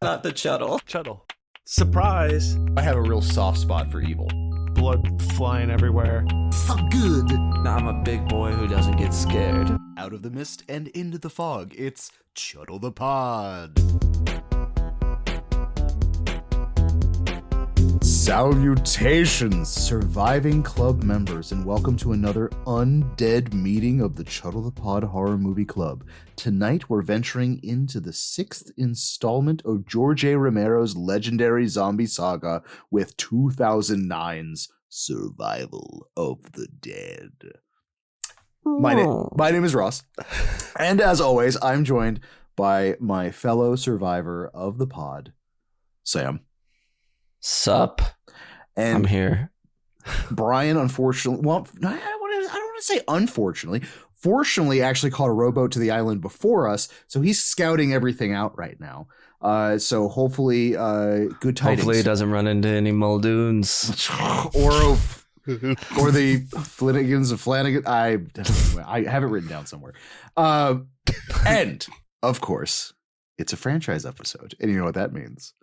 Not the Chuddle. Chuddle. Surprise. I have a real soft spot for evil. Blood flying everywhere. So good. I'm a big boy who doesn't get scared. Out of the mist and into the fog, it's Chuddle the Pod. Salutations, surviving club members, and welcome to another undead meeting of the Chuddle the Pod Horror Movie Club. Tonight, we're venturing into the 6th installment of George A. Romero's legendary zombie saga with 2009's Survival of the Dead. My name is Ross, and as always, I'm joined by my fellow survivor of the pod, Sam. Sup? And I'm here. Brian, unfortunately, well, I don't want to say unfortunately. Fortunately, actually caught a rowboat to the island before us, so he's scouting everything out right now. So hopefully, good tidings. Hopefully, he doesn't run into any Muldoons. or the Flanagans of Flanagan. I have it written down somewhere. And of course, it's a franchise episode, and you know what that means.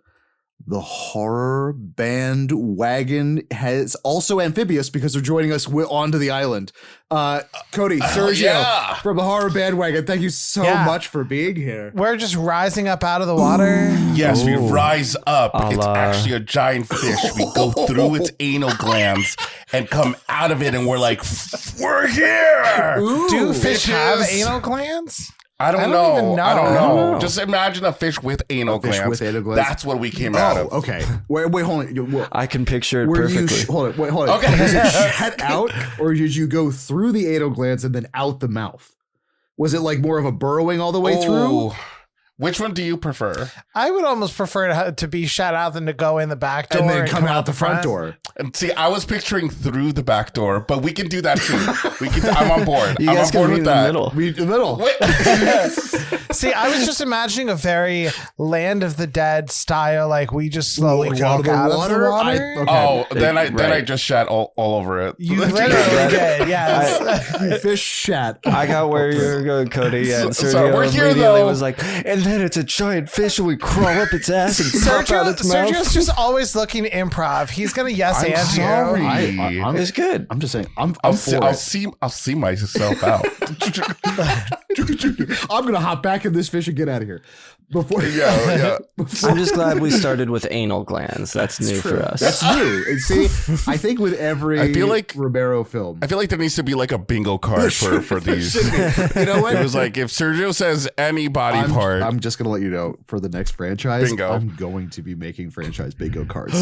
The Horror Bandwagon has also amphibious because they're joining us onto the island. Cody, Sergio from the Horror Bandwagon, thank you so much for being here. We're just rising up out of the water. Yes, we rise up. It's actually a giant fish. We go through its anal glands and come out of it, and we're like, we're here. Do fish have anal glands? I don't even know. I don't know. Just imagine a fish with anal glands. That's what we came out of. Okay. Wait, hold on. I can picture it perfectly. Hold on. Okay. Was it shat out, or did you go through the anal glands and then out the mouth? Was it like more of a burrowing all the way through? Which one do you prefer? I would almost prefer to be shot out than to go in the back door and then come out the front door. And see, I was picturing through the back door, but we can do that too. I'm on board. You I'm guys on board can with be that. The middle. See, I was just imagining a very Land of the Dead style, like we just slowly walk out of the water. Then I just shat all over it. You literally did, yes. Fish shat. I got where you're going, Cody. And Sergio we're here, immediately though. was like, and then it's a giant fish and we crawl up its ass and pop out its mouth. Sergio's just always looking imp. He's gonna yes and sorry. you. It's good. I'm just saying. I'll see myself out. I'm gonna hop back in this fish and get out of here. I'm just glad we started with anal glands. That's new true. for us. That's new. And see, I think with every I feel like Romero film, I feel like there needs to be like a bingo card for these. You know what? It was like if Sergio says any body part. I'm just gonna let you know for the next franchise, Bingo. I'm going to be making franchise bingo cards.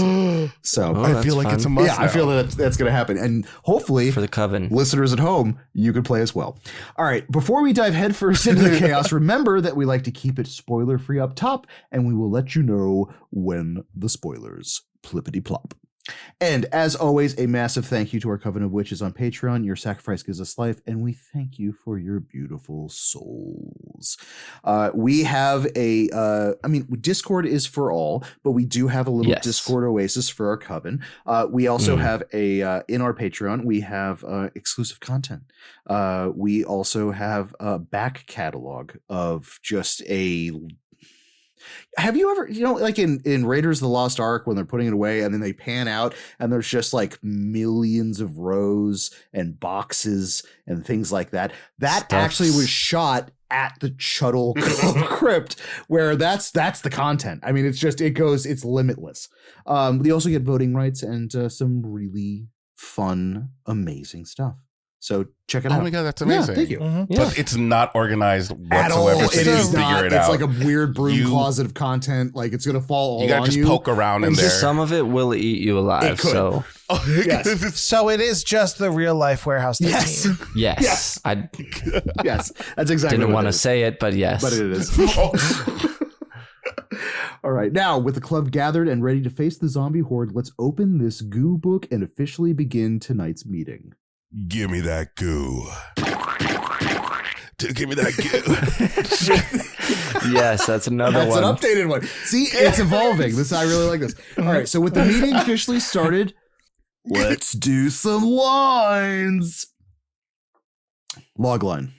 So I feel like fun. it's a must. yeah, I feel that's gonna happen, and hopefully For the coven. listeners at home, you can play as well. All right, before we dive headfirst into the chaos, remember that we like to keep it spoiler free up top, and we will let you know when the spoilers plippity plop. And as always, a massive thank you to our Coven of Witches on Patreon. Your sacrifice gives us life, and we thank you for your beautiful souls. We have Discord is for all, but we do have a little Discord oasis for our Coven. We also have in our Patreon, we have exclusive content. We also have a back catalog of just have you ever, like in Raiders of the Lost Ark, when they're putting it away and then they pan out and there's just like millions of rows and boxes and things like that. That actually was shot at the Chuddle crypt, where that's the content. I mean, it's limitless. They also get voting rights and some really fun, amazing stuff. So check it out. Oh my god, that's amazing! Yeah, thank you. Mm-hmm. But it's not organized At all. whatsoever. So It you is figure not. it It's out. like a weird broom closet of content. Like it's gonna fall all You gotta on just you. poke around in there. Some of it will eat you alive. It could. So Yes. So it is just the real life Warehouse 13. Yes. yes, Yes. I Yes. That's exactly didn't what want it to is. say it, but yes. But it is. All right. Now, with the club gathered and ready to face the zombie horde, let's open this goo book and officially begin tonight's meeting. Give me that goo. Give me that goo. Yes, that's another That's one. an updated one. See, it's evolving. I really like this. All right. So with the meeting officially started, let's do some lines. Logline.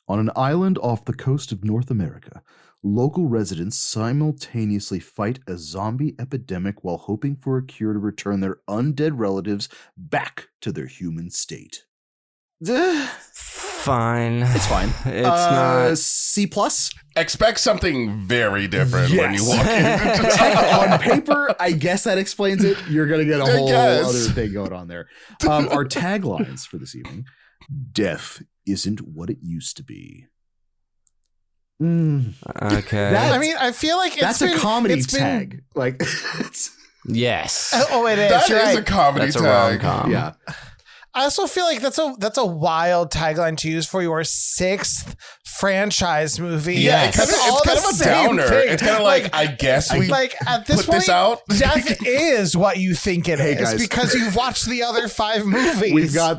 On an island off the coast of North America local residents simultaneously fight a zombie epidemic while hoping for a cure to return their undead relatives back to their human state. Fine. It's fine. It's not. C+. Expect something very different when you walk in. On paper, I guess that explains it. You're going to get a whole other thing going on there. Our taglines for this evening: death isn't what it used to be. Okay. I mean, I feel like that's a comedy tag. Like, yes. Oh, it is. That You're is right. a comedy That's a tag. rom-com. yeah. I also feel like that's a wild tagline to use for your 6th franchise movie. Yeah, Like, it's kind of a downer. thing. It's kind of like, I guess we like at this put point, this out. death is what you think it is guys. because you've watched the other 5 movies.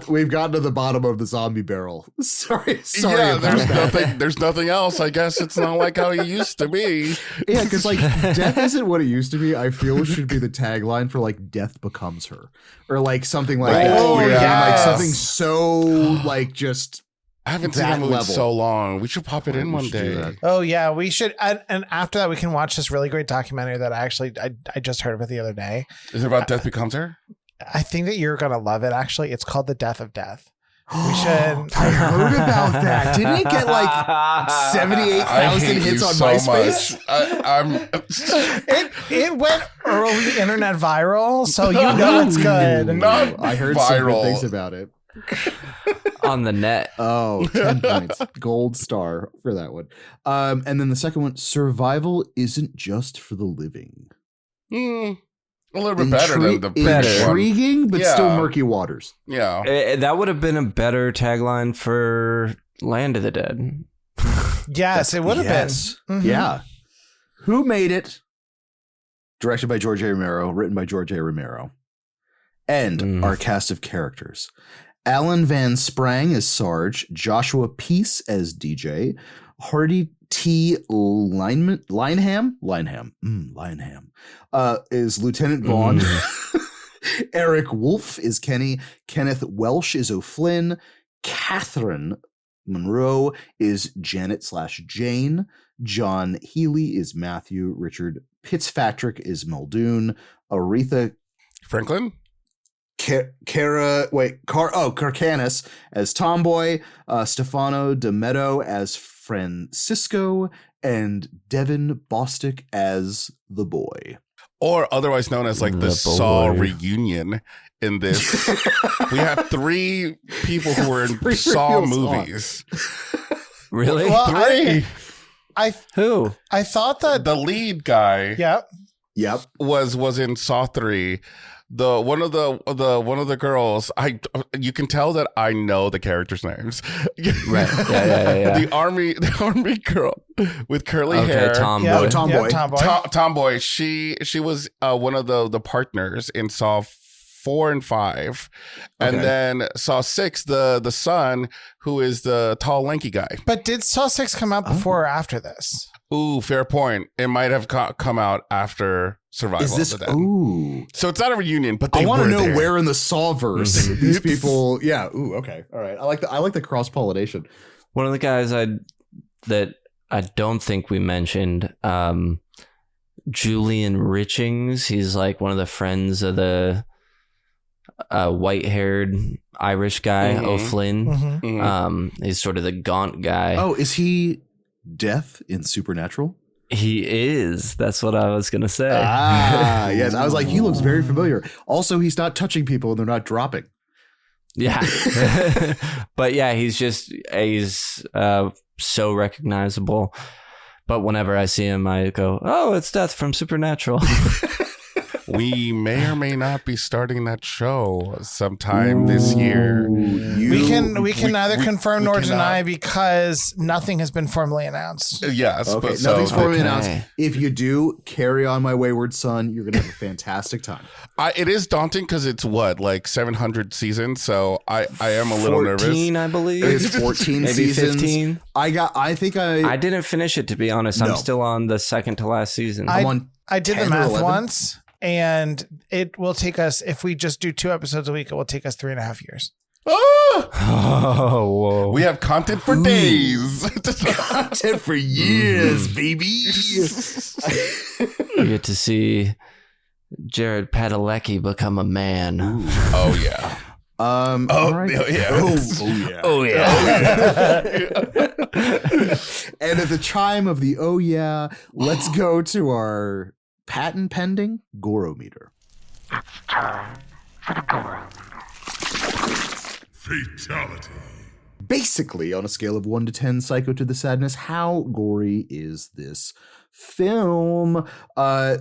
We've gotten to the bottom of the zombie barrel. Sorry. Yeah, about that. there's nothing else. I guess it's not like how it used to be. Yeah, because like death isn't what it used to be. I feel should be the tagline for like death becomes her, or like something like that. Oh, You know what I mean? Like yes. something so like just. I haven't seen That that movie in level. so long. We should pop it in We one should do day. that. Oh yeah, we should. And after that, we can watch this really great documentary that I just heard of it the other day. Is it about Death Becomes Her? I think that you're gonna love it. Actually, it's called The Death of Death. We should. I heard about that. Didn't it get like 78,000 hits on MySpace? It went early internet viral, so you know it's good. Not I heard some viral. good things about it. On the net. Oh, 10 points. Gold star for that one. And then the second one, survival isn't just for the living. A little bit better than the previous one. Intriguing, but Yeah. still murky waters. Yeah. That would have been a better tagline for Land of the Dead. Yes, it would have been. Mhm. Yeah. Who made it? Directed by George A. Romero, written by George A. Romero. And our cast of characters. Alan Van Sprang as Sarge, Joshua Peace as DJ, Hardy T. Lineham is Lieutenant Vaughn. Eric Wolf is Kenny. Kenneth Welsh is O'Flynn. Catherine Monroe is Janet/Jane. John Healy is Matthew. Richard Fitzpatrick is Muldoon. Aretha Franklin? Carcanis as Tomboy, Stefano D'Ameto as Francisco, and Devin Bostick as the boy. Or otherwise known as like the The Saw boy. reunion in this. We have 3 people who were in Three Saw real Saw. movies. Really? Well, 3. Who? I thought that. The lead guy Yep. was in Saw 3. One of the girls, you can tell that I know the characters' names. Right. Yeah. The army girl with curly hair. Tomboy. Yeah, Oh, Tomboy. Yeah, Tomboy. Tomboy. She was one of the partners in Saw 4 and 5, and Okay. then Saw 6. The son, who is the tall, lanky guy. But did Saw 6 come out before or after this? Ooh, fair point. It might have come out after Survival Is this? of the Dead. Ooh. So it's not a reunion, but they I want to were know there. where in the Sawverse these people. Yeah. Ooh. Okay. All right. I like the cross pollination. One of the guys that I don't think we mentioned, Julian Richings. He's like one of the friends of the white-haired Irish guy, Mhm. O'Flynn. Mhm. Mhm. He's sort of the gaunt guy. Oh, is he Death in Supernatural? He is. That's what I was gonna say. Ah, yes. I was like, he looks very familiar. Also, he's not touching people and they're not dropping. Yeah. But yeah, he's so recognizable. But whenever I see him, I go, "Oh, it's Death from Supernatural." We may or may not be starting that show sometime this year. We can neither we- confirm we nor cannot. deny because nothing has been formally announced. Yes, Okay, but nothing's formally Okay. announced. If you do, carry on, my wayward son. You're gonna have a fantastic time. it is daunting because it's like 700 seasons, so I am a little 14, nervous. I believe. It is 14 Maybe seasons. 15. I think I didn't finish it, to be honest. No. I'm still on the second to last season. I'm on. I did 10 the or math 11? once, and it will take us, if we just do 2 episodes a week, it will take us 3.5 years. Oh, whoa. We have content for days. Content for years, baby. You get to see Jared Padalecki become a man. Oh yeah. Right. Yeah. Oh yeah. And at the chime of the oh yeah, let's go to our patent pending Gorometer. It's time for the Gorometer. Fatality. Basically, on a scale of 1 to 10, Psycho to the Sadness, how gory is this film?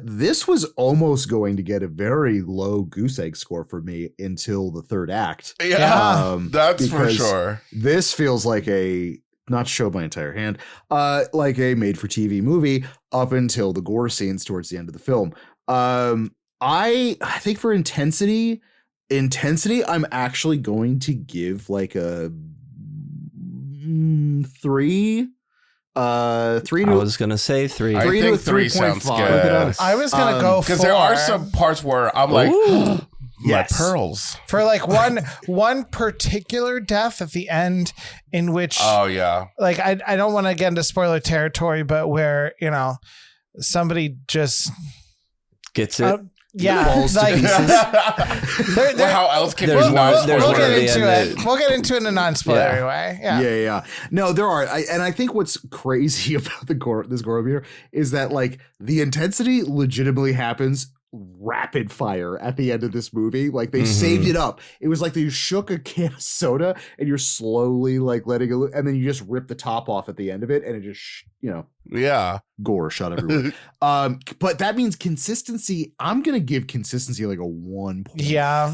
This was almost going to get a very low goose egg score for me until the third act. Yeah, that's for because sure. This feels like not to show my entire hand, like a made-for-TV movie up until the gore scenes towards the end of the film. I think for intensity, I'm actually going to give like a 3. 3 I was gonna say 3. I 3 to think 3 sounds sounds good. good. I was gonna go Because 4. there are some parts where I'm like, my Yes. pearls. for like one particular death at the end in which Oh yeah. like I don't want to get into spoiler territory, but where somebody just Gets it. Falls to like pieces. Well, how else can There's you one- not there's we'll one get at the into end it. that- We'll get into it in a non-spoilery Yeah. way. Yeah. No, there are. And I think what's crazy about this Gorometer is that like the intensity legitimately happens rapid fire at the end of this movie. Like they saved it up. It was like they shook a can of soda and you're slowly like letting it, and then you just rip the top off at the end of it and it just, Yeah. gore shot everywhere. But that means consistency. I'm going to give consistency like a 1.5. Yeah.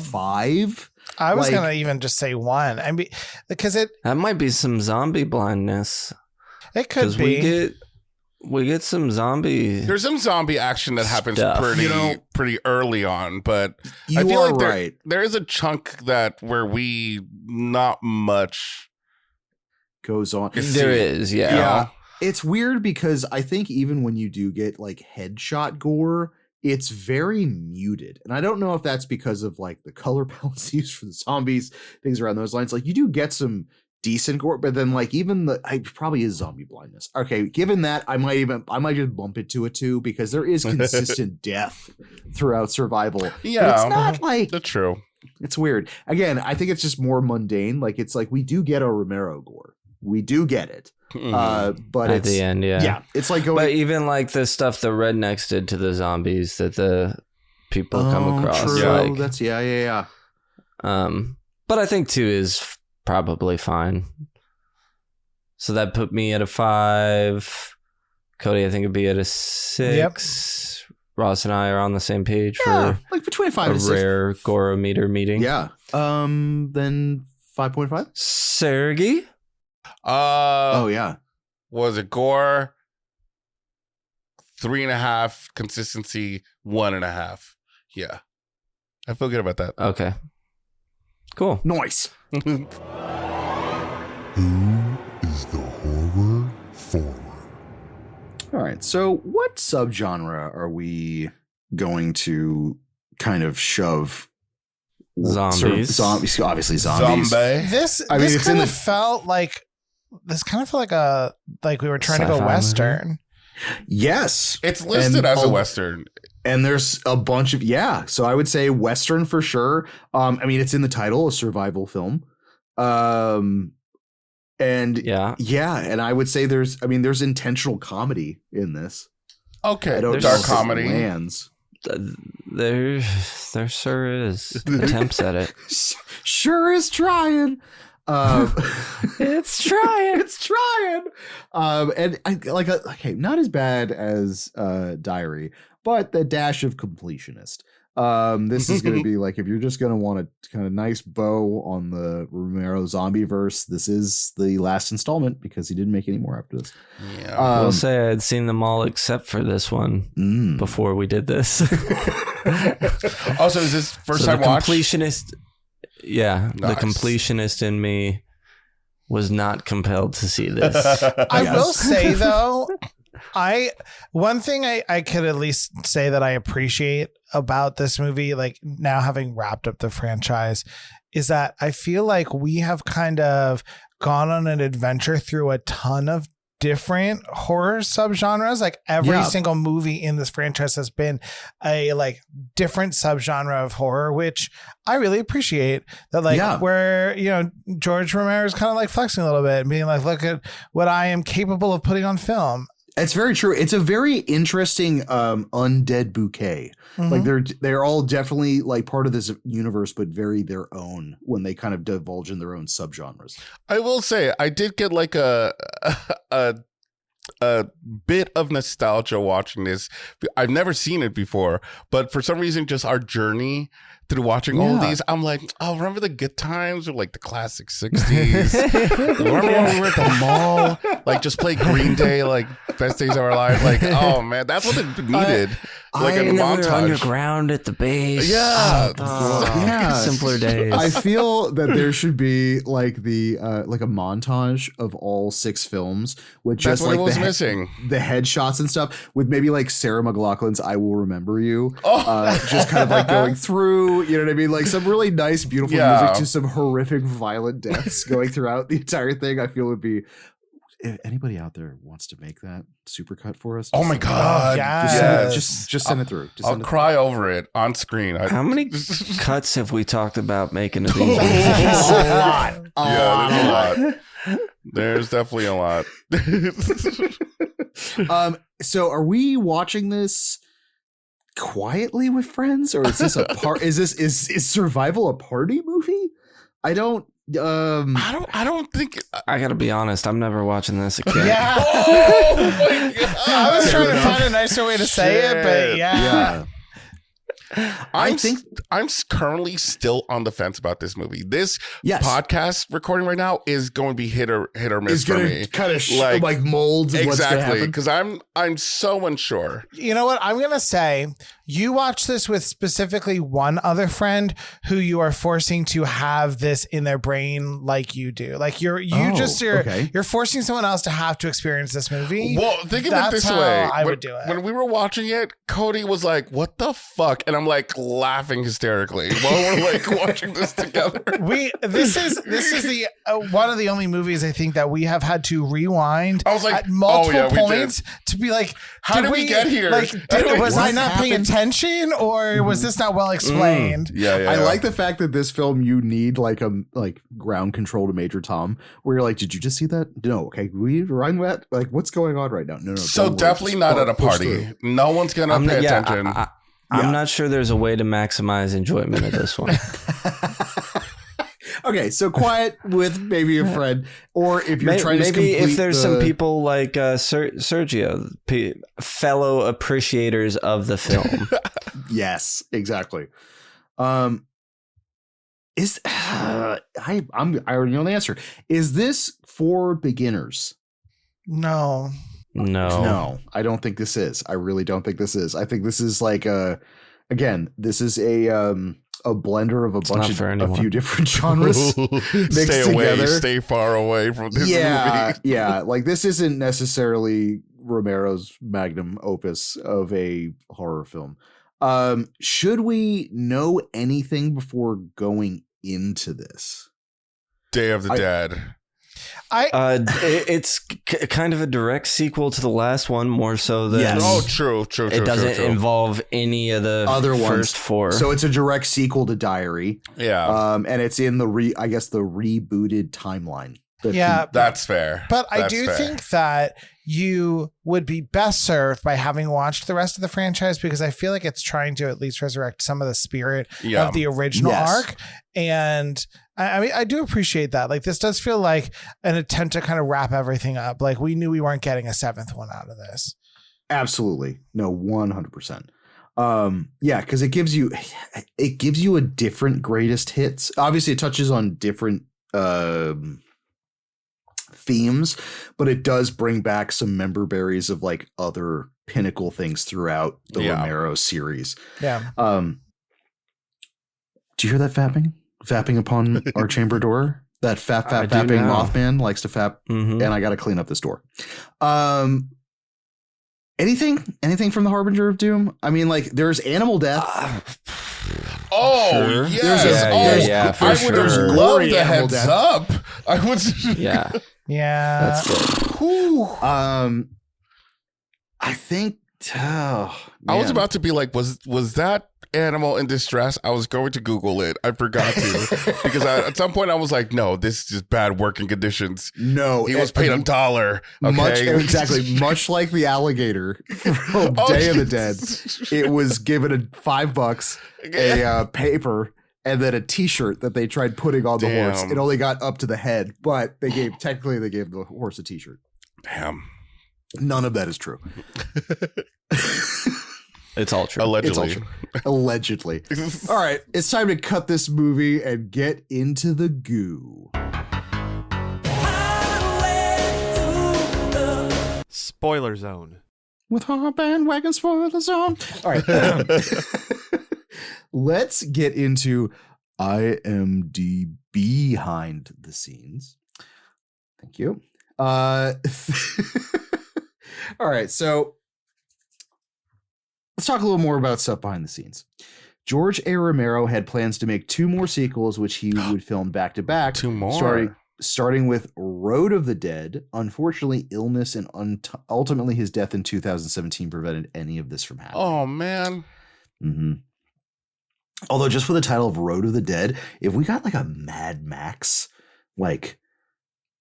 I was Like- gonna even just say 1. I mean, because it That might be some zombie blindness. could Because be. we get some zombie. There's some zombie action that happens Stuff. pretty early on, but You I feel are like right. there is a chunk where we not much Goes on. There is, yeah. Yeah. It's weird because I think even when you do get like headshot gore, it's very muted. And I don't know if that's because of like the color palettes used for the zombies, things around those lines. Like you do get some decent gore, but then like even I probably is zombie blindness. Okay, given that, I might just bump it to a 2 because there is consistent death throughout survival. Yeah. But it's not like That's true. it's weird. Again, I think it's just more mundane. Like it's like we do get our Romero gore. We do get it. But At it's the end, yeah. it's like going But even like the stuff the rednecks did to the zombies that the people come across. True. Like, That's yeah. but I think 2 is probably fine. So that put me at a 5. Cody, I think, would be at a 6. Ross and I are on the same page Yeah, for like between 5 a and 6. rare Gorometer meeting. Yeah. Then 5.5. Sergey? Oh yeah. Was it gore? 3.5, consistency 1.5. Yeah. I feel good about that. Okay. Cool. Nice. Who is the horror forward? All right. So what subgenre are we going to kind of shove? Zombies. Zombies. Obviously zombies. Zombie. This I mean, this it's in kind of the- felt like we were trying to go Sci-fi Western. Yes. It's listed And as a a- Western. And there's a bunch of, so I would say Western for sure. I mean, it's in the title, a survival film. And Yeah. and I would say there's intentional comedy in this. Okay. I don't know Dark if it comedy. lands. There sure is attempts at it. Sure is trying. It's trying. It's trying. And I okay, not as bad as Diary, but the dash of completionist. This is going to be like, if you're just going to want a kind of nice bow on the Romero zombie verse, this is the last installment because he didn't make any more after this. Yeah. I will say I had seen them all except for this one before we did this. Also, is this first So time the watch? completionist, the Nice. completionist in me was not compelled to see this. I will say though, one thing I could at least say that I appreciate about this movie, like now having wrapped up the franchise, is that I feel like we have kind of gone on an adventure through a ton of different horror subgenres. Like every single movie in this franchise has been a like different subgenre of horror, which I really appreciate. That like where, you know, George Romero is kind of like flexing a little bit and being like, look at what I am capable of putting on film. It's very true. It's a very interesting undead bouquet. Like they're all definitely like part of this universe, but very their own when they kind of divulge in their own subgenres. I will say I did get like a bit of nostalgia watching this. I've never seen it before, but for some reason, just our journey through watching all of these, I'm like, oh, remember the good times of like the classic 60s? Remember when we were at the mall, like just play Green Day, like best days of our life? Like, oh man, that's what it needed. Like a montage. Underground at the base. Simpler days. I feel that there should be like the like a montage of all 6 films with just that's what like was missing. The headshots and stuff with maybe like Sarah McLachlan's "I Will Remember You," just kind of like going through. You know what I mean? Like some really nice, beautiful music to some horrific, violent deaths going throughout the entire thing. I feel would be. If anybody out there wants to make that supercut for us, oh my god, just send it through. I'll cry over it on screen. How many cuts have we talked about making of these? A lot. There's a lot. There's definitely a lot. So are we watching this quietly with friends, or is this a part? Is Survival a party movie? I don't think. I gotta be honest. I'm never watching this again. Yeah. Oh my god! I was trying to find a nicer way to say it, but yeah. I'm currently still on the fence about this movie. This podcast recording right now is going to be hit or miss for me. Kind of like mold exactly because I'm so unsure. You know what I'm gonna say? You watch this with specifically one other friend who you are forcing to have this in their brain like you do. Like you're forcing someone else to have to experience this movie. Well, think of it this way. I would do it. When we were watching it, Cody was like, "What the fuck?" And I'm like laughing hysterically while we're like watching this together. This is the one of the only movies I think that we have had to rewind. I was like, at multiple points to be like, how did we get here? Like, was I not paying attention, or was this not well explained? I like the fact that this film you need like ground control to Major Tom, where you're like, did you just see that? No, okay, we run that. Like, what's going on right now? No. So definitely not at a party. No one's gonna pay attention. I'm not sure there's a way to maximize enjoyment of this one. Okay, so quiet with maybe a friend, or if you're trying to complete if there's some people like Sergio, fellow appreciators of the film. Yes, exactly. I already know the answer. Is this for beginners? No, I don't think this is. I really don't think this is. I think this is like this is a blender of a few different genres mixed together. Stay far away from this movie. Yeah. Like this isn't necessarily Romero's magnum opus of a horror film. Should we know anything before going into this? Day of the Dead. It's kind of a direct sequel to the last one, more so than true. It doesn't involve any of the other first 4. So it's a direct sequel to Diary. Yeah. And it's in the rebooted timeline. That's fair. But I do think that you would be best served by having watched the rest of the franchise, because I feel like it's trying to at least resurrect some of the spirit of the original arc. And I mean, I do appreciate that. Like, this does feel like an attempt to kind of wrap everything up. Like, we knew we weren't getting a 7th one out of this. Absolutely. No, 100%. Because it gives you a different greatest hits. Obviously, it touches on different themes, but it does bring back some member berries of like other pinnacle things throughout the Romero series. Yeah. Do you hear that fapping upon our chamber door? That fapping Mothman likes to fap, and I got to clean up this door. Anything from the Harbinger of Doom? I mean, like, there's animal death. Oh, Sure. yes. Yeah, I for would have sure. loved Gory the animal heads death. up. I was. Yeah, Yeah. that's good. Whew. I think. I was man. about to be like, was that animal in distress? I was going to Google it. I forgot to because at some point I was like, no, this is just bad working conditions. No, He was paid $1. Much Okay, exactly, much like the alligator from Oh, Day of the Dead. It was given $5, a paper, and then a T-shirt that they tried putting on the horse. Damn. It only got up to the head, but they gave the horse a T-shirt. Damn. None of that is true. It's all true. Allegedly. Allegedly. All right, it's time to cut this movie and get into the goo. Spoiler zone. With Horror Bandwagon spoiler zone. All right. Let's get into IMDb behind the scenes. Thank you. All right, so let's talk a little more about stuff behind the scenes. George A. Romero had plans to make 2 more sequels, which he would film back to back. 2 more. Starting with Road of the Dead. Unfortunately, illness and ultimately his death in 2017 prevented any of this from happening. Oh man. Mm-hmm. Although, just for the title of Road of the Dead, if we got like a Mad Max like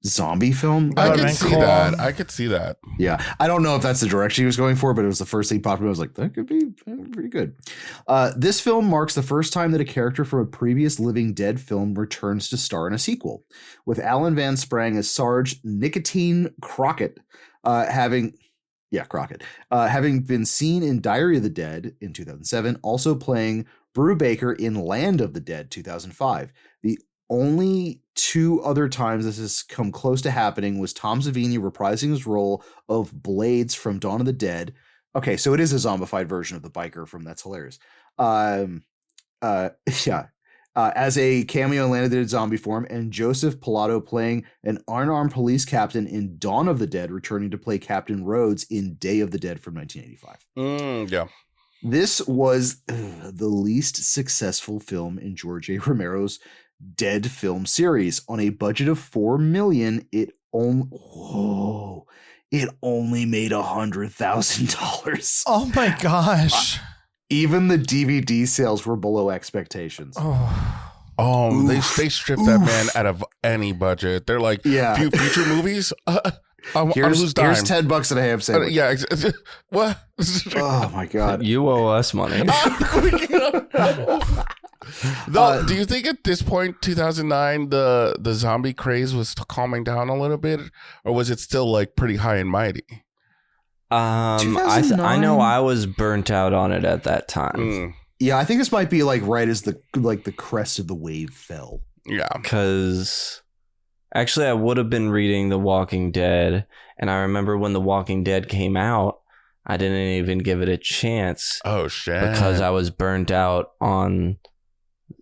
zombie film, I would've could been see cool. that. I could see that. yeah, I don't know if that's the direction he was going for, but it was the first thing popped up. I was like, that could be pretty good. This film marks the first time that a character from a previous Living Dead film returns to star in a sequel, with Alan Van Sprang as Sarge Nicotine Crockett, having been seen in Diary of the Dead in 2007, also playing Brew Baker in Land of the Dead 2005. The only 2 other times this has come close to happening was Tom Savini reprising his role of Blades from Dawn of the Dead. Okay, so it is a zombified version of the biker from That's Hilarious. As a cameo in Land of the Dead zombie form, and Joseph Pilato playing an unarmed police captain in Dawn of the Dead, returning to play Captain Rhodes in Day of the Dead from 1985. Yeah. This was the least successful film in George A. Romero's Dead film series. On a budget of $4 million, it only made $100,000. Oh my gosh. Even the DVD sales were below expectations. Oh, they stripped that man out of any budget. They're like, Yeah. future movies. Here's lose dime. $10 and a ham sandwich. Yeah. What? Oh my god. You owe us money. Though, do you think at this point, 2009, the zombie craze was calming down a little bit, or was it still like pretty high and mighty? I know I was burnt out on it at that time. Yeah, I think this might be like right as the crest of the wave fell. Yeah. Because actually, I would have been reading The Walking Dead, and I remember when The Walking Dead came out, I didn't even give it a chance Oh shit. because I was burnt out on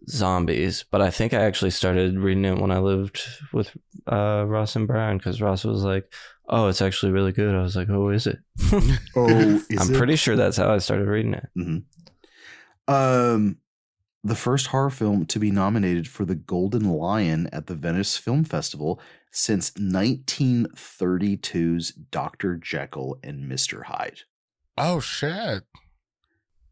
zombies. But I think I actually started reading it when I lived with Ross and Brian, because Ross was like, "Oh, it's actually really good." I was like, "Oh, is it?" I'm pretty sure that's how I started reading it. Mm-hmm. The first horror film to be nominated for the Golden Lion at the Venice Film Festival since 1932's Dr. Jekyll and Mr. Hyde. Oh shit.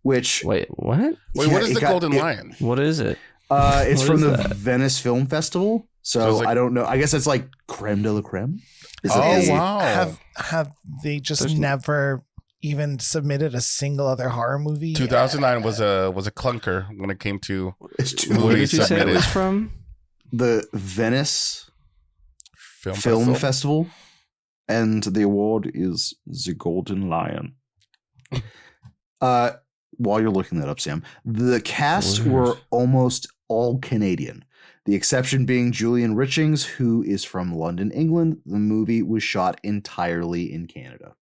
Which Wait, what? Wait, Yeah, what is it the got- Golden it- Lion? What is it? it's What from is the that? Venice Film Festival. So So it's like- I don't know. I guess it's like creme de la creme. Is Oh, it- wow. Have they just There's- never even submitted a single other horror movie? 2009 was a clunker when it came to It's too Where movies did you say it submitted. was from? the Venice film Film festival. Festival, and the award is the Golden Lion. While you're looking that up, Sam, the cast Weird. were almost all Canadian. The exception being Julian Richings, who is from London, England. The movie was shot entirely in Canada.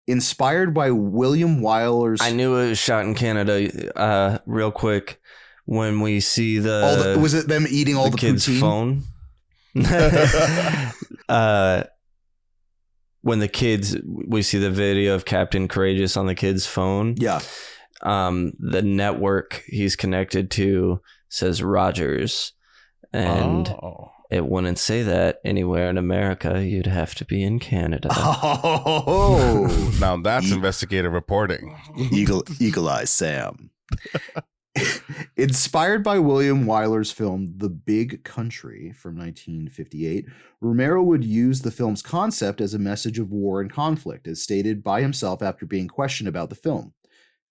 Inspired by William Wyler's... I knew it was shot in Canada. Real quick, when we see the was it them eating all the kid's poutine? phone? When we see the video of Captain Courageous on the kid's phone. Yeah. the network he's connected to says Rogers, and it wouldn't say that anywhere in America. You'd have to be in Canada. Oh, now that's investigative reporting. Eagle Eye Sam. Inspired by William Wyler's film The Big Country from 1958, Romero would use the film's concept as a message of war and conflict, as stated by himself after being questioned about the film.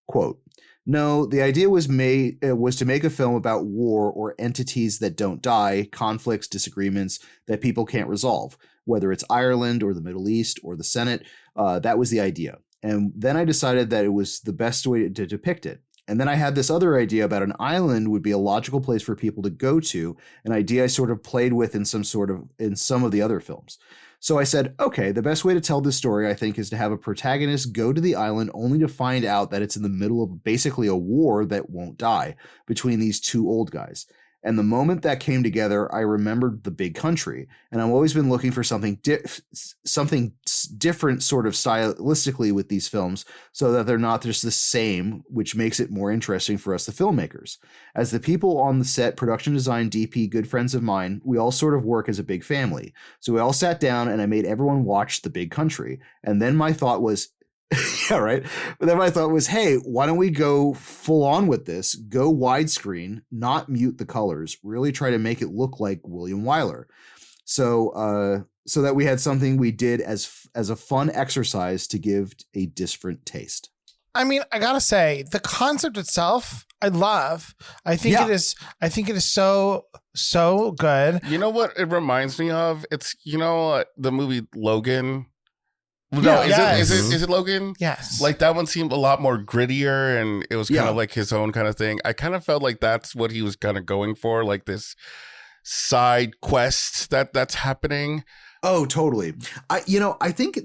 Quote, "No, the idea was to make a film about war or entities that don't die, conflicts, disagreements that people can't resolve, whether it's Ireland or the Middle East or the Senate. That was the idea. And then I decided that it was the best way to depict it. And then I had this other idea about an island would be a logical place for people to go to, an idea I sort of played with in some of the other films. So I said, okay, the best way to tell this story, I think, is to have a protagonist go to the island only to find out that it's in the middle of basically a war that won't die between these two old guys. And the moment that came together, I remembered The Big Country. And I've always been looking for something different sort of stylistically with these films so that they're not just the same, which makes it more interesting for us, the filmmakers. As the people on the set, production design, DP, good friends of mine, we all sort of work as a big family. So we all sat down and I made everyone watch The Big Country. And then my thought was, yeah, right. But then my thought was, hey, why don't we go full on with this? Go widescreen, not mute the colors, really try to make it look like William Wyler. So that we had something we did as a fun exercise to give a different taste. I mean, I gotta say, the concept itself, I love. I think it is so good. You know what it reminds me of? It's the movie Logan. No, is it Logan? Yes. Like that one seemed a lot more grittier, and it was kind of like his own kind of thing. I kind of felt like that's what he was kind of going for, like this side quest that's happening. Oh, totally. I think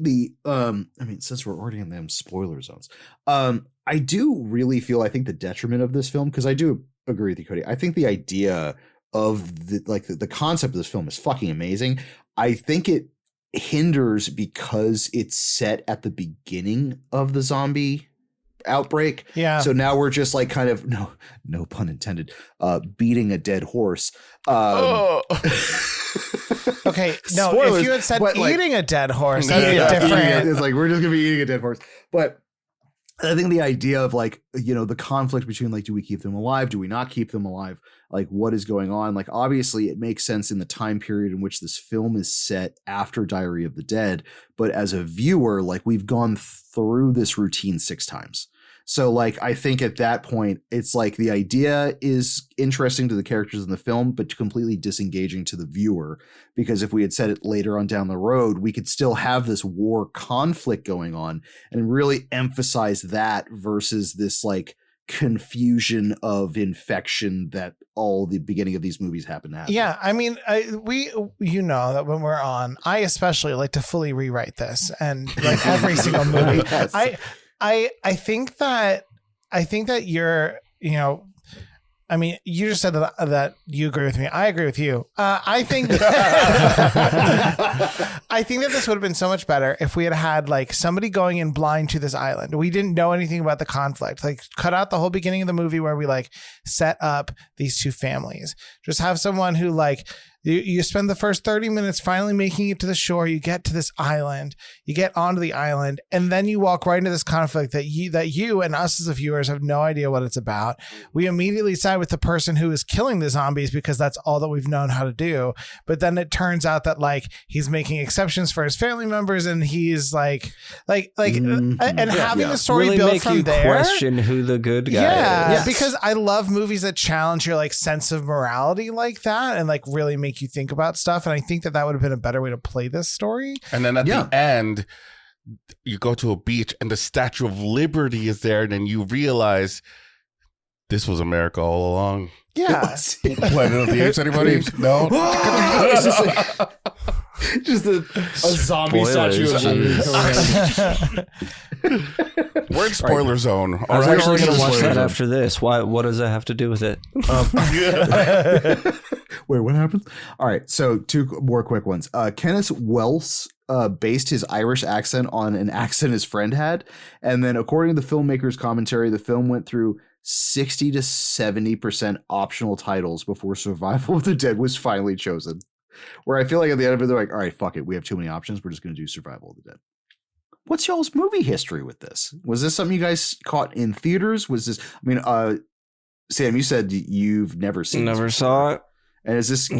since we're already in them spoiler zones, I do really feel, I think the detriment of this film, because I do agree with you, Cody. I think the idea of the concept of this film is fucking amazing. I think it hinders because it's set at the beginning of the zombie outbreak. Yeah. So now we're just like kind of no pun intended, beating a dead horse. Okay, no, Spoilers, if you had said eating a dead horse, that'd be different. It's like we're just gonna be eating a dead horse. But I think the idea of the conflict between do we keep them alive? Do we not keep them alive? Like what is going on? Like obviously it makes sense in the time period in which this film is set after Diary of the Dead. But as a viewer, we've gone through this routine 6 times. So I think at that point, it's the idea is interesting to the characters in the film, but completely disengaging to the viewer. Because if we had said it later on down the road, we could still have this war conflict going on and really emphasize that versus this confusion of infection that all the beginning of these movies happen to happen. Yeah, I mean, that when we're on, I especially like to fully rewrite this and every single movie. Yes. I think that you're, I mean, you just said that you agree with me. I agree with you. I think I think that this would have been so much better if we had somebody going in blind to this island. We didn't know anything about the conflict. Cut out the whole beginning of the movie where we set up these two families. Just have someone who you spend the first 30 minutes finally making it to the shore. You get to this island, you get onto the island, and then you walk right into this conflict that you and us as the viewers have no idea what it's about. We immediately side with the person who is killing the zombies because that's all that we've known how to do. But then it turns out that he's making exceptions for his family members, and he's having the story really built make from you there. Question who the good guy is. Yeah, because I love movies that challenge your sense of morality like that and really make you think about stuff. And I think that would have been a better way to play this story. And then at the end, you go to a beach and the Statue of Liberty is there, and then you realize this was America all along. Yeah. Planet of the Apes, anybody? No? It's just a zombie statue of We're in spoiler zone. I was actually going to watch that after this. Why? What does that have to do with it? Wait, what happened? All right, so 2 more quick ones. Kenneth Wells based his Irish accent on an accent his friend had. And then according to the filmmaker's commentary, the film went through 60 to 70% optional titles before Survival of the Dead was finally chosen. Where I feel like at the end of it, they're like, all right, fuck it. We have too many options. We're just going to do Survival of the Dead. What's y'all's movie history with this? Was this something you guys caught in theaters? Was this, I mean, Sam, you said you've never seen Never this saw it. And is this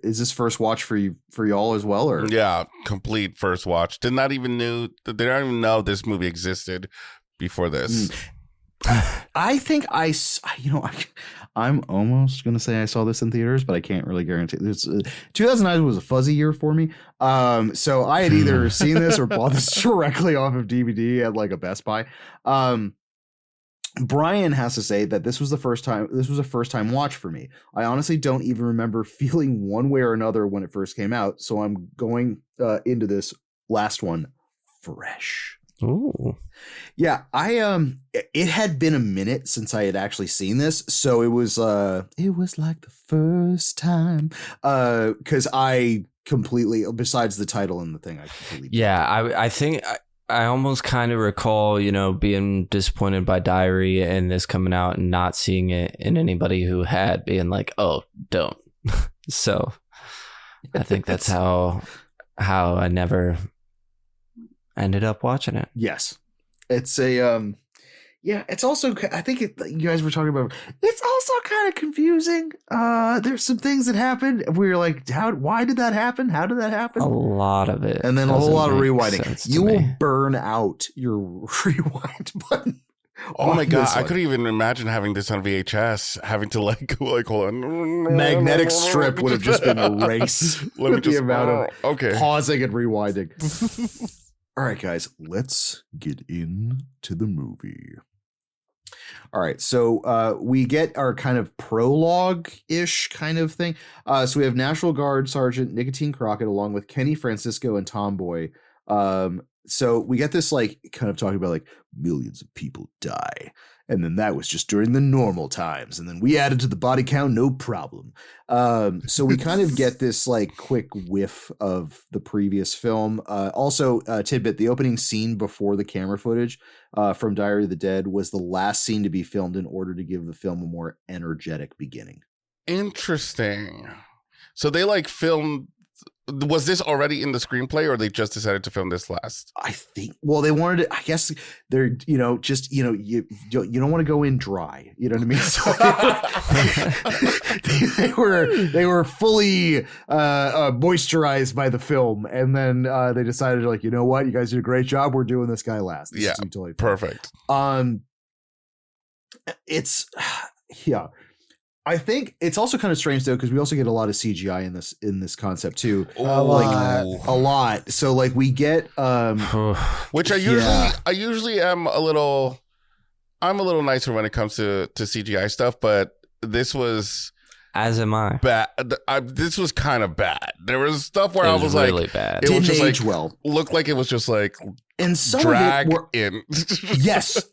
is this first watch for y'all as well, or Yeah, complete first watch. Did not even know this movie existed before this. I think I'm almost gonna say I saw this in theaters, but I can't really guarantee. 2009 was a fuzzy year for me, so I had either seen this or bought this directly off of DVD at like a Best Buy. Brian has to say that this was a first time watch for me. I honestly don't even remember feeling one way or another when it first came out, so I'm going into this last one fresh. Ooh. Yeah, it had been a minute since I had actually seen this, so it was like the first time, because I completely, besides the title and the thing, I completely. Yeah, I think I almost kind of recall, being disappointed by Diary and this coming out and not seeing it, and anybody who had being like, oh, don't. So I think that's how I never ended up watching it. Yes. It's a, it's also, I think you guys were talking about, it's also kind of confusing. There's some things that happened. We were like, why did that happen? How did that happen? A lot of it. And then a whole lot of rewinding. You will me. burn out your rewind button. Oh my God. I couldn't even imagine having this on VHS, having to hold on. Magnetic strip would have just been erased. Let me just, the amount of okay. pausing and rewinding. All right, guys, let's get into the movie. All right, so we get our kind of prologue-ish kind of thing. So we have National Guard Sergeant Nicotine Crockett along with Kenny Francisco and Tomboy. So we get this like kind of talking about like millions of people die. And then that was just during the normal times. And then we added to the body count, no problem. So we kind of get this like quick whiff of the previous film. Also, tidbit, the opening scene before the camera footage from Diary of the Dead was the last scene to be filmed in order to give the film a more energetic beginning. Interesting. So they like filmed. Was this already in the screenplay, or they just decided to film this last? I think. Well, they wanted to. I guess they're you don't want to go in dry. You know what I mean? So they were fully moisturized by the film, and then they decided like, you know what, you guys did a great job. We're doing this guy last. This is totally perfect. It's I think it's also kind of strange though, because we also get a lot of CGI in this concept too. A lot. So like we get which I usually am a little nicer when it comes to CGI stuff, but this was, as am I, bad. This was kind of bad. There was stuff where I was really like, bad. It was Didn't just age like well. Looked like it was just like and some drag of it were, in.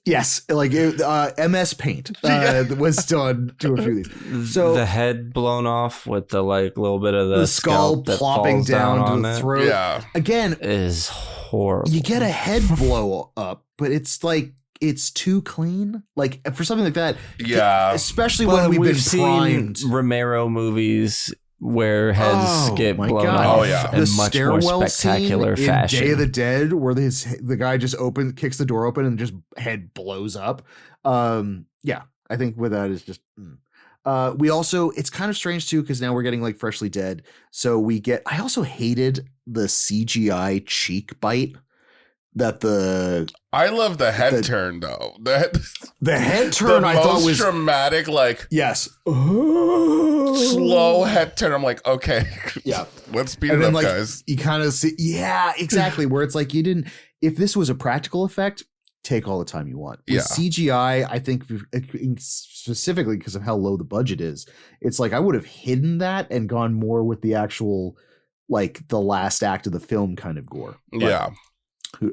yes, like MS Paint was done to a few of these. So the head blown off with the like little bit of the skull that plopping falls down to on the it throat. Yeah, again, is horrible. You get a head blow up, but it's like it's too clean. Like for something like that, especially when we've been primed. Seen Romero movies where heads get blown off in the much more spectacular scene fashion. In Day of the Dead, where the guy just kicks the door open and just head blows up. I think with that is just. We also, it's kind of strange too, because now we're getting like Freshly Dead. So we get. I also hated the CGI cheek bite. I love the head turn though. The head turn I thought was dramatic, like yes, slow head turn. I'm like, okay, yeah, let's speed it up, like, guys. You kind of see, yeah, exactly. Where it's like you didn't. If this was a practical effect, take all the time you want. With CGI, I think specifically because of how low the budget is, it's like I would have hidden that and gone more with the actual, like the last act of the film kind of gore. Yeah.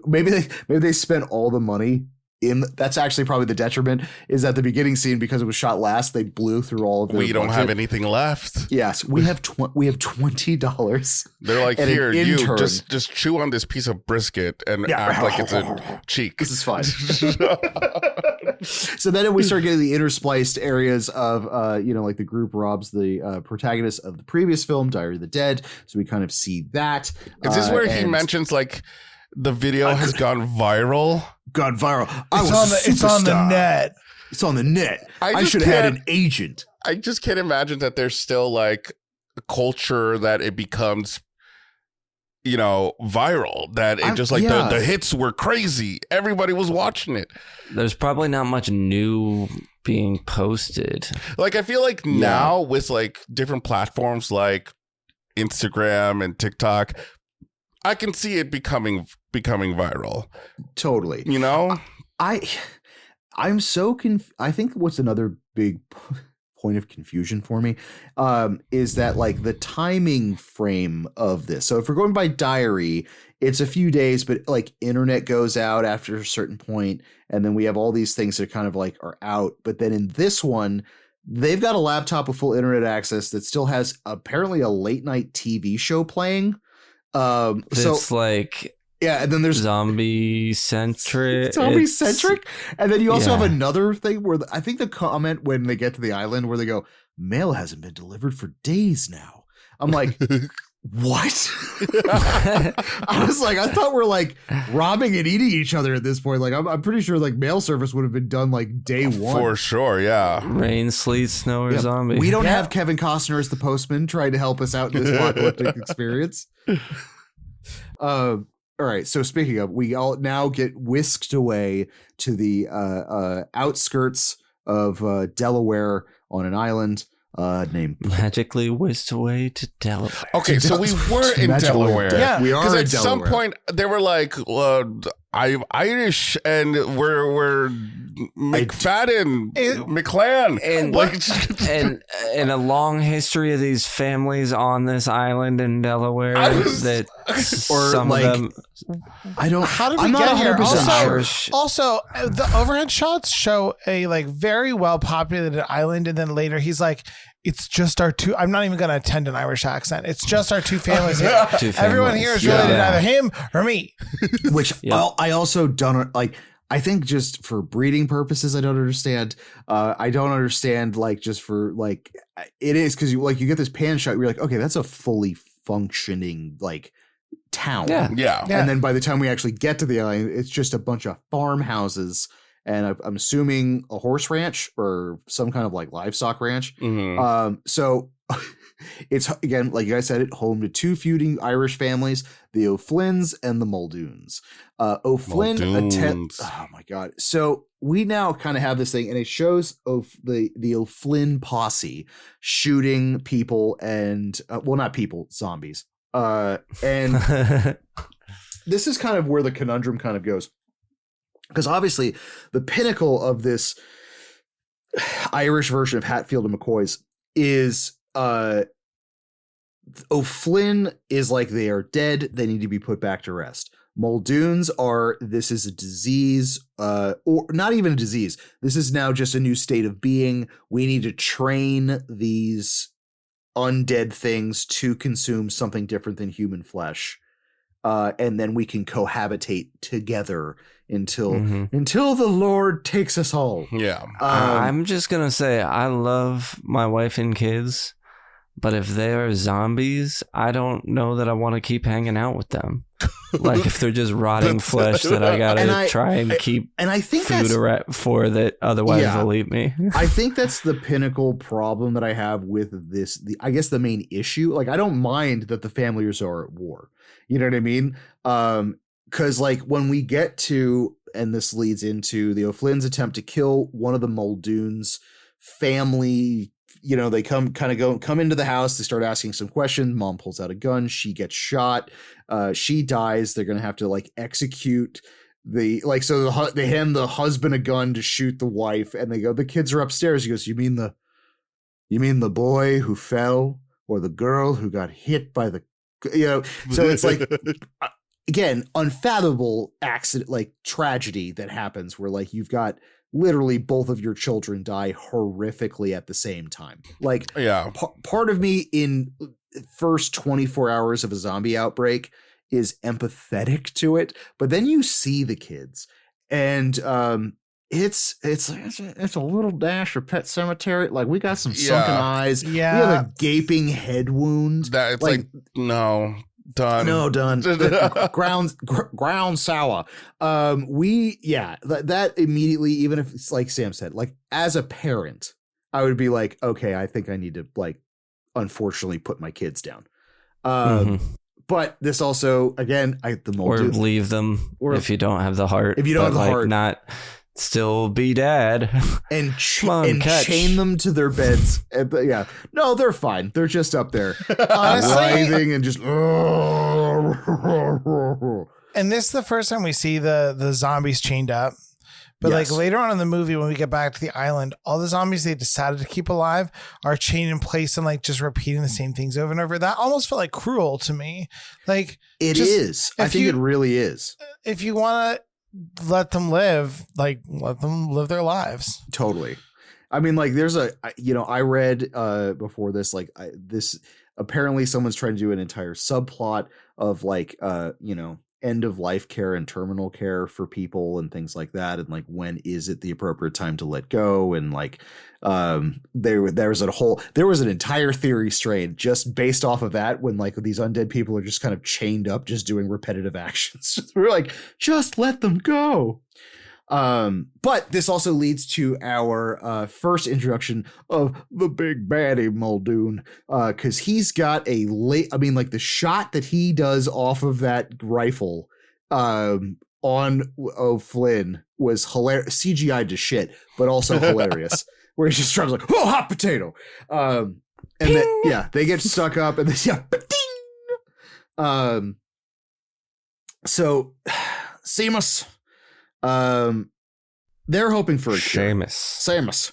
Maybe they spent all the money that's actually probably the detriment, is that the beginning scene, because it was shot last, they blew through all of their We don't budget. have anything left. Yes, we have $20. They're like, And an here, you intern. just chew on this piece of brisket and act like it's a cheek. This is fine. So then we start getting the interspliced areas of, like the group robs the protagonist of the previous film, Diary of the Dead. So we kind of see that. Is this where he and mentions like the video has gone viral? gone viral? It's on the net. It's on the net. I I just should have had can't- an agent. I just can't imagine that there's still like a culture that it becomes, viral. That it just like yeah. the hits were crazy. Everybody was watching it. There's probably not much new being posted. Like I feel like now with like different platforms like Instagram and TikTok, I can see it becoming viral. Totally. I'm so I think what's another big point of confusion for me is that like the timing frame of this. So if we're going by Diary, it's a few days, but like internet goes out after a certain point, and then we have all these things that kind of like are out. But then in this one, they've got a laptop with full internet access that still has apparently a late night TV show playing. It's like yeah, and then there's zombie centric. And then you also have another thing where I think the comment when they get to the island where they go, mail hasn't been delivered for days now. I'm like, what? I was like, I thought we're like robbing and eating each other at this point. Like, I'm pretty sure like mail service would have been done like day one. For sure, yeah. Rain, sleet, snow, or zombie. We don't have Kevin Costner as the postman trying to help us out in this apocalyptic experience. All right, so speaking of, we all now get whisked away to the outskirts of Delaware on an island named Magically whisked away to Delaware. Okay, so we were in Delaware. Yeah, we are Because in at some Delaware. point they were like, I'm Irish and we're McFadden, McClan. And and a long history of these families on this island in Delaware that some like, of them I don't. How did I'm we not get here? 100% Irish. Also, the overhead shots show a like very well populated island, and then later he's like, "It's just our two." I'm not even going to attend an Irish accent. It's just our two families here. Two Everyone families. here is related to Yeah. either him or me. Which I also don't like. I think just for breeding purposes, I don't understand. I don't understand like just for like it is because you get this pan shot. You're like, okay, that's a fully functioning like town. Yeah. And then by the time we actually get to the island, it's just a bunch of farmhouses and I'm assuming a horse ranch or some kind of like livestock ranch. Mhm. So it's again, like you guys said, it home to two feuding Irish families, the O'Flynn's and the Muldoons. O'Flynn oh my god. So we now kind of have this thing, and it shows the O'Flynn posse shooting people and well, not people, zombies. And this is kind of where the conundrum kind of goes. Because obviously the pinnacle of this Irish version of Hatfield and McCoy's is O'Flynn is like they are dead, they need to be put back to rest. Muldoons are this is a disease, or not even a disease. This is now just a new state of being. We need to train these undead things to consume something different than human flesh. And then we can cohabitate together until the Lord takes us all. Yeah. I'm just gonna say I love my wife and kids, but if they are zombies, I don't know that I want to keep hanging out with them. Like if they're just rotting flesh that I gotta try and keep and I think food for that otherwise they'll eat me. I think that's the pinnacle problem that I have with this. I guess the main issue, like I don't mind that the families are at war. You know what I mean? Because like when we get to, and this leads into the O'Flynn's attempt to kill one of the Muldoons' family. You know, they come into the house. They start asking some questions. Mom pulls out a gun. She gets shot. She dies. They're going to have to like execute they hand the husband a gun to shoot the wife, and they go, the kids are upstairs. He goes, you mean the boy who fell or the girl who got hit by the, so it's like, again, unfathomable accident, like tragedy that happens where like you've got literally both of your children die horrifically at the same time. Like, Yeah. Part of me in first 24 hours of a zombie outbreak is empathetic to it, but then you see the kids, and it's a little dash of Pet Cemetery. Like, we got some sunken eyes. Yeah. We have a gaping head wound. That it's like no. Done. No, done. ground sour. That immediately, even if it's like Sam said, like as a parent, I would be like, okay, I think I need to like, unfortunately, put my kids down. But this also, again, or leave them if you don't have the heart. If you don't have the heart, not still be dad and chain them to their beds. Yeah, no, they're fine. They're just up there, writhing and just. And this is the first time we see the zombies chained up. But Yes. like later on in the movie, when we get back to the island, all the zombies they decided to keep alive are chained in place and like just repeating the same things over and over. That almost felt like cruel to me. Like it is. I think it really is. If you want to let them live, like let them live their lives. Totally. I mean, like there's I read before this, like this, apparently someone's trying to do an entire subplot of like, end of life care and terminal care for people and things like that. And like, when is it the appropriate time to let go? And like, there was an entire theory strain just based off of that, when like these undead people are just kind of chained up, just doing repetitive actions. We're like, just let them go. But this also leads to our first introduction of the big baddie Muldoon, because he's got the shot that he does off of that rifle on Flynn was hilarious, CGI to shit, but also hilarious. Where he just drives like, oh, hot potato, and then they get stuck up, and then so Seamus. They're hoping for a Seamus. Seamus.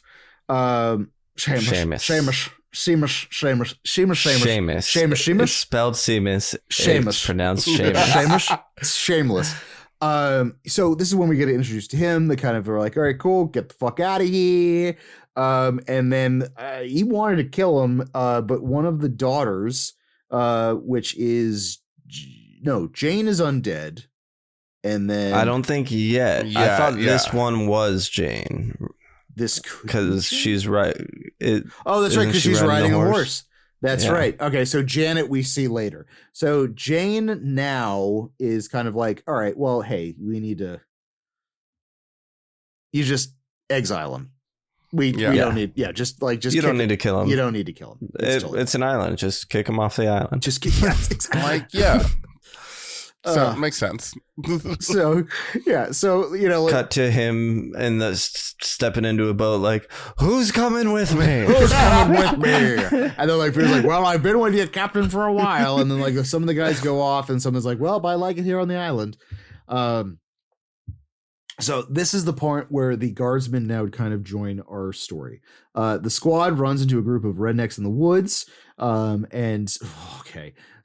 It's spelled Seamus. Seamus. It's pronounced Seamus. Shameless. So this is when we get introduced to him. They kind of are like, all right, cool, get the fuck out of here. And then he wanted to kill him, but one of the daughters, which is Jane is undead. And then I don't think yet. I thought this one was Jane. This because she's right. That's right, because she's riding a horse. That's right. Okay, so Janet we see later. So Jane now is kind of like, all right, well, hey, we need to. You just exile him. We don't need. Yeah, just you don't need to kill him. You don't need to kill him. It's an island. Just kick him off the island. Just kick. Yes, exactly. Like yeah. So it makes sense. So cut to him and stepping into a boat. Like, who's coming with me? Who's coming with me? And then like Peter's like, well, I've been with you, Captain, for a while. And then like some of the guys go off, and someone's like, well, but I like it here on the island. So this is the point where the guardsmen now would kind of join our story. The squad runs into a group of rednecks in the woods.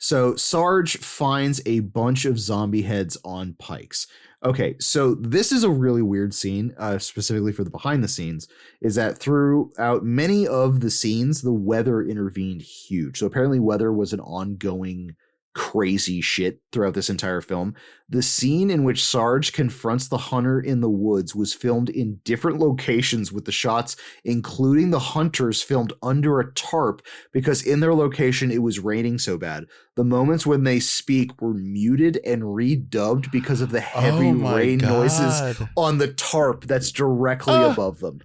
So Sarge finds a bunch of zombie heads on pikes. Okay, so this is a really weird scene, specifically for the behind the scenes, is that throughout many of the scenes, the weather intervened huge. So apparently weather was an ongoing crazy shit throughout this entire film. The scene in which Sarge confronts the hunter in the woods was filmed in different locations, with the shots including the hunters filmed under a tarp because in their location it was raining so bad. The moments when they speak were muted and redubbed because of the heavy rain noises on the tarp that's directly above them.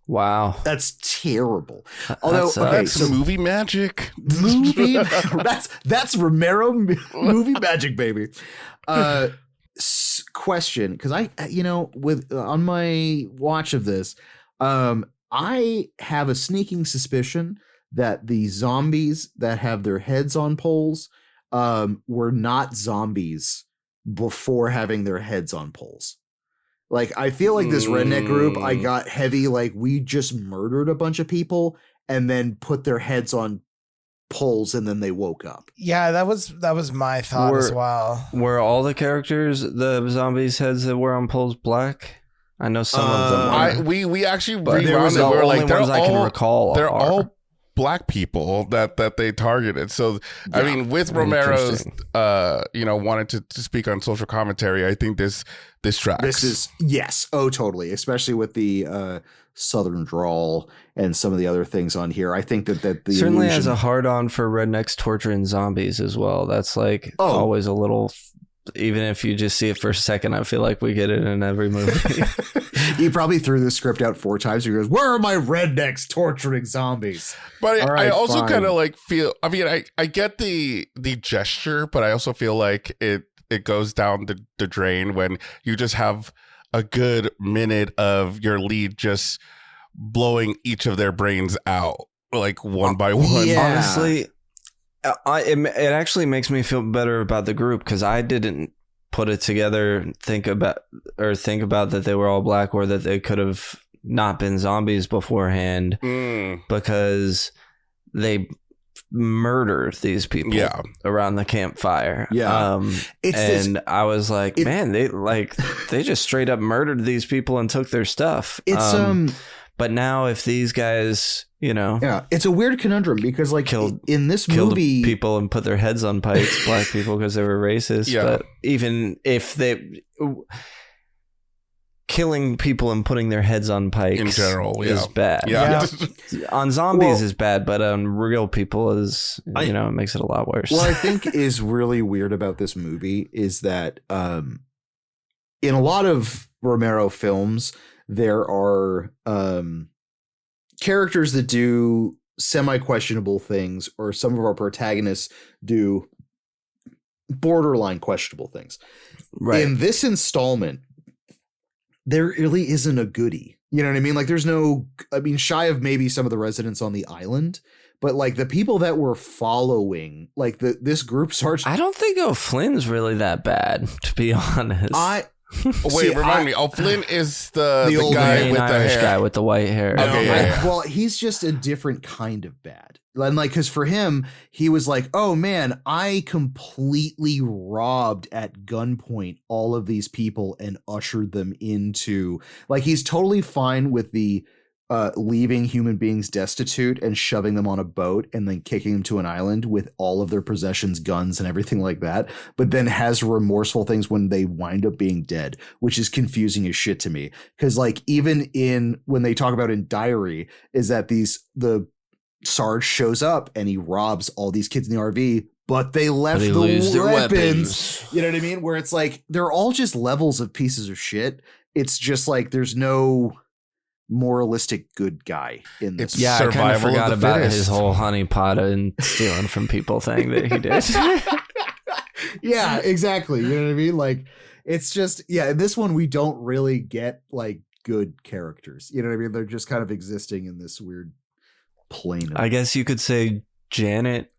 Wow, that's terrible. Although, so movie magic, that's Romero movie magic, baby. Question, because on my watch of this, I have a sneaking suspicion that the zombies that have their heads on poles were not zombies before having their heads on poles. Like, I feel like this redneck group, I got heavy, like, we just murdered a bunch of people and then put their heads on pulls and then they woke up. Yeah, that was my thought as well. Were all the characters, the zombies' heads that were on poles, black? I know some of them were. We actually But rewound it. the We were only like, they're ones I can recall they're are. all black people that they targeted. So I mean, with Romero's wanted to speak on social commentary, I think this tracks. This is totally, especially with the southern drawl and some of the other things on here. I think that the certainly illusion... has a hard on for rednecks torturing zombies as well. That's like always a little. Even if you just see it for a second, I feel like we get it in every movie. He probably threw the script out 4 times. He goes, "Where are my rednecks torturing zombies?" But right, I also fine. kind of like feel. I mean, I get the gesture, but I also feel like it goes down the drain when you just have a good minute of your lead just blowing each of their brains out like one by one. Yeah. Honestly. It actually makes me feel better about the group because I didn't put it together, think about that they were all black or that they could have not been zombies beforehand because they murder these people around the campfire. I was like, man, they just straight up murdered these people and took their stuff. But now if these guys, it's a weird conundrum because like in this killed movie, people and put their heads on pikes, black people, because they were racist. But even if killing people and putting their heads on pikes in general is bad. On zombies is bad, but on real people is, it makes it a lot worse. What I think is really weird about this movie is that in a lot of Romero films, there are characters that do semi-questionable things, or some of our protagonists do borderline questionable things. Right. In this installment, there really isn't a goodie. You know what I mean? Like, there's shy of maybe some of the residents on the island, but like the people that we're following, like this group starts. I don't think O'Flynn's really that bad, to be honest. Remind me. O'Flynn is the old guy with the Irish hair. guy with the white hair. Okay, well, he's just a different kind of bad. And like, because for him, he was like, "Oh man, I completely robbed at gunpoint all of these people and ushered them into." Like, he's totally fine with the leaving human beings destitute and shoving them on a boat and then kicking them to an island with all of their possessions, guns and everything like that, but then has remorseful things when they wind up being dead, which is confusing as shit to me. Because like, even when they talk about in Diary, is that the Sarge shows up and he robs all these kids in the RV, but they left their weapons. You know what I mean? Where it's like, they're all just levels of pieces of shit. It's just like, there's no moralistic good guy in this. Yeah, I kind of forgot about his whole honeypot and stealing from people thing that he did. Yeah, exactly. You know what I mean? Like, it's just, in this one, we don't really get like good characters. You know what I mean? They're just kind of existing in this weird plane. I guess you could say Janet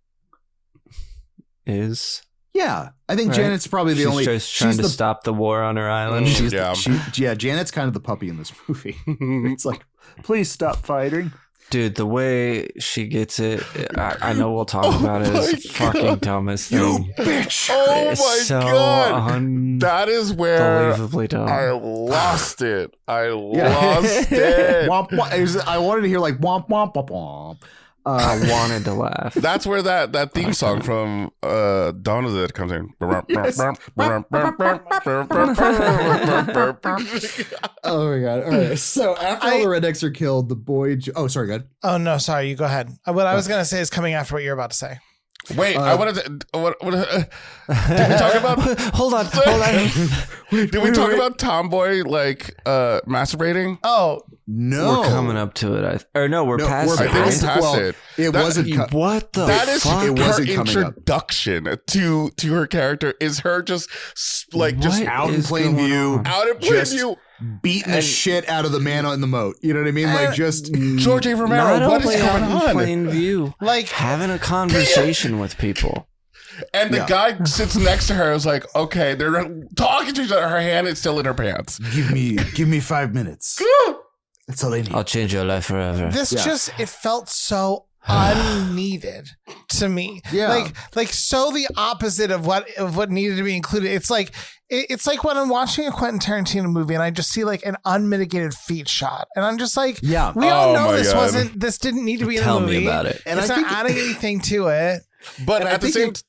is. Yeah, I think Janet's probably the only. She's trying to stop the war on her island. Janet's kind of the puppy in this movie. It's like, please stop fighting. Dude, the way she gets it, I know we'll talk about it as fucking dumbest thing. You bitch! Oh my god! That is where unbelievably dumb. I lost it. I lost it. I wanted to hear like womp womp womp womp. I wanted to laugh. That's where that theme song from Dawn of the Dead comes in. Oh my god! All right. So after all the rednecks are killed, the boy. Sorry, go ahead. Oh no, sorry. You go ahead. What I was gonna say is coming after what you're about to say. Wait, I wanted to. Did we talk about? Hold on. Did we talk about Tomboy masturbating? Oh no, we're coming up to it. We're past it. I think we're past it. It wasn't. What the? That is fuck? her introduction to her character. Is her just out in plain view, beating the And- shit out of the man in the moat. You know what I mean? Like just George A. Romero. Not What is only going out in on? plain view, Like- having a conversation with people. And the guy sits next to her. Is like, okay, they're talking to each other. Her hand is still in her pants. give me 5 minutes. That's all I need. I'll change your life forever. This it felt so unneeded to me. Yeah. Like so the opposite of what needed to be included. It's like when I'm watching a Quentin Tarantino movie and I just see like an unmitigated feet shot, and I'm just like, Yeah. we all Oh know my this God. this didn't need to be in the Tell movie. me about it. And It's I not think adding anything to it. But And I at the think same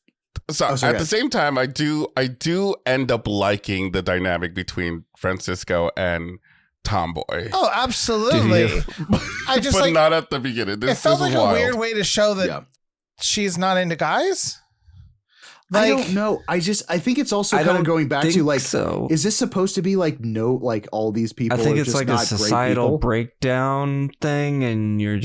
at the same time, I do end up liking the dynamic between Francisco and Tomboy. Oh, absolutely. I just but like not at the beginning. it felt like a wild. weird way to show that Yeah. she's not into guys. I don't know. I think it's also I kind of don't going back to think like, so. is this supposed to be like all these people? I think are it's just like a not great societal people? breakdown thing, and you're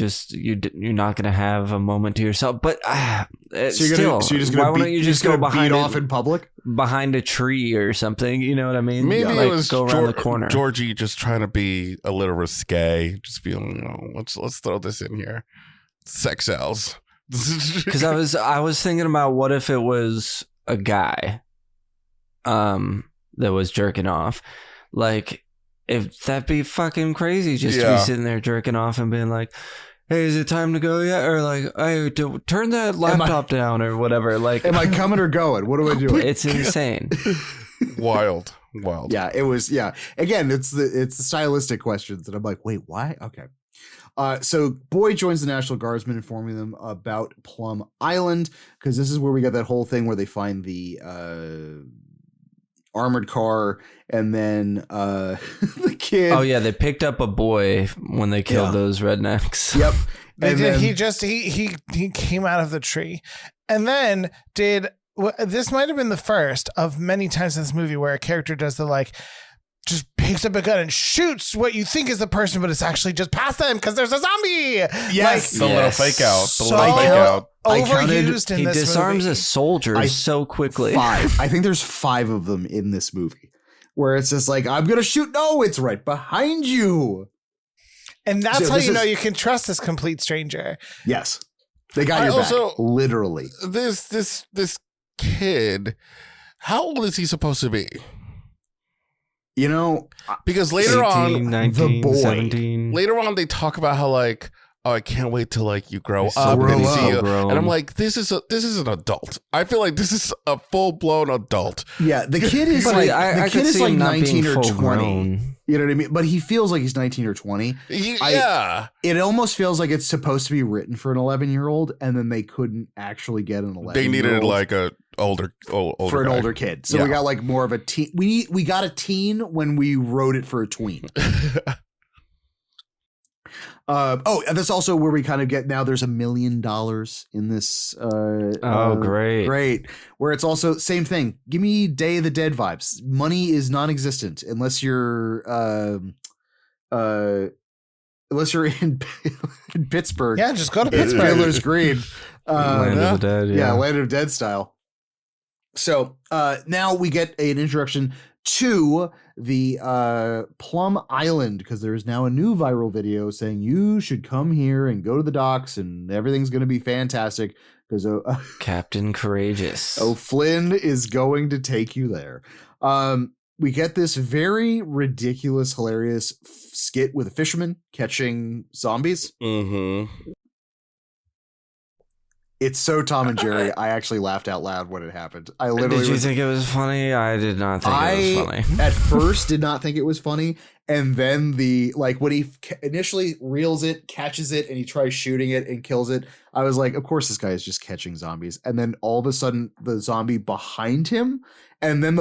not gonna have a moment to yourself. But So you're still, just why gonna wouldn't you just go behind off in public? behind a tree or something? You know what I mean? Maybe like, it was go around the corner. Georgie just trying to be a little risque, just being, let's throw this in here. Sex sells. Because I was thinking about what if it was a guy that was jerking off. Like, if that'd be fucking crazy just to be sitting there jerking off and being like, hey, is it time to go yet? Or like, hey, turn that laptop down or whatever. Like, Am I coming or going? What do I do? it's insane. wild. Yeah, it was. Yeah, again, it's the stylistic questions, and I'm like, wait, why? Okay. So Boy joins the National Guardsmen, informing them about Plum Island, because this is where we got that whole thing where they find the armored car, and then the kid. Oh yeah, they picked up a boy when they killed those rednecks. Yep. They did. He came out of the tree, and then this might have been the first of many times in this movie where a character does the like, just picks up a gun and shoots what you think is the person, but it's actually just past them because there's a zombie. Yes. The little fake out. So I counted- overused in He this disarms movie. a soldier so quickly. 5. I think there's 5 of them in this movie, where it's just like, I'm gonna shoot. No, it's right behind you. And that's So how this you know is- you can trust this complete stranger. Yes, they got I your also- back, literally. This kid, how old is he supposed to be? You know, Because later 18, on, 19, the boy. 17. later on, they talk about how like, oh, I can't wait till like you grow So up and see you. grown. And I'm like, this is an adult. I feel like this is a full blown adult. yeah, the kid is But like I the kid could is see like him not 19 being or full 20. grown. You know what I mean? But he feels like he's 19 or 20. Yeah. It almost feels like it's supposed to be written for an 11-year-old, and then they couldn't actually get an 11. They needed like a older for an guy. older kid. So Yeah. we got like more of a teen. We got a teen when we wrote it for a tween. And that's also where we kind of get now. There's $1 million in this. Great. Great. Where it's also same thing. Give me Day of the Dead vibes. Money is non-existent unless you're in Pittsburgh. Yeah, just go to It's Pittsburgh. Fiddler's Green. Land of the Dead. Yeah, Land of Dead style. So now we get an introduction to the Plum Island, because there's now a new viral video saying you should come here and go to the docks and everything's going to be fantastic because Captain Courageous. Flynn is going to take you there. We get this very ridiculous, hilarious skit with a fisherman catching zombies. Mm-hmm. It's so Tom and Jerry. I actually laughed out loud when it happened. I literally Did you was, think it was funny? I did not think it was funny. at first did not think it was funny, and then when he initially reels it, catches it, and he tries shooting it and kills it, I was like, of course this guy is just catching zombies. And then all of a sudden the zombie behind him, and then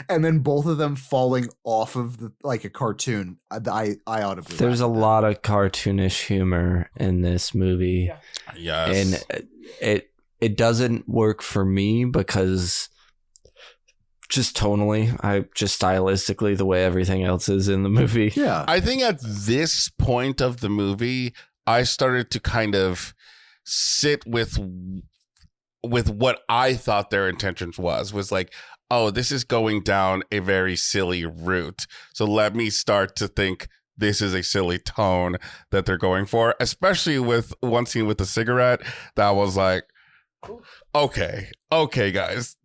and then both of them falling off of like a cartoon. I audibly There's a laughed at that. lot of cartoonish humor in this movie. Yes. And it doesn't work for me because just tonally, stylistically, the way everything else is in the movie. Yeah. I think at this point of the movie, I started to kind of sit with what I thought their intentions was like, oh, this is going down a very silly route. So let me start to think this is a silly tone that they're going for, especially with one scene with the cigarette that was like, okay, guys.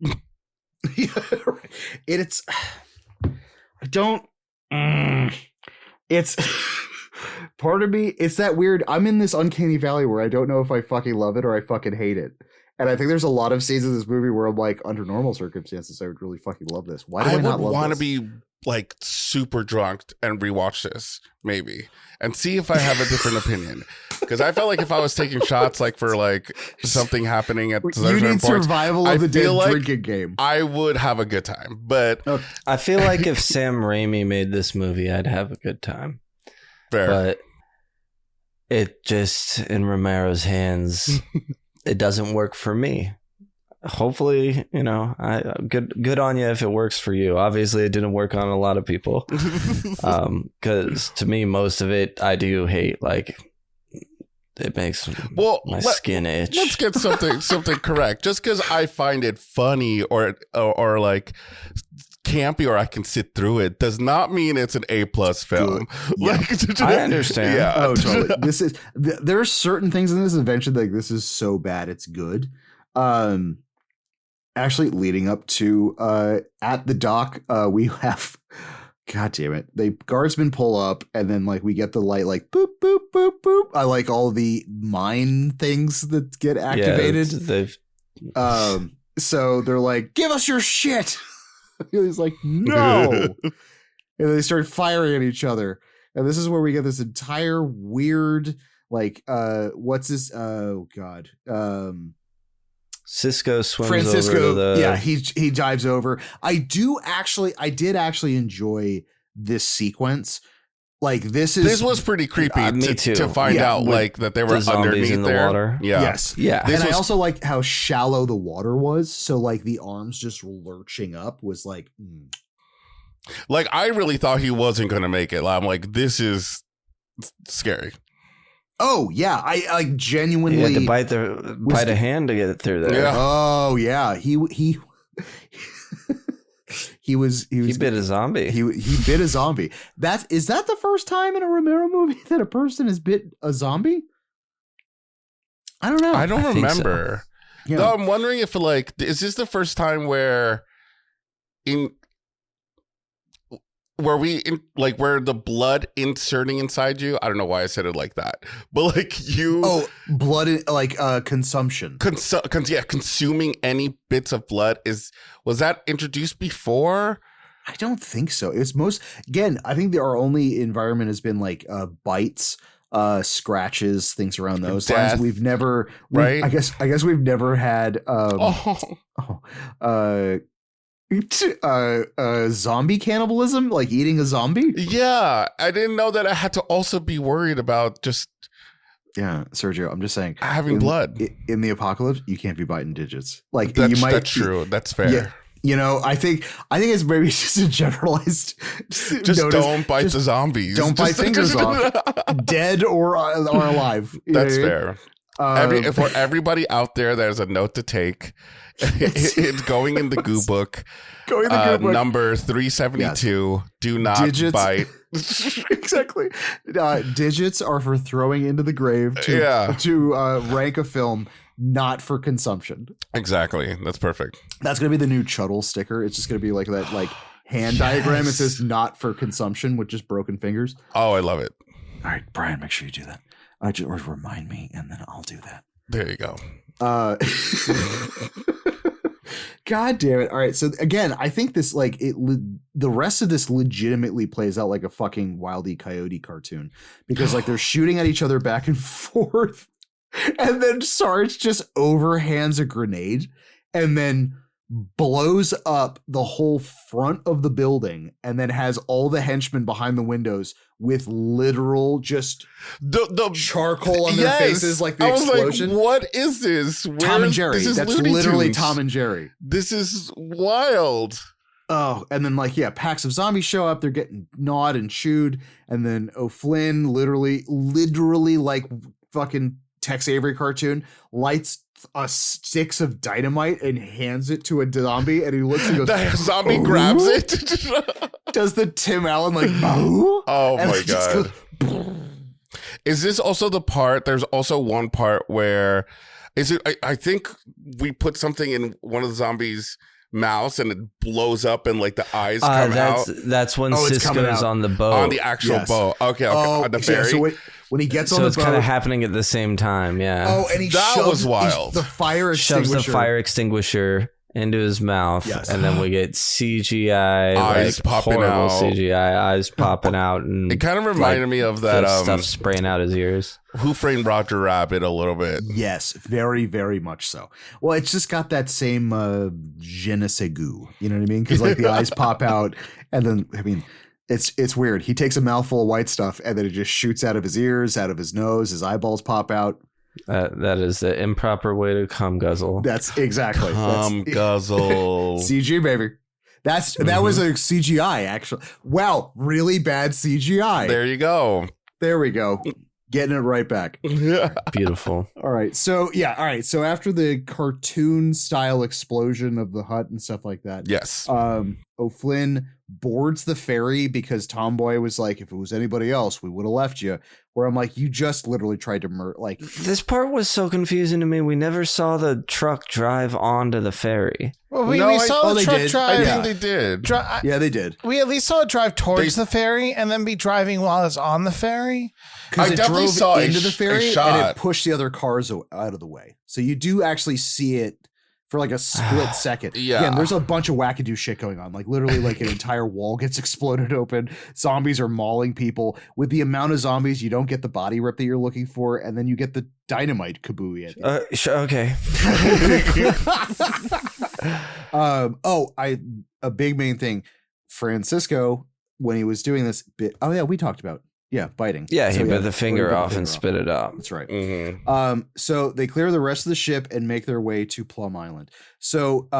It's I don't it's Part of me, it's that weird. I'm in this uncanny valley where I don't know if I fucking love it or I fucking hate it. And I think there's a lot of scenes in this movie where I'm like, under normal circumstances, I would really fucking love this. Why do I not love this? I would want to be like super drunk and rewatch this maybe and see if I have a different opinion. Because I felt like if I was taking shots like for like something happening at you need survival of the dead drinking game. I would have a good time. But I feel like if Sam Raimi made this movie, I'd have a good time. Fair. But it just in Romero's hands, it doesn't work for me. Hopefully, you know, good on you if it works for you. Obviously, it didn't work on a lot of people. Because to me, most of it I do hate. Like, it makes my skin itch. Let's get something correct. Just because I find it funny or like campy or I can sit through it does not mean it's an A+ film. Yeah. Like, I understand. Yeah. Oh, totally. There are certain things in this adventure like this is so bad it's good. Actually, leading up to at the dock, we have, God damn it, the guardsmen pull up, and then like we get the light, like boop boop boop boop. I like all the mine things that get activated. Yeah, so they're like, "Give us your shit." He's like, "No," and they start firing at each other. And this is where we get this entire weird, like, what's this? Oh God. Cisco swims Francisco, over to the... yeah, he dives over. I did actually enjoy this sequence. Like this was pretty creepy me too. To find out like that they were underneath in the there. water. Yeah. Yes. Yeah. And I also like how shallow the water was. So like the arms just lurching up was like, Like I really thought he wasn't going to make it. I'm like, this is scary. Oh yeah, I like genuinely You had to bite a hand to get it through there. Yeah. Oh yeah, he bit a zombie. He bit a zombie. Is that the first time in a Romero movie that a person has bit a zombie? I don't know. I don't So. remember. Yeah. No, I'm wondering if like is this the first time where where the blood inserting inside you? I don't know why I said it like that, but like blood like consumption. Consuming any bits of blood was that introduced before? I don't think so. It's I think our only environment has been like bites, scratches, things around those lines. We've never I guess we've never had zombie cannibalism, like eating a zombie. Yeah, I didn't know that I had to also be worried about just Sergio, I'm just saying having blood in the apocalypse. You can't be biting digits. Like that's true. That's fair. Yeah, you know, I think it's maybe just a generalized. Don't bite the zombies. Don't bite fingers off, dead or alive. That's fair. For everybody out there, there's a note to take. It's going in the goo book. Number 372. Yes. Do not bite. Exactly. Digits are for throwing into the grave to rank a film, not for consumption. Exactly. That's perfect. That's gonna be the new Chuddle sticker. It's just gonna be like that, like hand diagram. It says "not for consumption" with just broken fingers. Oh, I love it. All right, Brian, make sure you do that. Or remind me, and then I'll do that. There you go. God damn it. All right. So again, I think this the rest of this legitimately plays out like a fucking Wile E. Coyote cartoon, because like they're shooting at each other back and forth, and then Sarge just overhands a grenade and then blows up the whole front of the building, and then has all the henchmen behind the windows with literal just the charcoal on their faces, like the explosion. Like, what is this? Tom and Jerry. That's literally Tom and Jerry. This is wild. Oh, and then packs of zombies show up. They're getting gnawed and chewed, and then O'Flynn literally like fucking Tex Avery cartoon lights sticks of dynamite and hands it to a zombie, and he looks and goes, the zombie grabs it. Does the Tim Allen like oh my god. Is this also the part? There's also one part where I think we put something in one of the zombies' mouse and it blows up and like the eyes come out. That's when Cisco's on the boat. On the actual boat. Okay. On the ferry. So when he gets on the boat. So it's kind of happening at the same time, yeah. Oh, and that was wild. The fire extinguisher. Shoves the fire extinguisher into his mouth, and then we get CGI eyes like popping horrible out. CGI eyes popping out, and it kind of reminded me of that stuff spraying out his ears. Who Framed Roger Rabbit a little bit. Yes, very, very much so. Well, it's just got that same je ne sais goût, you know what I mean? Because like the eyes pop out, and then I mean, it's weird. He takes a mouthful of white stuff, and then it just shoots out of his ears, out of his nose. His eyeballs pop out. That is the improper way to cum guzzle. That's exactly Guzzle. CG, baby. That was a CGI actually. Wow, really bad CGI. There you go. There we go. Getting it right back. Beautiful. All right. So after the cartoon style explosion of the hut and stuff like that. Yes. O'Flynn boards the ferry because Tomboy was like, if it was anybody else, we would have left you. Where I'm like, you just literally tried to murder. Like, this part was so confusing to me. We never saw the truck drive onto the ferry. Well, we saw the truck drive. I think they did. Yeah, they did. We at least saw it drive towards the ferry and then be driving while it's on the ferry. Because it definitely drove saw into the ferry and it shot. pushed the other cars out of the way. So you do actually see it for like a split second. Yeah. Again, there's a bunch of wackadoo shit going on. Like literally like an entire wall gets exploded open. Zombies are mauling people. With the amount of zombies, you don't get the body rip that you're looking for. And then you get the dynamite kabooey at you. Okay. A big main thing. Francisco, when he was doing this bit. Oh yeah, we talked about. Yeah, biting. Yeah, he So, bit the finger off and spit it out. That's right. Mm-hmm. So they clear the rest of the ship and make their way to Plum Island. So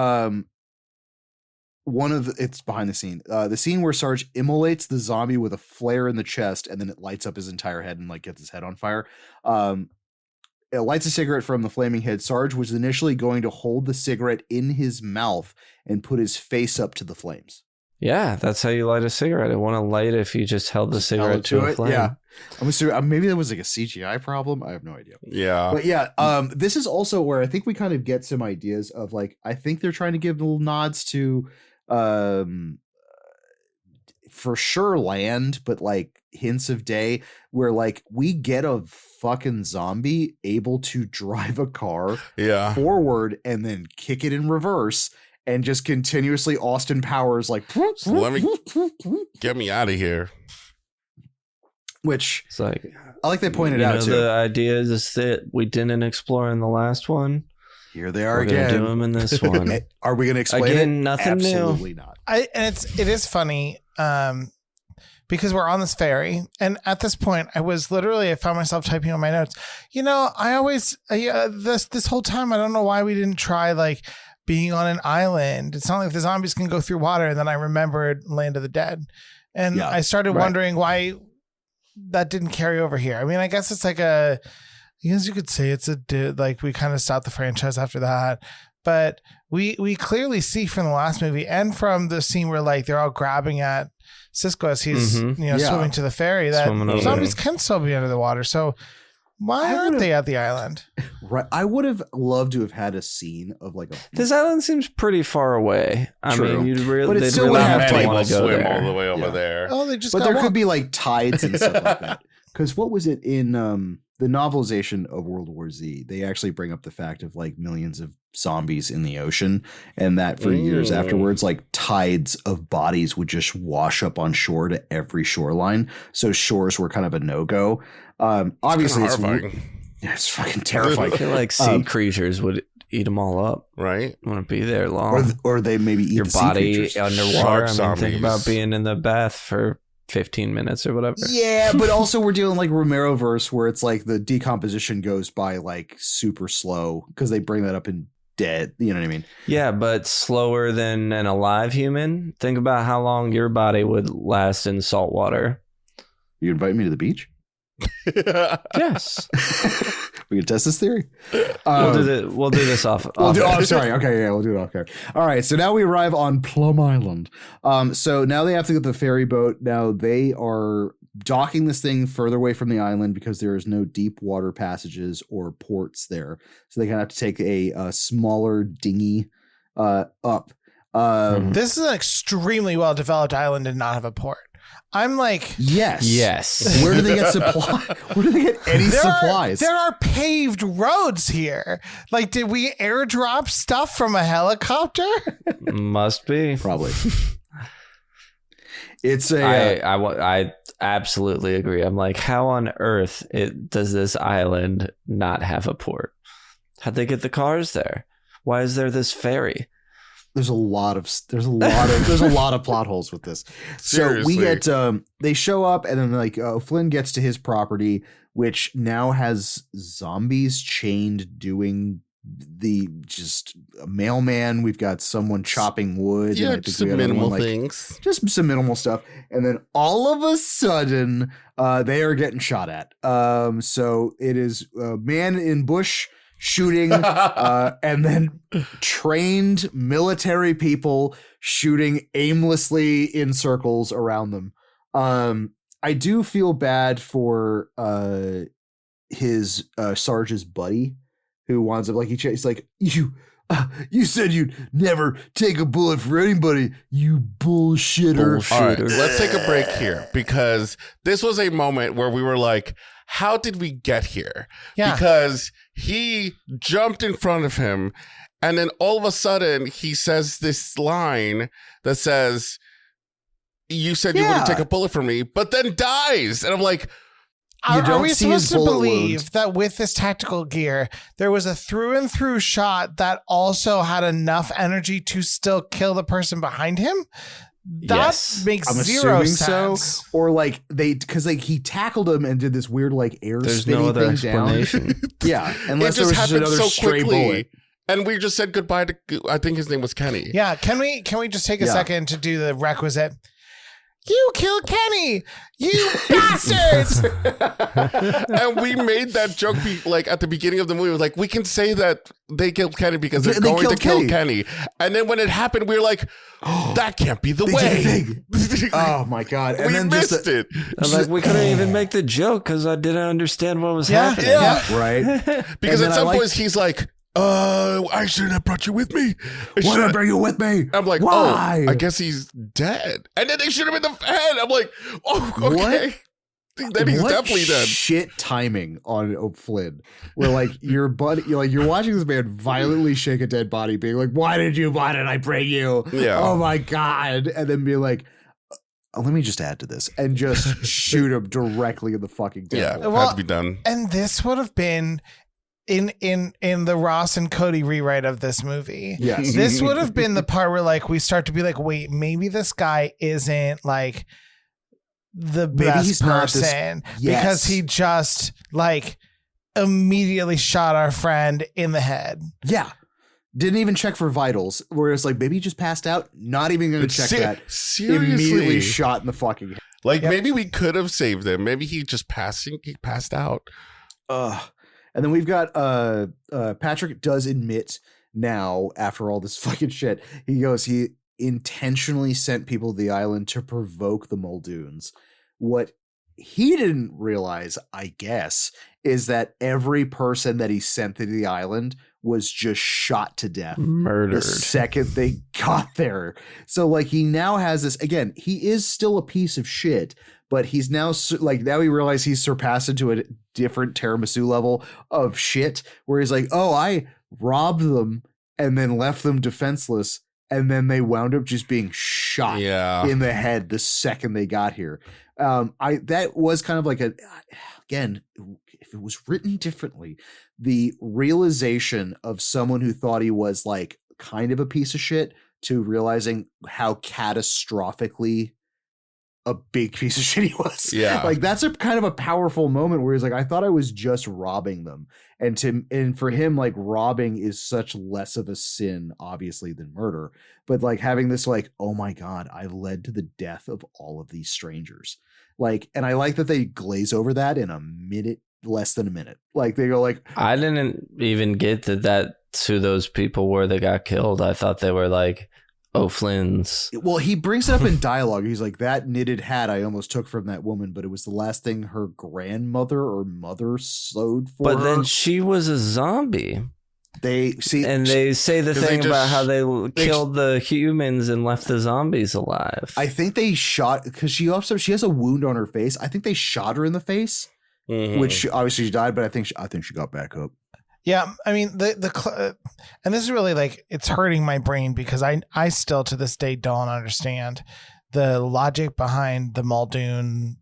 it's behind the scene. The scene where Sarge immolates the zombie with a flare in the chest and then it lights up his entire head and like gets his head on fire. It lights a cigarette from the flaming head. Sarge was initially going to hold the cigarette in his mouth and put his face up to the flames. Yeah, that's how you light a cigarette. I want to light if you just held the cigarette to a flame. Yeah, I'm assuming maybe that was like a CGI problem. I have no idea. Yeah, but yeah, this is also where I think we kind of get some ideas of like I think they're trying to give little nods to, for sure land, but like hints of day where like we get a fucking zombie able to drive a car forward and then kick it in reverse. And just continuously Austin Powers like let me get me out of here. Which it's like I like they pointed out too. The idea is that we didn't explore in the last one. Here they are We're again. Do them in this one. Are we going to explain again? it? Nothing Absolutely new. Not. It is funny because we're on this ferry, and at this point, I found myself typing on my notes. You know, I always this whole time I don't know why we didn't try like being on an island. It's not like the zombies can go through water. And then I remembered Land of the Dead. And I started wondering why that didn't carry over here. I mean, I guess it's like I guess you could say it's like we kind of stopped the franchise after that. But we clearly see from the last movie and from the scene where like they're all grabbing at Cisco as he's swimming to the ferry that zombies can still be under the water. So why aren't they at the island? Right. I would have loved to have had a scene of like this island seems pretty far away. I mean, you'd really, but it still would have to want to go swim there. all the way over there. Oh, they just. But there could be like tides and stuff like that. Because what was it in the novelization of World War Z? They actually bring up the fact of like millions of zombies in the ocean, and that for years afterwards, like tides of bodies would just wash up on shore to every shoreline. So shores were kind of a no-go. Obviously, it's fucking terrifying. I feel like sea creatures would eat them all up. Right? Want to be there long, or they maybe eat your the body sea underwater. I mean, think about being in the bath for 15 minutes or whatever. Yeah, but also we're dealing like Romero verse where it's like the decomposition goes by like super slow because they bring that up in Dead. You know what I mean? Yeah, but slower than an alive human. Think about how long your body would last in salt water. You invite me to the beach? Yes. We can test this theory. We'll do this off. I'm sorry. Okay, yeah, we'll do it off. Okay. All right. So now we arrive on Plum Island. So now they have to get the ferry boat. Now they are docking this thing further away from the island because there is no deep water passages or ports there. So they kind of have to take a smaller dinghy up. This is an extremely well-developed island and not have a port. I'm like, Yes. Where do they get supply? Where do they get any supplies? There are paved roads here. Like, did we airdrop stuff from a helicopter? Must be. Probably. It's a. I absolutely agree. I'm like, how on earth does this island not have a port? How'd they get the cars there? Why is there this ferry? There's a lot of plot holes with this. So we get they show up and then like Flynn gets to his property, which now has zombies chained doing the just a mailman. We've got someone chopping wood. Yeah, and I think just we some got minimal like, things. just some minimal stuff. And then all of a sudden, they are getting shot at. So it is a man in bush shooting, and then trained military people shooting aimlessly in circles around them. I do feel bad for his Sarge's buddy, who winds up like he's like, you said you'd never take a bullet for anybody, you bullshitter. All right, let's take a break here because this was a moment where we were like, how did we get here? Yeah. Because he jumped in front of him and then all of a sudden he says this line that says, you said you wouldn't take a bullet for me, but then dies. And I'm like, are we supposed to believe that with this tactical gear, there was a through and through shot that also had enough energy to still kill the person behind him? That makes I'm zero assuming sense. so. Or like because like he tackled him and did this weird like air There's spinning no other thing explanation. down. Yeah, unless it there just was just happened another so stray quickly. bullet. And we just said goodbye to, I think his name was Kenny. Yeah, can we just take a second to do the requisite? You killed Kenny, you bastards! And we made that joke like at the beginning of the movie. It was like, we can say that they killed Kenny because they're going to kill Kenny. And then when it happened, we were like, that can't be the way. Oh my god! And we then missed just it. I'm like, we couldn't even make the joke because I didn't understand what was happening. right. Because And at then some point he's like, I shouldn't have brought you with me. why did I bring you with me? I'm like, Why? oh, I guess he's dead. And then they shoot him in the head. I'm like, oh, okay. Then he's definitely dead. Shit timing on Flynn, where like your buddy, you're watching this man violently shake a dead body, being like, "Why did I bring you?" Yeah. Oh my god, and then be like, let me just add to this and just shoot him directly in the fucking Yeah, temple. had to be done. And this would have been in the Ross and Cody rewrite of this movie. Yes. This would have been the part where like we start to be like, wait, maybe this guy isn't like the best he's not this- person Yes. because he just like immediately shot our friend in the head. Yeah. Didn't even check for vitals. Whereas like maybe he just passed out. Not even going to check that. Seriously. Immediately shot in the fucking head. Like maybe we could have saved him. Maybe he passed out. And then we've got Patrick does admit now, after all this fucking shit, he intentionally sent people to the island to provoke the Muldoons. What he didn't realize, I guess, is that every person that he sent to the island was just shot to death. Murdered. The second they got there. So like he now has this, again, he is still a piece of shit, but he's now now he realized he's surpassed into a different tiramisu level of shit where he's like, oh, I robbed them and then left them defenseless. And then they wound up just being shot in the head the second they got here. That was kind of like again, if it was written differently, the realization of someone who thought he was like kind of a piece of shit to realizing how catastrophically a big piece of shit he was. Yeah. Like that's a kind of a powerful moment where he's like, I thought I was just robbing them. And for him, like robbing is such less of a sin, obviously, than murder. But like having this like, oh my God, I've led to the death of all of these strangers. Like, and I like that they glaze over that in a minute, less than a minute. Like they go like, I didn't even get that's who those people were that got killed. I thought they were like O'Flynn's. well, he brings it up in dialogue. He's like, that knitted hat I almost took from that woman, but it was the last thing her grandmother or mother sewed for But her. then she was a zombie. They see, And they say the 'Cause they thing just- about how they they- killed the humans and left the zombies alive. I think they shot because she has a wound on her face. I think they shot her in the face, which obviously she died, but I think she got back up. Yeah, I mean and this is really like it's hurting my brain because I still to this day don't understand the logic behind the Muldoon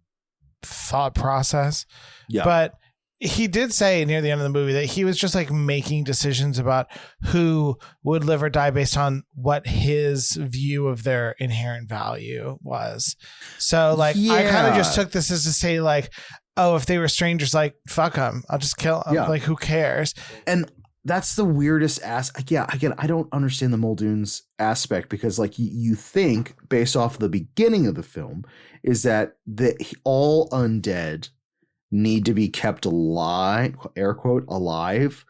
thought process. Yeah. But he did say near the end of the movie that he was just like making decisions about who would live or die based on what his view of their inherent value was. So like I kind of just took this as to say like, oh, if they were strangers, like fuck them, I'll just kill them. Yeah. Like who cares? And that's the weirdest yeah, again, I don't understand the Muldoon's aspect because like you think based off the beginning of the film is that all undead need to be kept alive, air quote, alive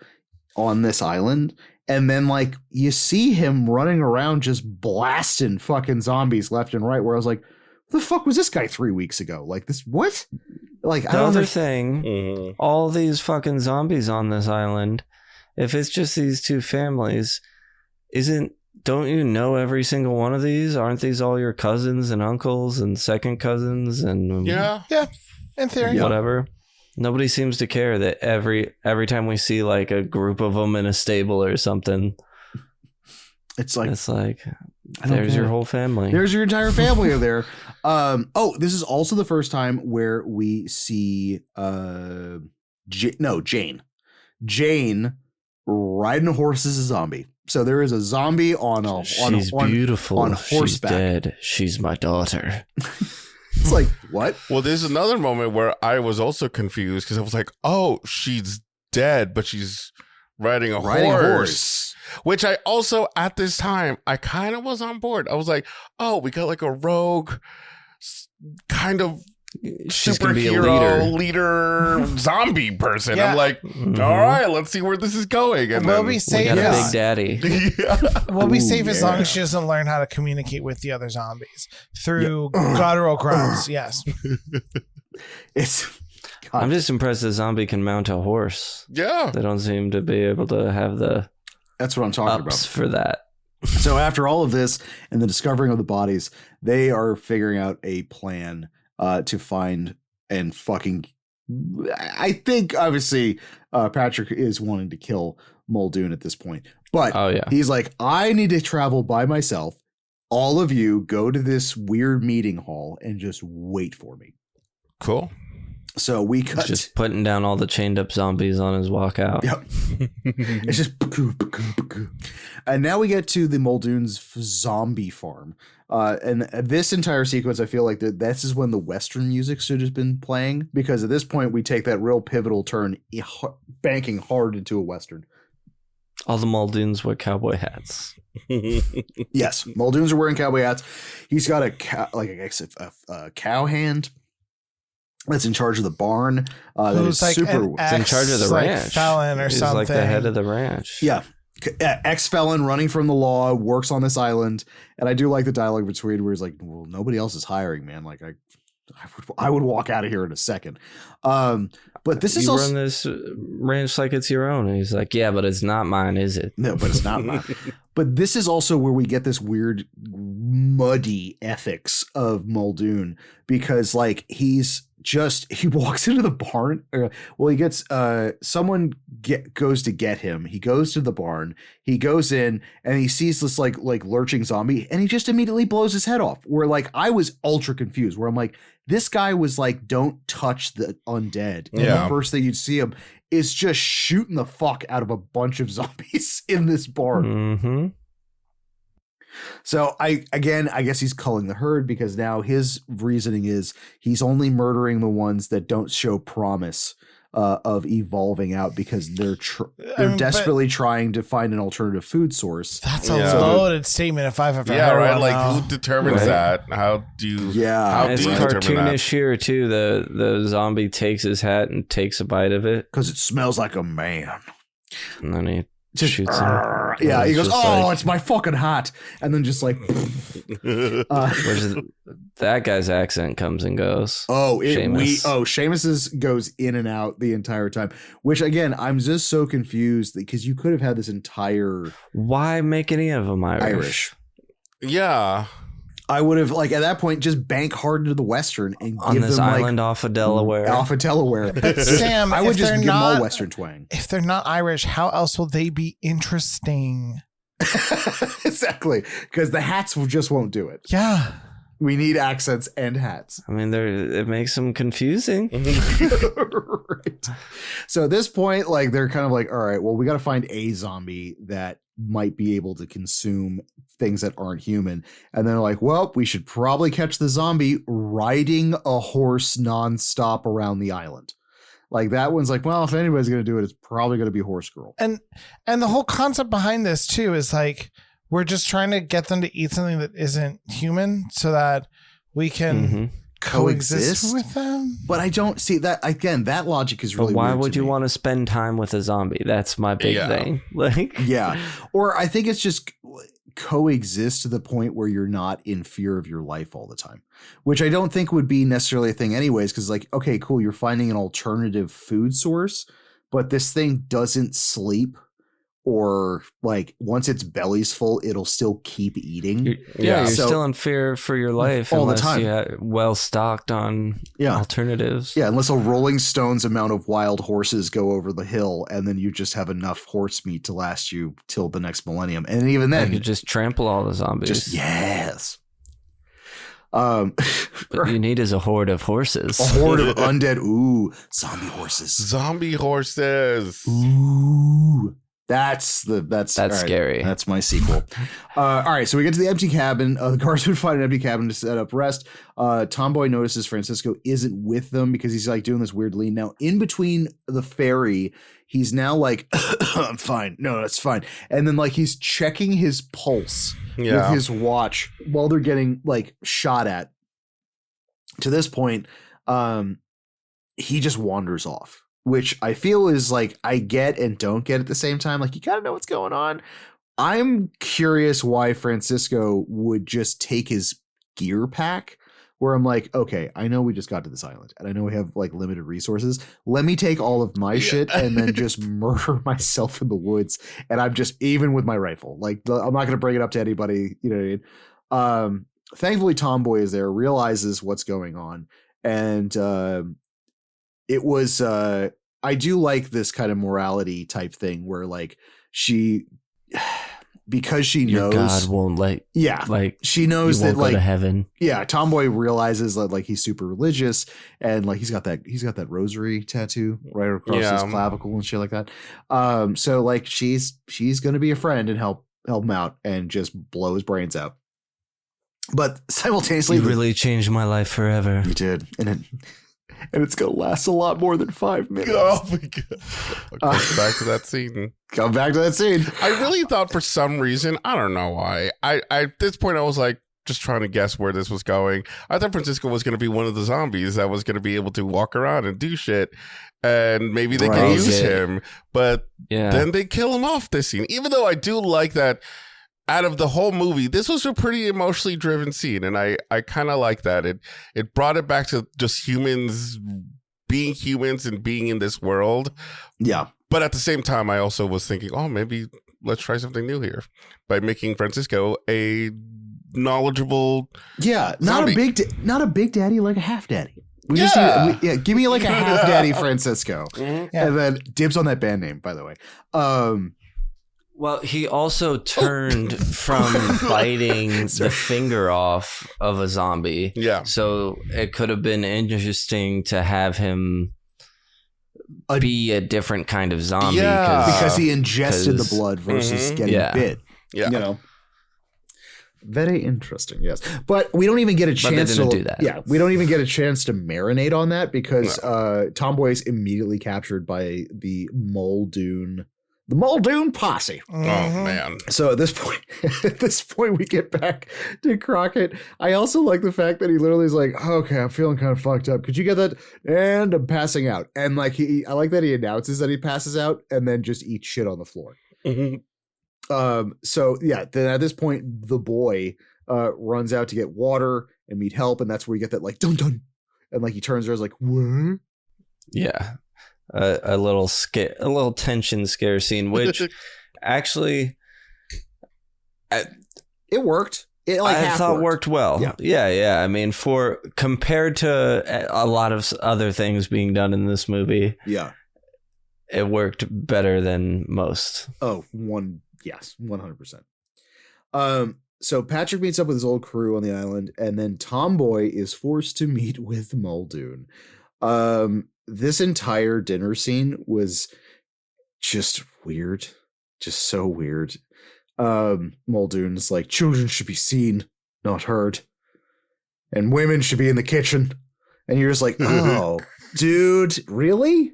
on this island. And then like you see him running around just blasting fucking zombies left and right where I was like, what the fuck was this guy 3 weeks ago? Like this, what? Like I The don't other understand. thing, all these fucking zombies on this island, if it's just these two families, don't you know every single one of these? Aren't these all your cousins and uncles and second cousins and Yeah. In theory. whatever? Nobody seems to care that every time we see like a group of them in a stable or something, It's like there's your whole family. There's your entire family there. This is also the first time where we see Jane. Jane riding a horse as a zombie. So there is a zombie She's beautiful. on She's horseback. dead. She's my daughter. It's like, what? Well, there's another moment where I was also confused because I was like, oh, she's dead, but she's riding a horse. Which I also, at this time, I kind of was on board. I was like, oh, we got like a rogue kind of She's gonna be a superhero leader zombie person. Yeah. I'm like, all right, let's see where this is going. And We'll then, be We safe. got a Yeah. big daddy. yeah. We'll be Ooh, safe as long yeah. as she doesn't learn how to communicate with the other zombies through guttural grunts. Yes. It's God. I'm just impressed the zombie can mount a horse. Yeah. They don't seem to be able to have the That's what I'm talking ups about. for that. So after all of this and the discovering of the bodies, they are figuring out a plan to find and fucking. I think obviously Patrick is wanting to kill Muldoon at this point, but Oh yeah. he's like, I need to travel by myself. All of you go to this weird meeting hall and just wait for me. Cool. So we He's cut. just putting down all the chained up zombies on his walk out. Yep. It's just and now we get to the Muldoon's zombie farm. And this entire sequence, I feel like this is when the Western music should have been playing, because at this point we take that real pivotal turn, banking hard into a Western. All the Muldoons wear cowboy hats. Yes, Muldoons are wearing cowboy hats. He's got a cow hand that's in charge of the barn. That Who's is like super. He's in charge of the like ranch. felon or He's something. like the head of the ranch. Yeah. Ex-felon running from the law, works on this island. And I do like the dialogue between where he's like, well, nobody else is hiring, man. Like I would walk out of here in a second. But this is you also run this ranch like it's your own. And he's like, yeah, but it's not mine, is it? no, but it's not mine. But this is also where we get this weird muddy ethics of Muldoon, because like he walks into the barn. He gets someone goes to get him. He goes to the barn. He goes in and he sees this like lurching zombie, and he just immediately blows his head off. Where like I was ultra confused. Where I'm like, this guy was like, don't touch the undead. And Yeah. the first thing you'd see him is just shooting the fuck out of a bunch of zombies in this barn. Mm-hmm. So I guess he's culling the herd, because now his reasoning is he's only murdering the ones that don't show promise of evolving out, because they're desperately trying to find an alternative food source. That's a Yeah. loaded statement if I've ever Yeah, heard right. one. Like, now. who determines Right. that? How do you? Yeah. How It's do you determine that? cartoonish here too. The zombie takes his hat and takes a bite of it, Because it smells like a man. and then he just shoots him. Yeah, he It's goes, just "Oh, like- it's my fucking hat," and then just like, that guy's accent comes and goes. Seamus's goes in and out the entire time. Which again, I'm just so confused because you could have had this entire Why make any of them Irish. Yeah. I would have like at that point just bank hard into the Western and on give this them island like off of Delaware? Off of Delaware. But Sam, I would if just they're give them all not- Western twang. If they're not Irish, how else will they be interesting? Exactly, because the hats just won't do it. Yeah. We need accents and hats. I mean, it makes them confusing. Right. So at this point, like they're kind of like, all right, well, we got to find a zombie that might be able to consume things that aren't human. And then they're like, well, we should probably catch the zombie riding a horse nonstop around the island. Like that one's like, well, if anybody's going to do it, it's probably going to be Horse Girl. And the whole concept behind this too is like we're just trying to get them to eat something that isn't human so that we can coexist with them. But I don't see that again. That logic is really. But why weird would to you me. want to spend time with a zombie? That's my big thing. Like, Yeah, or I think it's just coexist to the point where you're not in fear of your life all the time, which I don't think would be necessarily a thing anyways. Because like, okay, cool, you're finding an alternative food source, but this thing doesn't sleep. Or like once its belly's full, it'll still keep eating. You're So- still in fear for your life all the unless time. you're well stocked on alternatives. Yeah, unless a Rolling Stones amount of wild horses go over the hill, and then you just have enough horse meat to last you till the next millennium. And even then, You could just trample all the zombies. yes. What you need is a horde of horses. A horde of undead. Ooh, zombie horses. Zombie horses. Ooh. That's all right, scary. That's my sequel. All right, so we get to the empty cabin. The guardsmen find an empty cabin to set up rest. Tomboy notices Francisco isn't with them because he's like doing this weird lean. Now, in between the ferry, he's now like, I'm fine. No, that's fine. And then like he's checking his pulse with his watch while they're getting like shot at. To this point, he just wanders off. Which I feel is like I get and don't get at the same time. Like you gotta know what's going on. I'm curious why Francisco would just take his gear pack where I'm like, okay, I know we just got to this island and I know we have like limited resources. Let me take all of my shit and then just murder myself in the woods. And I'm just even with my rifle. Like I'm not gonna bring it up to anybody. You know what I mean? Thankfully, Tomboy is there, realizes what's going on, and it was I do like this kind of morality type thing where like she because she Your knows God won't let like she knows you won't that like go to heaven. Yeah, Tomboy realizes that like he's super religious and like he's got that rosary tattoo right across his clavicle and shit like that. So like she's gonna be a friend and help him out and just blow his brains out. But simultaneously, You really changed my life forever. you did, and it's gonna last a lot more than 5 minutes. Oh my God. Okay, back to that scene. Come back to that scene. I really thought for some reason, I don't know why. I at this point I was like just trying to guess where this was going. I thought Francisco was going to be one of the zombies that was going to be able to walk around and do shit, and maybe they can use him. But then they kill him off this scene. Even though I do like that. Out of the whole movie, this was a pretty emotionally driven scene, and I kind of like that. It brought it back to just humans being humans and being in this world. Yeah. But at the same time, I also was thinking, oh, maybe let's try something new here by making Francisco a knowledgeable not a big daddy, like a half daddy. Give me like a half daddy Francisco, and then dibs on that band name, by the way. Well, he also turned from biting the finger off of a zombie. Yeah. So it could have been interesting to have him be a different kind of zombie. Yeah. Because he ingested the blood versus getting bit. Yeah. You know. Very interesting, yes. But we don't even get a chance to do that. Yeah, we don't even get a chance to marinate on that because Tomboy is immediately captured by the Muldoon posse. Oh man. So at this point we get back to Crockett. I also like the fact that he literally is like, okay, I'm feeling kind of fucked up. Could you get that? And I'm passing out. And like I like that he announces that he passes out and then just eats shit on the floor. So yeah, then at this point, the boy runs out to get water and meet help, and that's where you get that like dun dun, and like he turns around like what? Yeah, a little tension scare scene, which actually, It worked. It like I thought worked well. Yeah. I mean, compared to a lot of other things being done in this movie, Yeah. it worked better than most. Oh, 100%. So Patrick meets up with his old crew on the island, and then Tomboy is forced to meet with Muldoon. This entire dinner scene was just weird. Just so weird. Muldoon's like, children should be seen, not heard. And women should be in the kitchen. And you're just like, oh, dude, really?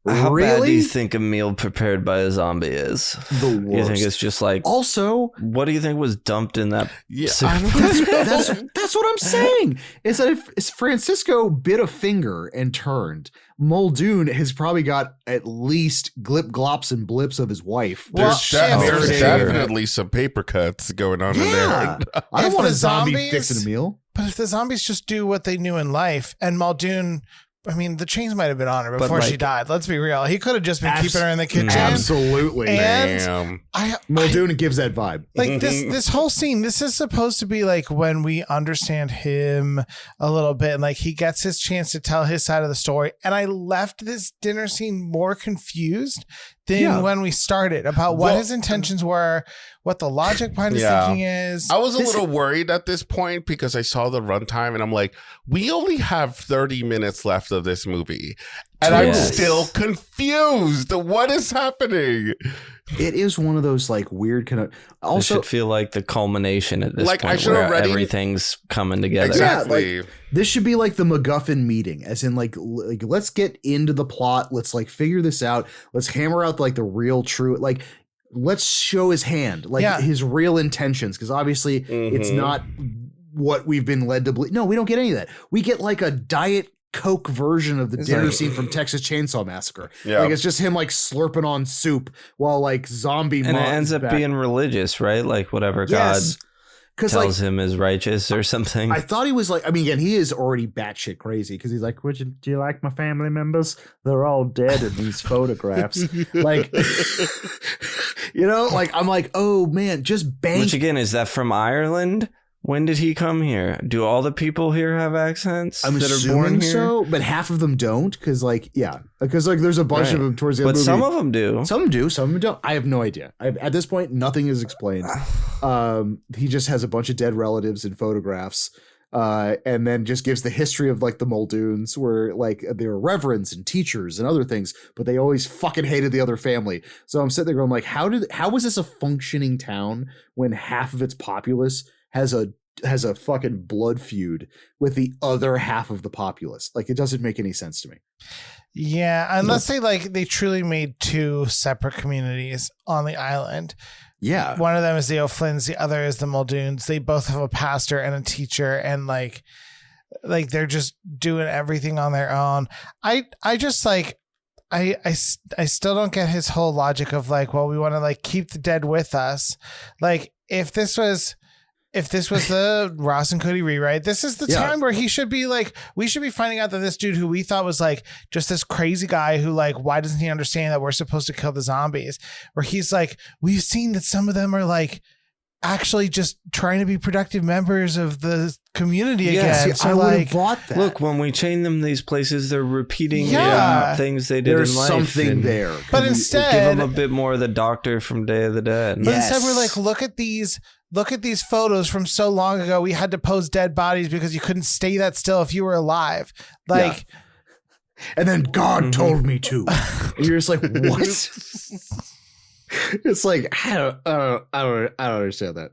How bad do you think a meal prepared by a zombie is? The worst. You think it's just like... Also... What do you think was dumped in that? Yeah, that's what I'm saying. Is that if Francisco bit a finger and turned, Muldoon has probably got at least glops and blips of his wife. There's definitely some paper cuts going on in there. I don't want a zombie zombies- fixing a meal. But if the zombies just do what they knew in life, and Muldoon, I mean, the chains might have been on her before she died. Let's be real. He could have just been keeping her in the kitchen. Absolutely. And Muldoon gives that vibe. Like this whole scene, this is supposed to be like when we understand him a little bit and like he gets his chance to tell his side of the story. And I left this dinner scene more confused than when we started about what his intentions were, what the logic behind his thinking is. I was a little worried at this point because I saw the runtime and I'm like, we only have 30 minutes left of this movie. And I'm still confused. What is happening? It is one of those like weird kind of. Also, it should feel like the culmination at this Like, point, I should where already- everything's coming together. Exactly. Yeah, like, this should be like the MacGuffin meeting, as in like let's get into the plot. Let's like figure this out. Let's hammer out like the real true like. Let's show his hand, like his real intentions, because obviously it's not what we've been led to believe. No, we don't get any of that. We get like a Diet Coke version of the dinner scene from Texas Chainsaw Massacre. Yeah. Like it's just him like slurping on soup while like zombie. And it ends up being religious, right? Like whatever God tells him is righteous or something. I thought he was like, I mean, again, he is already batshit crazy because he's like, do you like my family members? They're all dead in these photographs. Like, you know, like, I'm like, oh man, just bang. Which again, is that from Ireland? When did he come here? Do all the people here have accents I'm that are assuming born here? so, but half of them don't because like, because like there's a bunch of them towards the end of the movie. But some of them do. Some do, some of them don't. I have no idea. At this point, nothing is explained. He just has a bunch of dead relatives in photographs, and then just gives the history of like the Muldoons, where like they were reverends and teachers and other things, but they always fucking hated the other family. So I'm sitting there going like, how was this a functioning town when half of its populace has a fucking blood feud with the other half of the populace? Like, it doesn't make any sense to me. Yeah, unless they truly made two separate communities on the island. Yeah. One of them is the O'Flynn's, the other is the Muldoons. They both have a pastor and a teacher, and like they're just doing everything on their own. I just like I still don't get his whole logic of like, well, we want to like keep the dead with us. Like if this was the Ross and Cody rewrite, this is the time where he should be like, we should be finding out that this dude who we thought was like just this crazy guy who like, why doesn't he understand that we're supposed to kill the zombies? Where he's like, we've seen that some of them are like actually just trying to be productive members of the community again. See, I would have bought that. Look, when we chain them these places, they're repeating things they did There's in life. something there. But instead, give them a bit more of the Doctor from Day of the Dead. But instead we're like, look at these photos from so long ago. We had to pose dead bodies because you couldn't stay that still if you were alive. Like, and then God told me to. And you're just like, what? It's like, I don't understand that.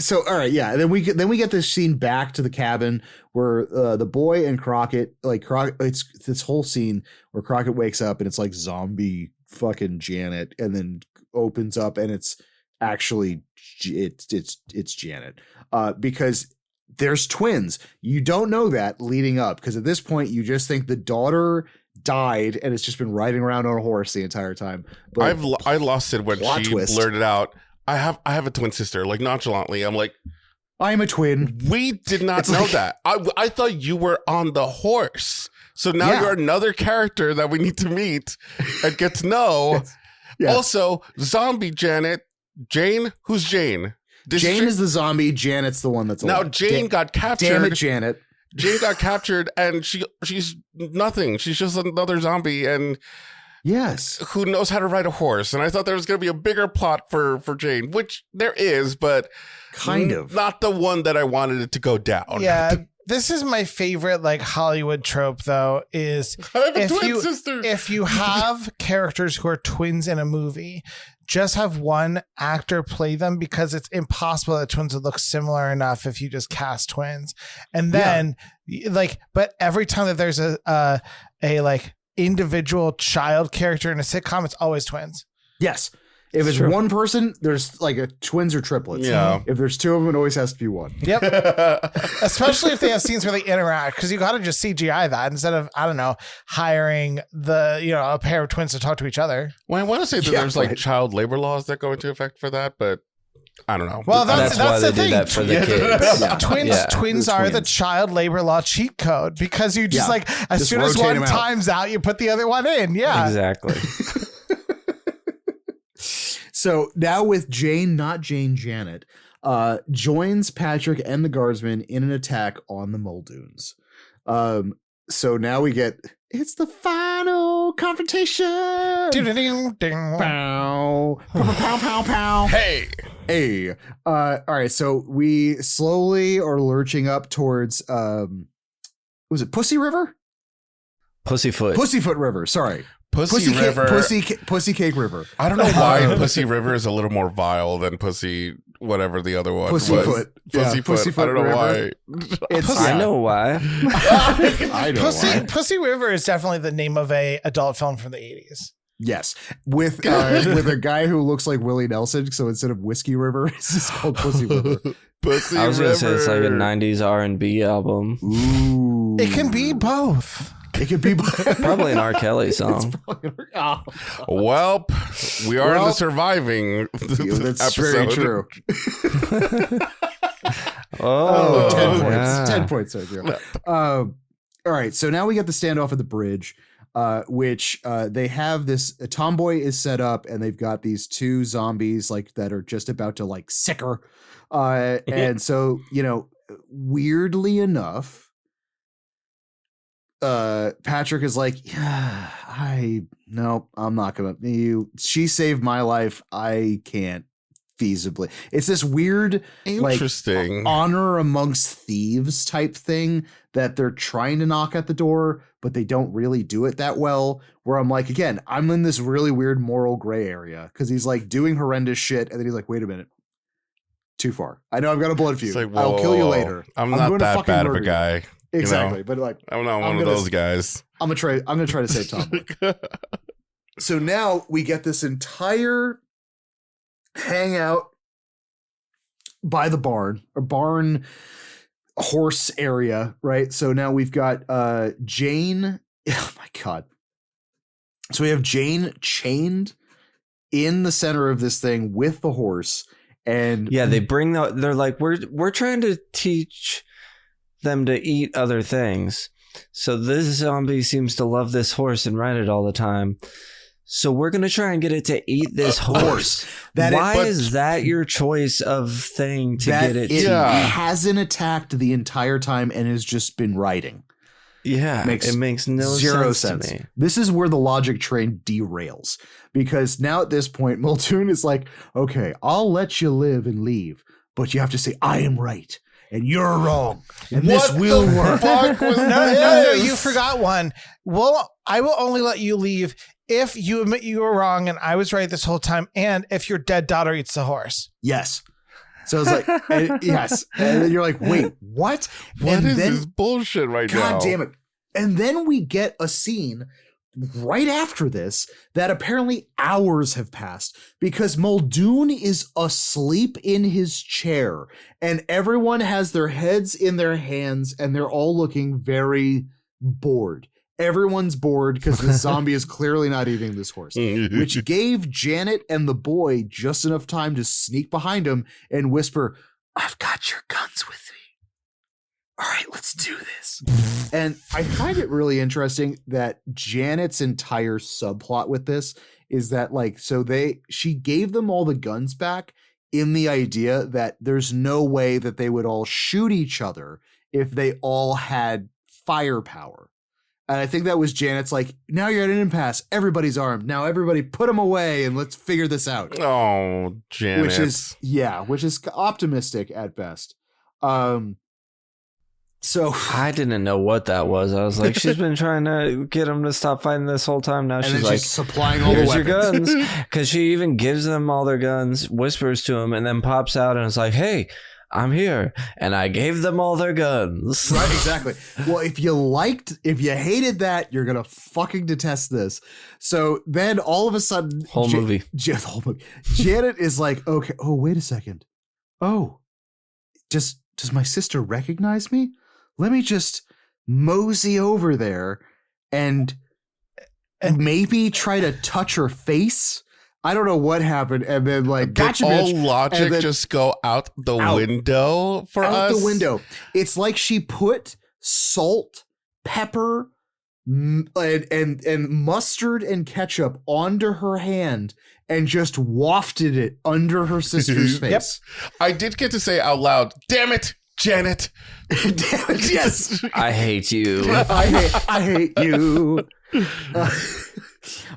So all right, yeah. And then we get this scene back to the cabin where the boy and Crockett, it's this whole scene where Crockett wakes up and it's like zombie fucking Janet, and then opens up and it's actually it's Janet, because there's twins. You don't know that leading up, because at this point you just think the daughter died and it's just been riding around on a horse the entire time. But I lost it when plot she twist. blurted out, I have a twin sister, like nonchalantly. I'm like, I'm a twin. we did not It's know like- that. I thought you were on the horse. So now Yeah. you're another character that we need to meet and get to know. Yes. Also, zombie Jane, who's Jane? Jane is the zombie. Janet's the one that's now alive. Jane got captured. Damn it, Janet. Jane got captured and she's nothing. She's just another zombie and Yes. who knows how to ride a horse. And I thought there was going to be a bigger plot for Jane, which there is, but Kind of. not the one that I wanted it to go down. Yeah. This is my favorite like Hollywood trope though, is I have a if twin you- sister. if you have characters who are twins in a movie, just have one actor play them because it's impossible that twins would look similar enough if you just cast twins. And then like, but every time that there's a like individual child character in a sitcom, it's always twins. Yes. If it's true. one person, there's like a twins or triplets. Yeah. If there's two of them, it always has to be one. Yep. Especially if they have scenes where they interact, because you got to just CGI that instead of, I don't know, hiring a pair of twins to talk to each other. Well, I want to say that Yeah, there's like right. child labor laws that go into effect for that, but I don't know. Well, That's why the they do thing. that for the Yeah. kids. Yeah. Twins Yeah. twins The are the twins. child labor law cheat code because you just Yeah. like as Just soon as rotate one 'em out. time's out, you put the other one in. Yeah. Exactly. So now with Jane, not Jane, Janet, joins Patrick and the guardsmen in an attack on the Muldoons. So now we get, it's the final confrontation. Ding, ding. Pow, pow, pow, pow, pow. Hey, Hey. All right. So we slowly are lurching up towards, was it Pussy River? Pussyfoot. Pussyfoot River. Sorry. Pussy River. Pussy Cake River. I don't know why Pussy River is a little more vile than Pussy, whatever the other one was. Pussyfoot. Yeah, Pussyfoot. Pussyfoot I don't know River. why. It's I know why. I know why. Pussy River is definitely the name of a adult film from the 80s. Yes, with a guy who looks like Willie Nelson. So instead of Whiskey River, it's just called Pussy River. Pussy I was River. gonna say it's like a '90s R&B album, Ooh, It can be both. It could be probably an R. Kelly song. Oh, Well, we are in Well, the surviving that's episode. very true. Oh, 10 points. yeah. 10 points, Sergio. All right, so now we got the standoff at the bridge, which they have this. A tomboy is set up, and they've got these two zombies like that are just about to like sick her. And so, weirdly enough, Patrick is like, yeah, I'm not gonna. She saved my life. I can't feasibly. It's this weird, Interesting. like, honor amongst thieves type thing that they're trying to knock at the door, but they don't really do it that well. Where I'm like, again, I'm in this really weird moral gray area because he's like doing horrendous shit, and then he's like, wait a minute. Too far. I know I've got a blood feud. It's like, I'll kill you whoa, later. I'm going not to that fucking bad of a murder you. guy. Exactly. But like, I'm not one I'm of gonna- those guys. I'm gonna try to save Tom. So now we get this entire hangout by the barn horse area, right? So now we've got Jane. Oh my god. So we have Jane chained in the center of this thing with the horse, and Yeah, they bring they're like, we're trying to teach them to eat other things. So this zombie seems to love this horse and ride it all the time. So we're gonna try and get it to eat this horse. Why is that your choice of thing to that get it? it to hasn't attacked the entire time and has just been riding. Yeah, Makes it makes no Zero sense sense. to me. This is where the logic train derails, because now at this point, Muldoon is like, okay, I'll let you live and leave, but you have to say, I am right and you're wrong. And this What will the work. fuck was No, this? you forgot one. Well, I will only let you leave if you admit you were wrong and I was right this whole time, and if your dead daughter eats the horse. Yes. So it's like, yes. And then you're like, wait, what? What and is then, this bullshit right now? God damn it. And then we get a scene right after this that apparently hours have passed because Muldoon is asleep in his chair and everyone has their heads in their hands and they're all looking very bored Everyone's bored because the zombie is clearly not eating this horse, which gave Janet and the boy just enough time to sneak behind him and whisper, "I've got your guns with me. All right, let's do this." And I find it really interesting that Janet's entire subplot with this is that she gave them all the guns back in the idea that there's no way that they would all shoot each other if they all had firepower. And I think that was Janet's now you're at an impasse. Everybody's armed. Now everybody put them away and let's figure this out. Oh, Janet. Which is optimistic at best. So I didn't know what that was. I was like, she's been trying to get him to stop fighting this whole time. Now she's like, supplying all the here's your weapons. guns. Because she even gives them all their guns, whispers to him, and then pops out and is like, hey, I'm here, and I gave them all their guns. Right, exactly. Well, if you hated that, you're gonna fucking detest this. So then all of a sudden, Whole movie. Janet is like, okay, oh, wait a second. Oh, does my sister recognize me? Let me just mosey over there and maybe try to touch her face. I don't know what happened, and then gotcha, all bitch. logic just go out the window for us. Out the window. It's like she put salt, pepper, and mustard and ketchup onto her hand and just wafted it under her sister's face. Yep. I did get to say out loud, "Damn it, Janet!" Damn it, yes, I hate you. I hate you.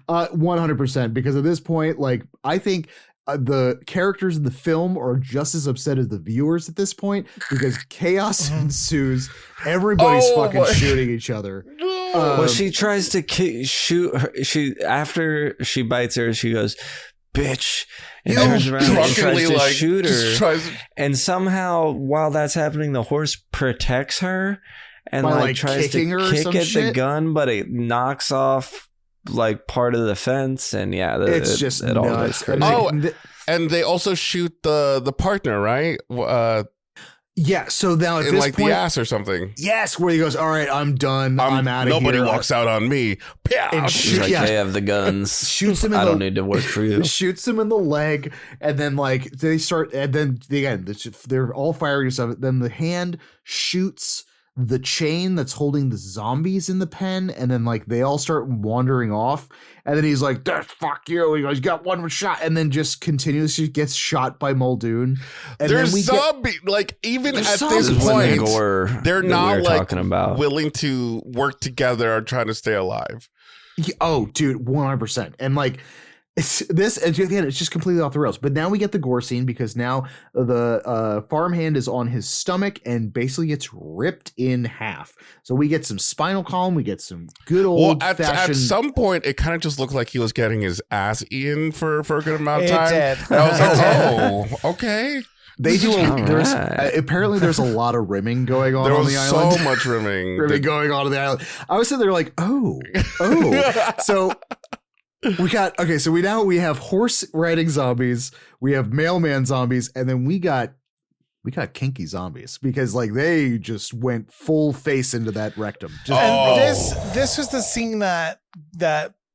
100%, because at this point, I think the characters in the film are just as upset as the viewers at this point, because chaos ensues. Everybody's shooting each other. Well, she tries to shoot her. After she bites her, she goes, "Bitch," and turns around and tries to shoot her. And somehow, while that's happening, the horse protects her and tries to kick at the gun, but it knocks off part of the fence, and it all goes crazy. And they also shoot the partner, right? Yeah, so now at in this point, the ass or something. Yes, where he goes, "All right, I'm done. I'm out of here." Nobody walks out on me. And She's like, "They have the guns. Shoots him. I don't need to work for you." Shoots him in the leg, and then they start, and then again they're all firing stuff. Then the hand shoots the chain that's holding the zombies in the pen, and then they all start wandering off, and then he's like, "Fuck you." He goes, "Got one shot," and then just continuously gets shot by Muldoon. And there's zombie even at this point they're not talking about willing to work together or trying to stay alive. Oh, dude, 100%. And it's just completely off the rails. But now we get the gore scene, because now the farmhand is on his stomach and basically gets ripped in half. So we get some spinal column. We get some good old fashioned. At some point, it kind of just looked like he was getting his ass eaten for a good amount of time. It did. And I was like, oh, okay. They do. Apparently, there's a lot of rimming going on. There was on the island. so much rimming going on the island. I was sitting there like, oh. So we have horse riding zombies, we have mailman zombies, and then we got kinky zombies, because they just went full face into that rectum. This was the scene that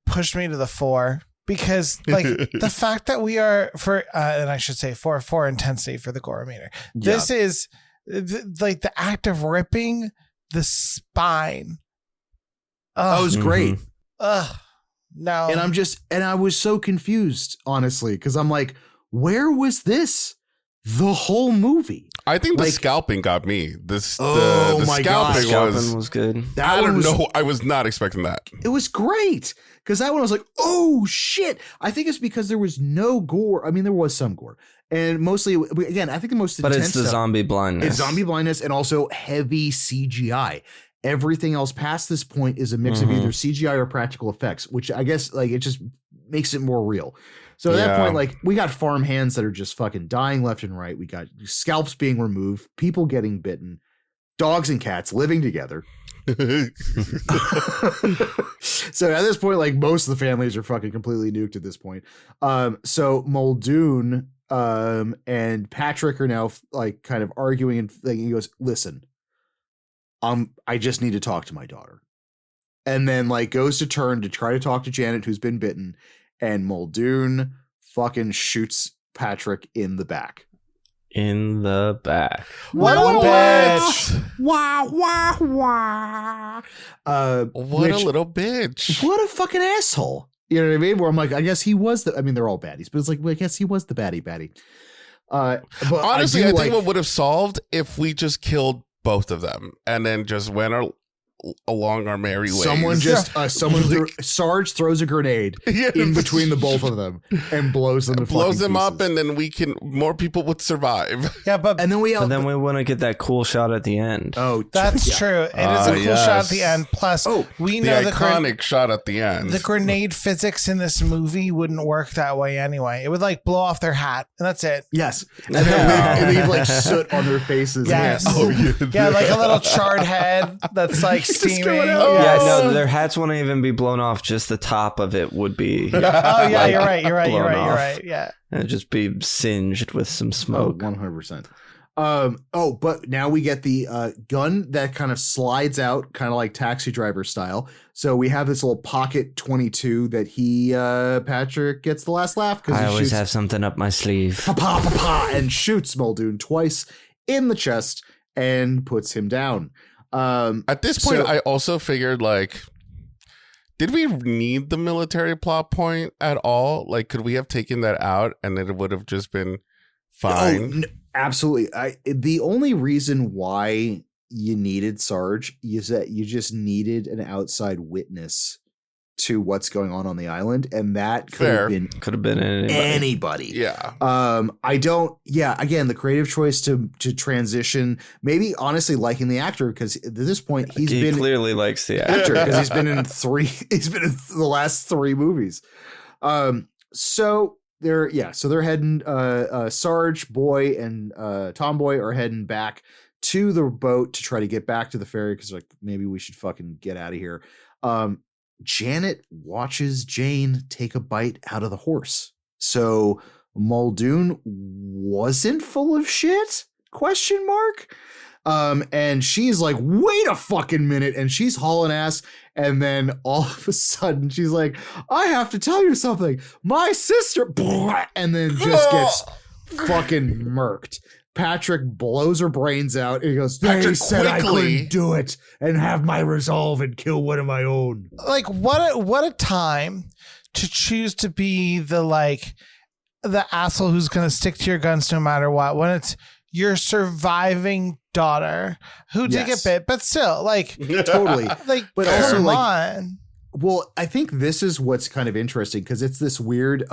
pushed me to the fore, because the fact that we are and I should say for intensity for the gore meter, this is the act of ripping the spine. That was great. No. And I was so confused, honestly, because I'm like, where was this the whole movie? I think the scalping got me. The scalping was good. I was not expecting that. It was great, because that one I was like, oh shit. I think it's because there was no gore. I mean, there was some gore, and mostly, again, I think the most intense it's the zombie blindness. It's zombie blindness, and also heavy CGI. Everything else past this point is a mix of either CGI or practical effects, which I guess it just makes it more real. So at that point, we got farm hands that are just fucking dying left and right. We got scalps being removed, people getting bitten, dogs and cats living together. So at this point, most of the families are fucking completely nuked at this point. So Muldoon and Patrick are now kind of arguing, and he goes, "Listen, I just need to talk to my daughter." and then like goes to turn to try to talk to Janet, who's been bitten, and Muldoon fucking shoots Patrick in the back. In the back. What a bitch. Wah, wah, wah. What a little bitch. What a fucking asshole. You know what I mean? Where I'm like, I guess he was they're all baddies, but it's like, well, I guess he was the baddie. But honestly, I think what would have solved if we just killed both of them and then just went along our merry ways. Sarge throws a grenade in between the both of them and blows them up, and then more people would survive. Yeah, but then we want to get that cool shot at the end. Oh, that's true. It is a cool shot at the end. Plus, we know the iconic shot at the end. The grenade physics in this movie wouldn't work that way anyway. It would like blow off their hat, and that's it. Yes, and then leave like soot on their faces. Yes. Yeah, like a little charred head that's like steaming. Yeah, no, their hats won't even be blown off. Just the top of it would be. Oh yeah, like, you're right. Yeah, and it'd just be singed with some smoke. 100%. But now we get the gun that kind of slides out, kind of like Taxi Driver style. So we have this little pocket 22 that Patrick gets the last laugh because I always have something up my sleeve. And shoots Muldoon twice in the chest and puts him down. At this point, I also figured, like, did we need the military plot point at all? Like, could we have taken that out and it would have just been fine? Absolutely. The only reason why you needed Sarge is that you just needed an outside witness to what's going on the island, and that could have been anybody. Yeah. Again, the creative choice to transition, maybe honestly liking the actor, because at this point he clearly likes the actor because he's been in the last 3 movies. So they're heading Sarge, Boy, and Tomboy are heading back to the boat to try to get back to the ferry because like maybe we should fucking get out of here. Janet watches Jane take a bite out of the horse. So Muldoon wasn't full of shit? ? And she's like, wait a fucking minute. And she's hauling ass. And then all of a sudden she's like, I have to tell you something. My sister. And then just gets fucking murked. Patrick blows her brains out and he goes, Patrick said I couldn't do it and have my resolve and kill one of my own. Like what a time to choose to be the asshole who's going to stick to your guns no matter what, when it's your surviving daughter who did get bit, but still totally. But also on. Well, I think this is what's kind of interesting because it's this weird,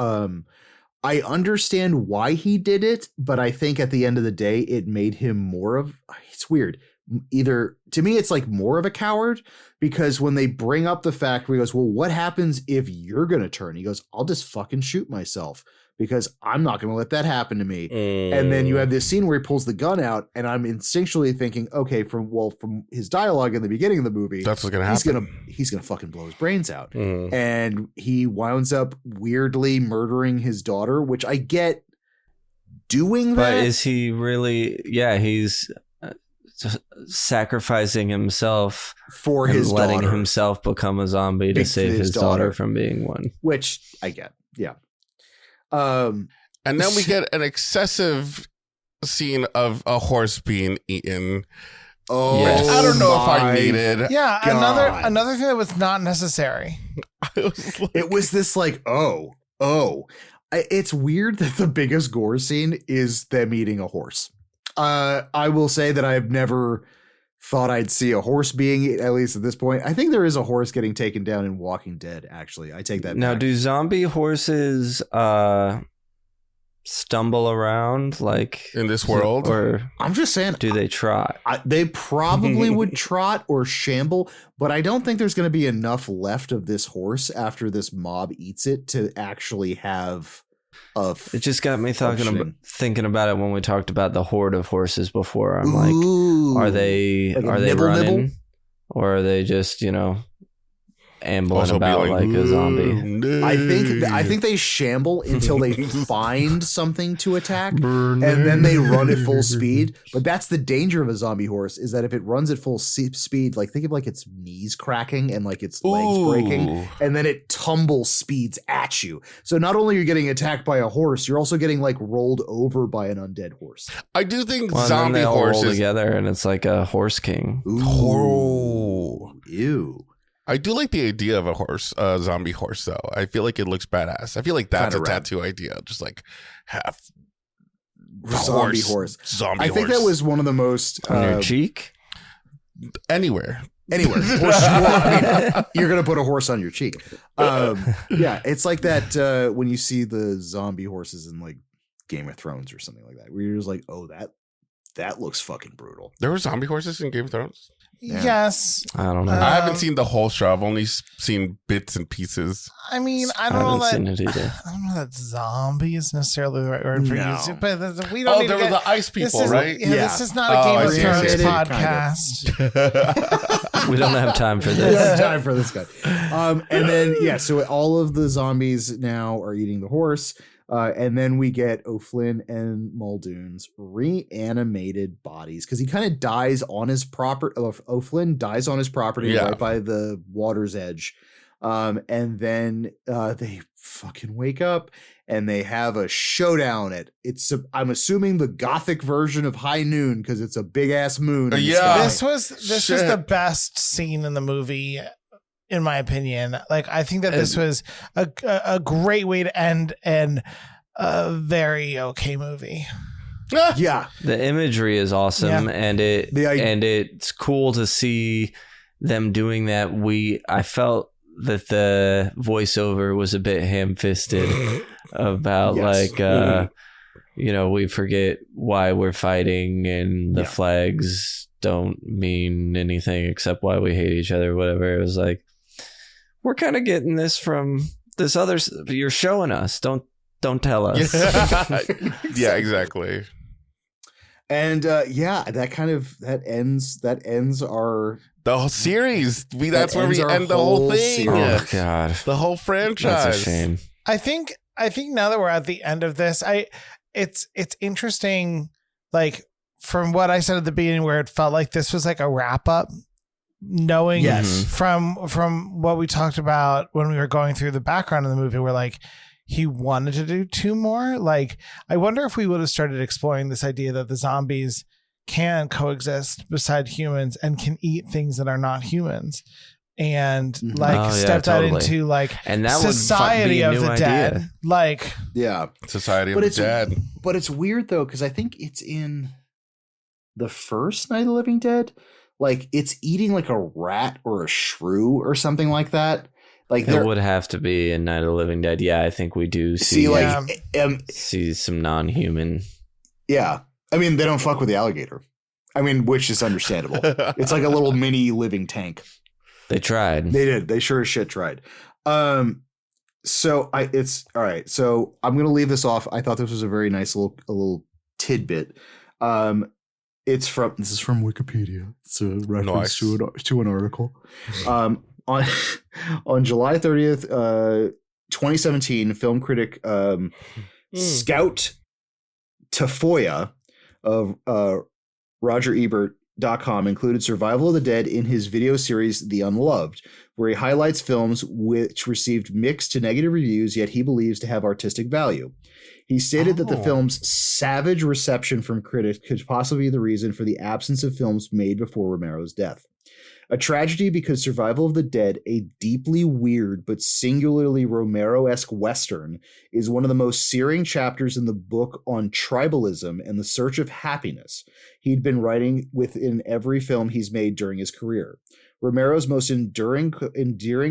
I understand why he did it, but I think at the end of the day, it made him it's weird. Either to me, it's like more of a coward because when they bring up the fact where he goes, well, what happens if you're going to turn? He goes, I'll just fucking shoot myself because I'm not going to let that happen to me. And then you have this scene where he pulls the gun out and I'm instinctually thinking, okay, from his dialogue in the beginning of the movie, that's what's going to happen. He's going to fucking blow his brains out. And he winds up weirdly murdering his daughter, which I get doing that. But is he really? Yeah, he's sacrificing himself for his letting daughter. himself become a zombie to save his daughter from being one. Which I get. Yeah. And then we get an excessive scene of a horse being eaten. Oh, which I don't know if I needed. Yeah, another thing that was not necessary. It was this it's weird that the biggest gore scene is them eating a horse. I will say that I've never thought I'd see a horse being, at least at this point. I think there is a horse getting taken down in Walking Dead, actually. I take that now, back. Do zombie horses stumble around like in this world? Or I'm just saying, do they trot? They probably would trot or shamble, but I don't think there's going to be enough left of this horse after this mob eats it to actually have it just got me thinking about it when we talked about the horde of horses before. I'm like, are they running? Or are they just, ambling Also be about like a zombie. No. I think they shamble until they find something to attack, and then they run at full speed. But that's the danger of a zombie horse, is that if it runs at full speed, like think of like its knees cracking and like its legs breaking, and then it tumble speeds at you. So not only are you getting attacked by a horse, you're also getting like rolled over by an undead horse. I do think Well, zombie and then they all roll horses. together, and it's like a horse king. Oh. Ew. I do like the idea of a horse, zombie horse, though. I feel like it looks badass. I feel like that's Kinda a rad. tattoo idea, just like half Zombie horse. Zombie I think horse. that was one of the most On your cheek? anywhere. Horse, well, I mean, you're gonna put a horse on your cheek. Yeah, it's like that when you see the zombie horses in like Game of Thrones or something like that, where you're just like, oh, that looks fucking brutal. There were zombie horses in Game of Thrones? Yeah. Yes. I don't know. I haven't seen the whole show. I've only seen bits and pieces. I mean, I I don't know haven't that. seen it either. I don't know that zombie is necessarily the right word for No. use, but we don't Oh, need there to were get, the ice this people, is, right? Yeah, Yeah. this is not a Oh, Game I of see, I Thrones see. podcast. We don't have time for We don't have this. time for this guy. And then so all of the zombies now are eating the horse. And then we get O'Flynn and Muldoon's reanimated bodies, because he kind of dies on his property. O'Flynn dies on his property right by the water's edge. And then they fucking wake up and they have a showdown I'm assuming the Gothic version of High Noon, because it's a big ass moon. In the sky. This was the best scene in the movie, in my opinion. Like, I think that this was a great way to end a very okay movie. Yeah. The imagery is awesome, and it's cool to see them doing that. I felt that the voiceover was a bit ham-fisted about we forget why we're fighting, and the flags don't mean anything except why we hate each other, whatever. It was like, we're kind of getting this from this other. You're showing us. Don't tell us. Yeah, exactly. And that ends our The whole series. That's where ends we our end the whole whole thing. Oh God, The whole franchise. that's a shame. I think now that we're at the end of this, it's interesting, like, from what I said at the beginning, where it felt like this was like a wrap up, knowing from what we talked about when we were going through the background of the movie, where like he wanted to do 2 more. Like, I wonder if we would have started exploring this idea that the zombies can coexist beside humans and can eat things that are not humans, and step that into like and that Society would of be a the new Dead. idea. Like, Society of the Dead. But it's weird though, because I think it's in the first Night of the Living Dead. Like, it's eating like a rat or a shrew or something like that. Like, it would have to be in Night of the Living Dead. Yeah, I think we do see see some non-human. Yeah, I mean, they don't fuck with the alligator. I mean, which is understandable. It's like a little mini living tank. They tried. They did. They sure as shit tried. So it's all right. So I'm gonna leave this off. I thought this was a very nice little tidbit. This is from Wikipedia. It's a reference to an article. On July 30th, 2017, film critic Scout Tafoya of RogerEbert.com included Survival of the Dead in his video series The Unloved, where he highlights films which received mixed to negative reviews, yet he believes to have artistic value. He stated that the film's savage reception from critics could possibly be the reason for the absence of films made before Romero's death. A tragedy because Survival of the Dead, a deeply weird but singularly Romero-esque Western, is one of the most searing chapters in the book on tribalism and the search of happiness he'd been writing within every film he's made during his career. Romero's most endearing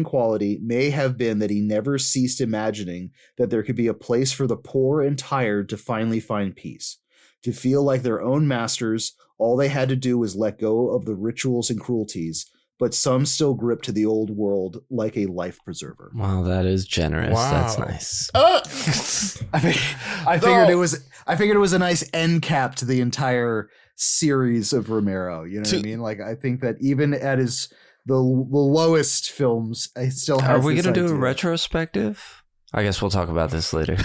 quality may have been that he never ceased imagining that there could be a place for the poor and tired to finally find peace, to feel like their own masters. All they had to do was let go of the rituals and cruelties, but some still grip to the old world like a life preserver. Wow, that is generous. Wow. That's nice. I figured it was a nice end cap to the entire series of Romero. You know what I mean? Like, I think that even at his the lowest films. I still have. Are we this going to do a idea. retrospective? I guess we'll talk about this later.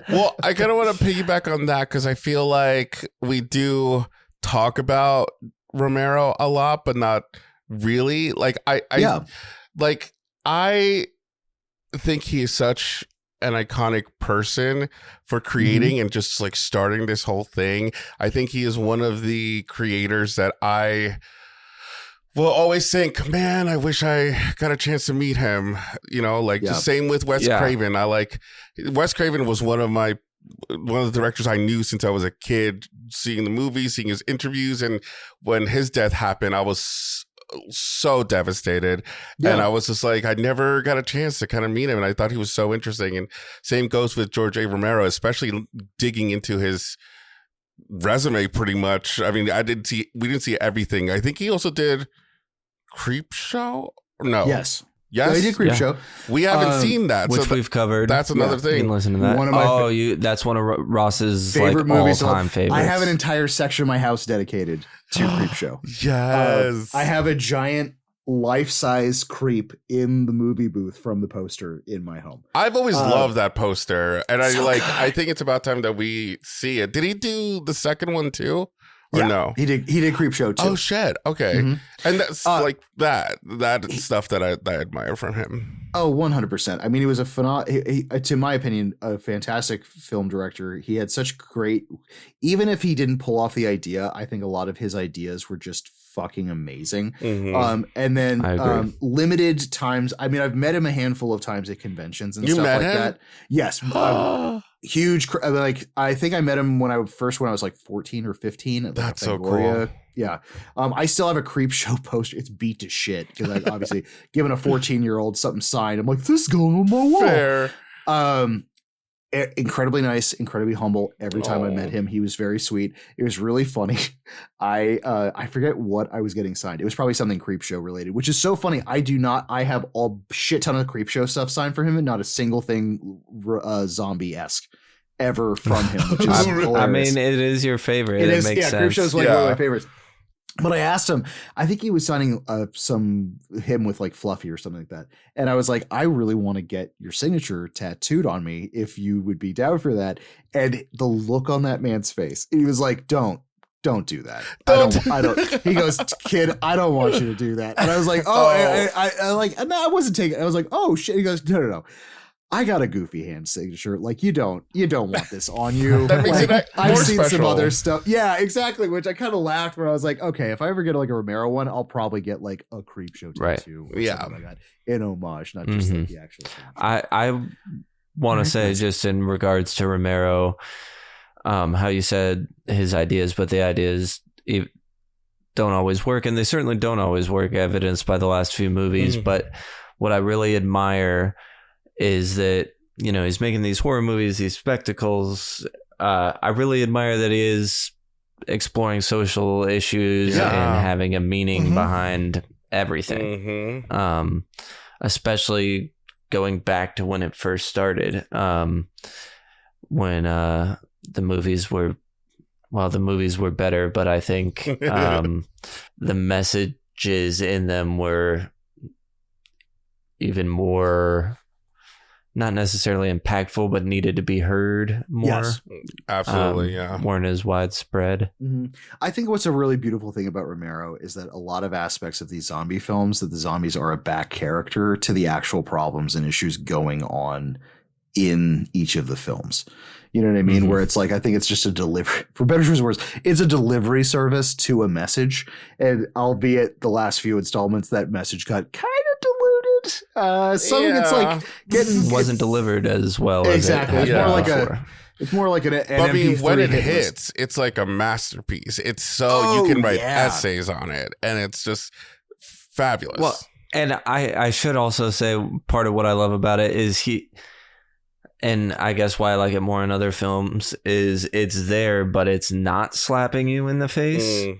Well, I kind of want to piggyback on that because I feel like we do talk about Romero a lot, but not really. Like I think he is such an iconic person for creating and just like starting this whole thing. I think he is one of the creators that I will always think, man, I wish I got a chance to meet him. You know, like the same with Wes Craven. Wes Craven was one of the directors I knew since I was a kid, seeing the movies, seeing his interviews. And when his death happened, I was so devastated. And I was just like, I never got a chance to kind of meet him. And I thought he was so interesting. And same goes with George A. Romero, especially digging into his resume pretty much. I mean, we didn't see everything. I think he also did Creepshow. No. Yes. Yes. He did Creepshow. We haven't seen that. Which we've covered. That's another You thing. can listen to that. One of my that's one of Ross's favorite like movies. all-time favorites. I have an entire section of my house dedicated to Creepshow. Yes. I have a giant life-size creep in the movie booth from the poster in my home. I've always loved that poster. And I good. think it's about time that we see it. Did he do the second one too? Or no? He did Creepshow too. Oh shit. Okay. Mhm. And that's like that stuff that I admire from him. Oh, 100%. I mean, he was to my opinion, a fantastic film director. He had such great, even if he didn't pull off the idea, I think a lot of his ideas were just fucking amazing. Mhm. And then I agree. limited times. I mean, I've met him a handful of times at conventions and You stuff met like him? that. Yes. Huge. I think I met him when I was like 14 or 15. At That's so Fangoria. cool. Yeah. I still have a Creepshow poster. It's beat to shit because I obviously given a 14-year-old something signed. I'm like, this is going on my wall. Fair. Incredibly nice, incredibly humble. Every time I met him, he was very sweet. It was really funny. I forget what I was getting signed. It was probably something Creepshow related, which is so funny. I have a shit ton of Creepshow stuff signed for him and not a single thing zombie-esque ever from him, which is hilarious. I mean, it is your favorite. It is, makes sense. Creepshow's like one of my favorites. But I asked him, I think he was signing him with like Fluffy or something like that. And I was like, I really want to get your signature tattooed on me if you would be down for that. And the look on that man's face, he was like, don't do that. I don't. He goes, kid, I don't want you to do that. And I was like, I wasn't taking it. I was like, oh shit. He goes, no. I got a goofy hand signature. Like you don't want this on you. That makes like, it I've more seen some special. other stuff. Yeah, exactly. Which I kind of laughed when I was like, okay, if I ever get like a Romero one, I'll probably get like a Creepshow tattoo. Or something like that in homage, not just like the actual thing. I want to say just in regards to Romero, how you said his ideas, but the ideas don't always work, and they certainly don't always work, evidenced by the last few movies. But what I really admire is that, you know, he's making these horror movies, these spectacles. I really admire that he is exploring social issues and having a meaning behind everything. Especially going back to when it first started, when the movies were better, but I think the messages in them were even more, not necessarily impactful, but needed to be heard more. Yes. Absolutely, weren't as widespread. I think what's a really beautiful thing about Romero is that a lot of aspects of these zombie films, that the zombies are a back character to the actual problems and issues going on in each of the films. You know what I mean? Where it's like, I think it's just a delivery, for better or worse, it's a delivery service to a message. And albeit the last few installments, that message got kind of diluted. It's like wasn't delivered as well exactly. as it had before. It's more like an But I mean, MP3 when it hit list. hits, it's like a masterpiece. It's so you can write essays on it, and it's just fabulous. Well, and I should also say part of what I love about it is and I guess why I like it more in other films is it's there, but it's not slapping you in the face.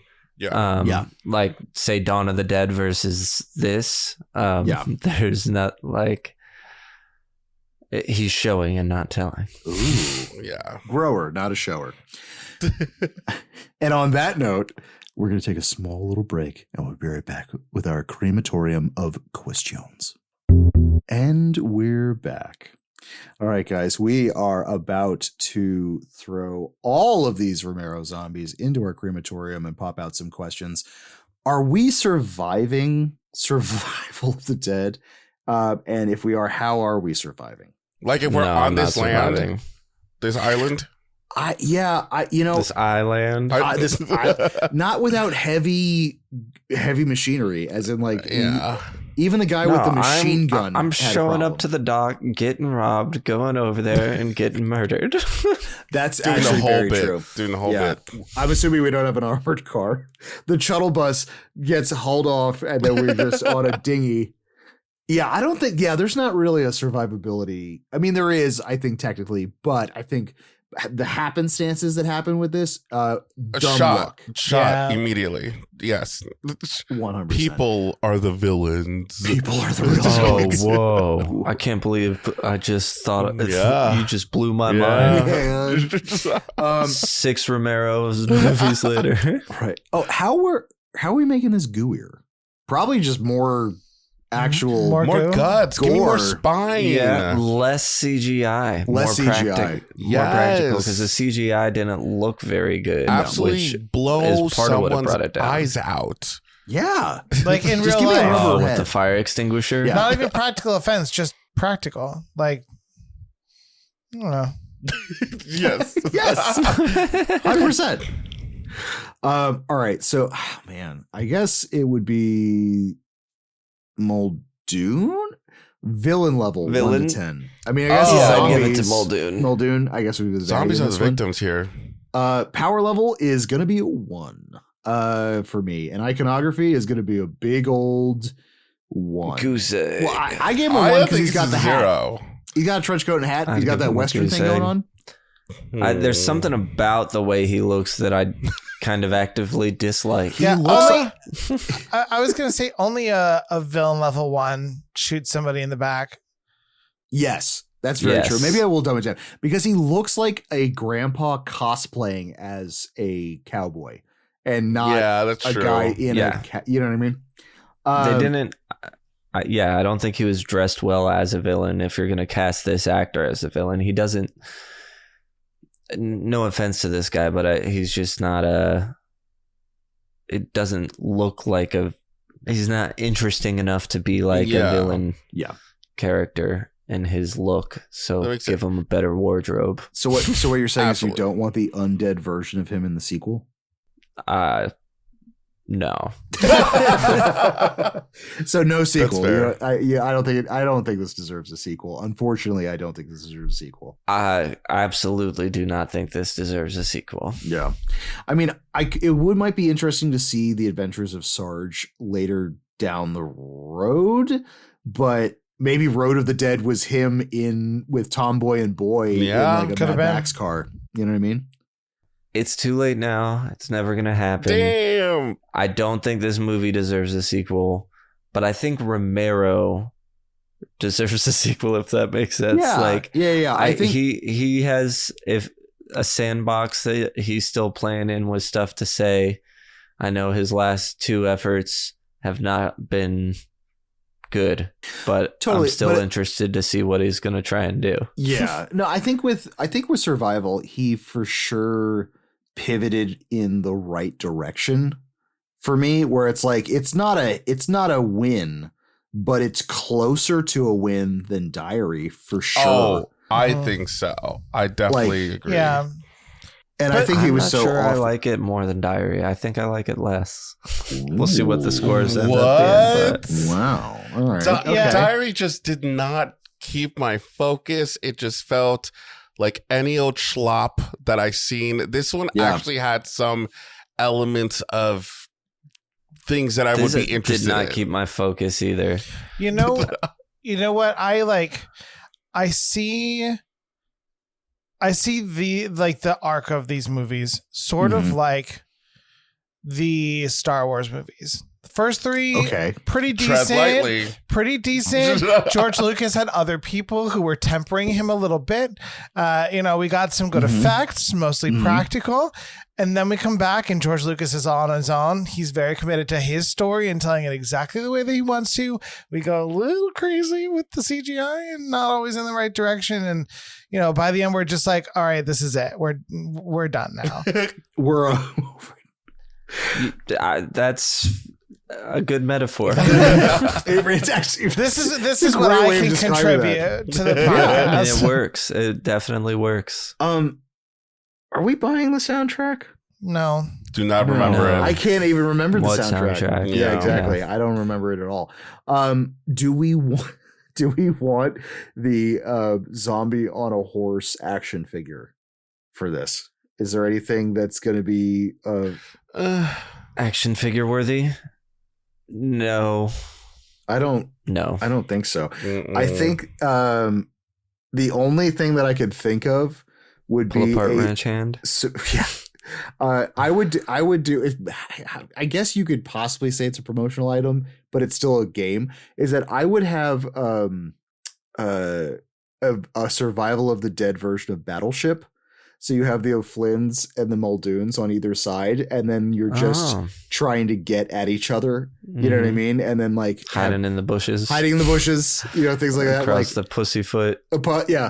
Like say Dawn of the Dead versus this. There's not like, He's showing and not telling. Ooh. Yeah. Grower, not a shower. And on that note, we're going to take a small little break and we'll be right back with our crematorium of questions. And we're back. All right, guys, we are about to throw all of these Romero zombies into our crematorium and pop out some questions. Are we surviving survival of the dead? And if we are, how are we surviving? Like if we're No, on I'm this not land, surviving. this island. This island. Not without heavy machinery, as in like Yeah. even the guy with the machine gun. I'm had a showing problem. up to the dock, getting robbed, going over there and getting murdered. That's Doing actually the whole very bit. true. Doing the whole bit. I'm assuming we don't have an armored car. The Chuddle bus gets hauled off, and then we're just on a dinghy. Yeah, I don't think. Yeah, there's not really a survivability. I mean, there is, I think, technically, but I think the happenstances that happen with this, dumb luck. Shot immediately. Yes. 100%. People are the villains. People are the real villains. Whoa. I can't believe I just thought Yeah. you just blew my mind. Yeah. 6 Romero's movies later. Right. Oh, how are we making this gooier? Probably just more actual More More goo? guts. Give me more Gore. spine. Yeah, less CGI. Less more CGI. More practical, Yes. because the CGI didn't look very good. Absolutely which blow is part of what someone's brought it down. eyes out. Yeah. Like in Just real give me a life. rubber with head. the fire extinguisher. Yeah. Not even practical offense, just practical. Like, I don't know. Yes. Yes. 100%. All right. So, man, I guess it would be Muldoon? Villain level 1 Villain? to 10. I mean, I guess Yeah, I'd zombies, give it to Muldoon. Muldoon, I guess we would Zombies are the victims here. Power level is going to be a 1 for me. And iconography is going to be a big old 1. Goose egg. Well, I gave him a I 1 don't because think he's got it's the hat. 0. He's got a trench coat and hat. I'd He's got give that him a Western goose thing going egg. on. There's something about the way he looks that I kind of actively dislike. Yeah, looks only, I was going to say only a villain level 1 shoots somebody in the back. Yes, that's very Yes. true. Maybe I will dumb it down because he looks like a grandpa cosplaying as a cowboy and not Yeah, that's a true. guy in Yeah. you know what I mean? They didn't. I don't think he was dressed well as a villain. If you're going to cast this actor as a villain, he doesn't. No offense to this guy, but he's just not a. It doesn't look like a. He's not interesting enough to be like a villain. Yeah. Character and his look. That So makes give him a better wardrobe. So what you're saying is you Absolutely. don't want the undead version of him in the sequel? No. So no sequel. fair. I don't think this deserves a sequel. Unfortunately, I don't think this deserves a sequel. I absolutely do not think this deserves a sequel. Yeah. I mean, might be interesting to see the adventures of Sarge later down the road, but maybe Road of the Dead was him with Tomboy and Boy Yeah, in like a could've Mad been. Max car. You know what I mean? It's too late now. It's never going to happen. Damn. I don't think this movie deserves a sequel, but I think Romero deserves a sequel, if that makes sense. Yeah. I think he has if a sandbox that he's still playing in with stuff to say. I know his last 2 efforts have not been good, but Totally, I'm still but interested to see what he's going to try and do. yeah. No, I think with Survival, he for sure pivoted in the right direction for me, where it's like it's not a win, but it's closer to a win than Diary for sure. Oh, I think so. I definitely agree. Yeah. And I think he I'm was not so sure I off. like it more than Diary. I think I like it less. We'll see what the scores end What? up being. But Wow. All right. Yeah. Diary just did not keep my focus. It just felt like any old schlop that I seen. This one Yeah. actually had some elements of things that I would be interested did not in. keep my focus either. You know what? I see the arc of these movies sort of like the Star Wars movies. First three, Okay. pretty Tread decent. lightly. Pretty decent. George Lucas had other people who were tempering him a little bit. We got some good effects, mostly practical. And then we come back and George Lucas is all on his own. He's very committed to his story and telling it exactly the way that he wants to. We go a little crazy with the CGI and not always in the right direction. And, by the end, we're just like, all right, this is it. We're done now. We're That's a good metaphor. it's actually this it's is a what great I way of can describing contribute to the I mean, podcast. it works. It definitely works. Are we buying the soundtrack? No. Do not remember No. it. I can't even remember the What soundtrack. soundtrack? Yeah, Yeah. exactly. I don't remember it at all. Do we want the zombie on a horse action figure for this? Is there anything that's going to be Action figure worthy? No. I don't think so. I think the only thing that I could think of would Pull be apart ranch hand. So, yeah. I would do it. I guess you could possibly say it's a promotional item, but it's still a game. Is that I would have a survival of the dead version of Battleship. So you have the O'Flynn's and the Muldoons on either side, and then you're just trying to get at each other. You know what I mean? And then like Hiding in the bushes. things like that. Across like the pussyfoot. yeah.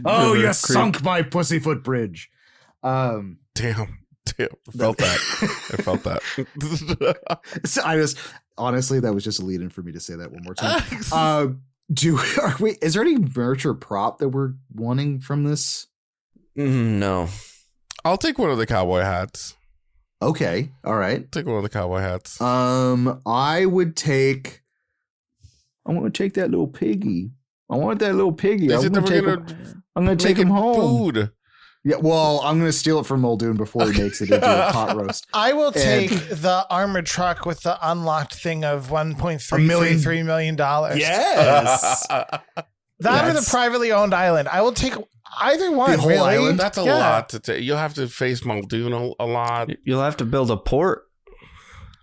Oh, you sunk my pussyfoot bridge. Damn. I felt that. So honestly, that was just a lead in for me to say that one more time. Is there any merch or prop that we're wanting from this? No. I'll take one of the cowboy hats. Okay. All right. Take one of the cowboy hats. I want to take that little piggy. I want that little piggy. I'm going to take him home. Food. Yeah, well, I'm going to steal it from Muldoon before he makes it into a pot roast. I will take the armored truck with the unlocked thing of $1.333 million. Yes. That or the privately owned island. I will take either one. The whole really. island? That's a lot to take. You'll have to face Muldoon a lot. You'll have to build a port.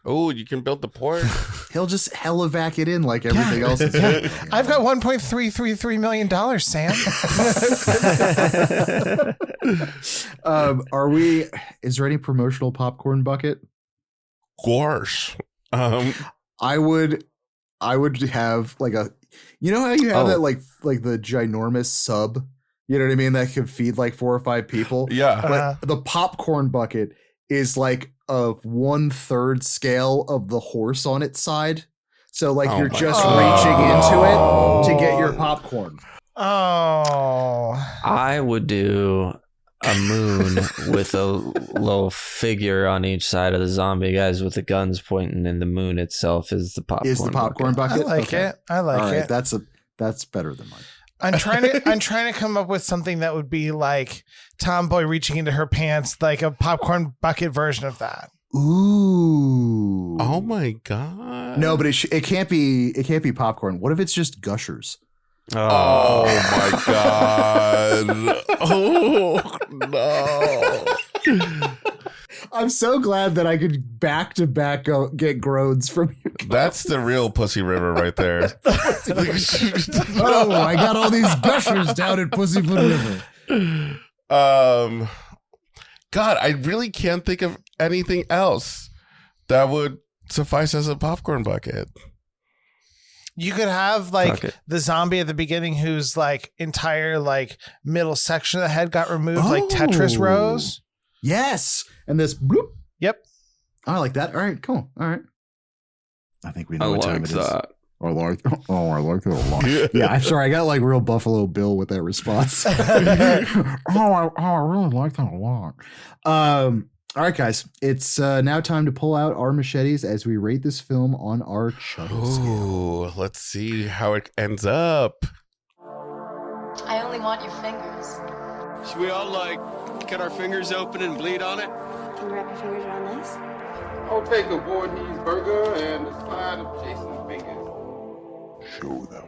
Oh, you can build the port. He'll just helivac it in like everything else. I've got $1.333 million, Sam. Is there any promotional popcorn bucket? Gosh. I would have like how you have that like the ginormous sub, you know what I mean? That could feed like 4 or 5 people. Yeah. But the popcorn bucket is like a 1/3 scale of the horse on its side. So like you're just reaching into it to get your popcorn. Oh. I would do a moon with a little figure on each side of the zombie guys with the guns pointing, and the moon itself is the popcorn bucket. I like it. I like it. That's better than mine. I'm trying to come up with something that would be like Tomboy reaching into her pants, like a popcorn bucket version of that. Ooh. Oh my god. No, but it can't be popcorn. What if it's just Gushers? Oh my god. Oh no. I'm so glad that I could back to back get groans from you guys. That's the real Pussy River right there. Oh, I got all these Gushers down at Pussyfoot River. God, I really can't think of anything else that would suffice as a popcorn bucket. You could have like the zombie at the beginning whose like entire like middle section of the head got removed, like Tetris rows. Yes. And this bloop. Yep. I like that. All right, cool. All right. I think we know what time it is. That. I like that a lot. Yeah, I'm sorry. I got like real Buffalo Bill with that response. I really like that a lot. All right, guys. It's now time to pull out our machetes as we rate this film on our Chuddle scale. Ooh, let's see how it ends up. I only want your fingers. Should we all cut our fingers open and bleed on it? Can you wrap your fingers around this? I'll take a Voorhees burger and a side of Jason's fingers. Show them.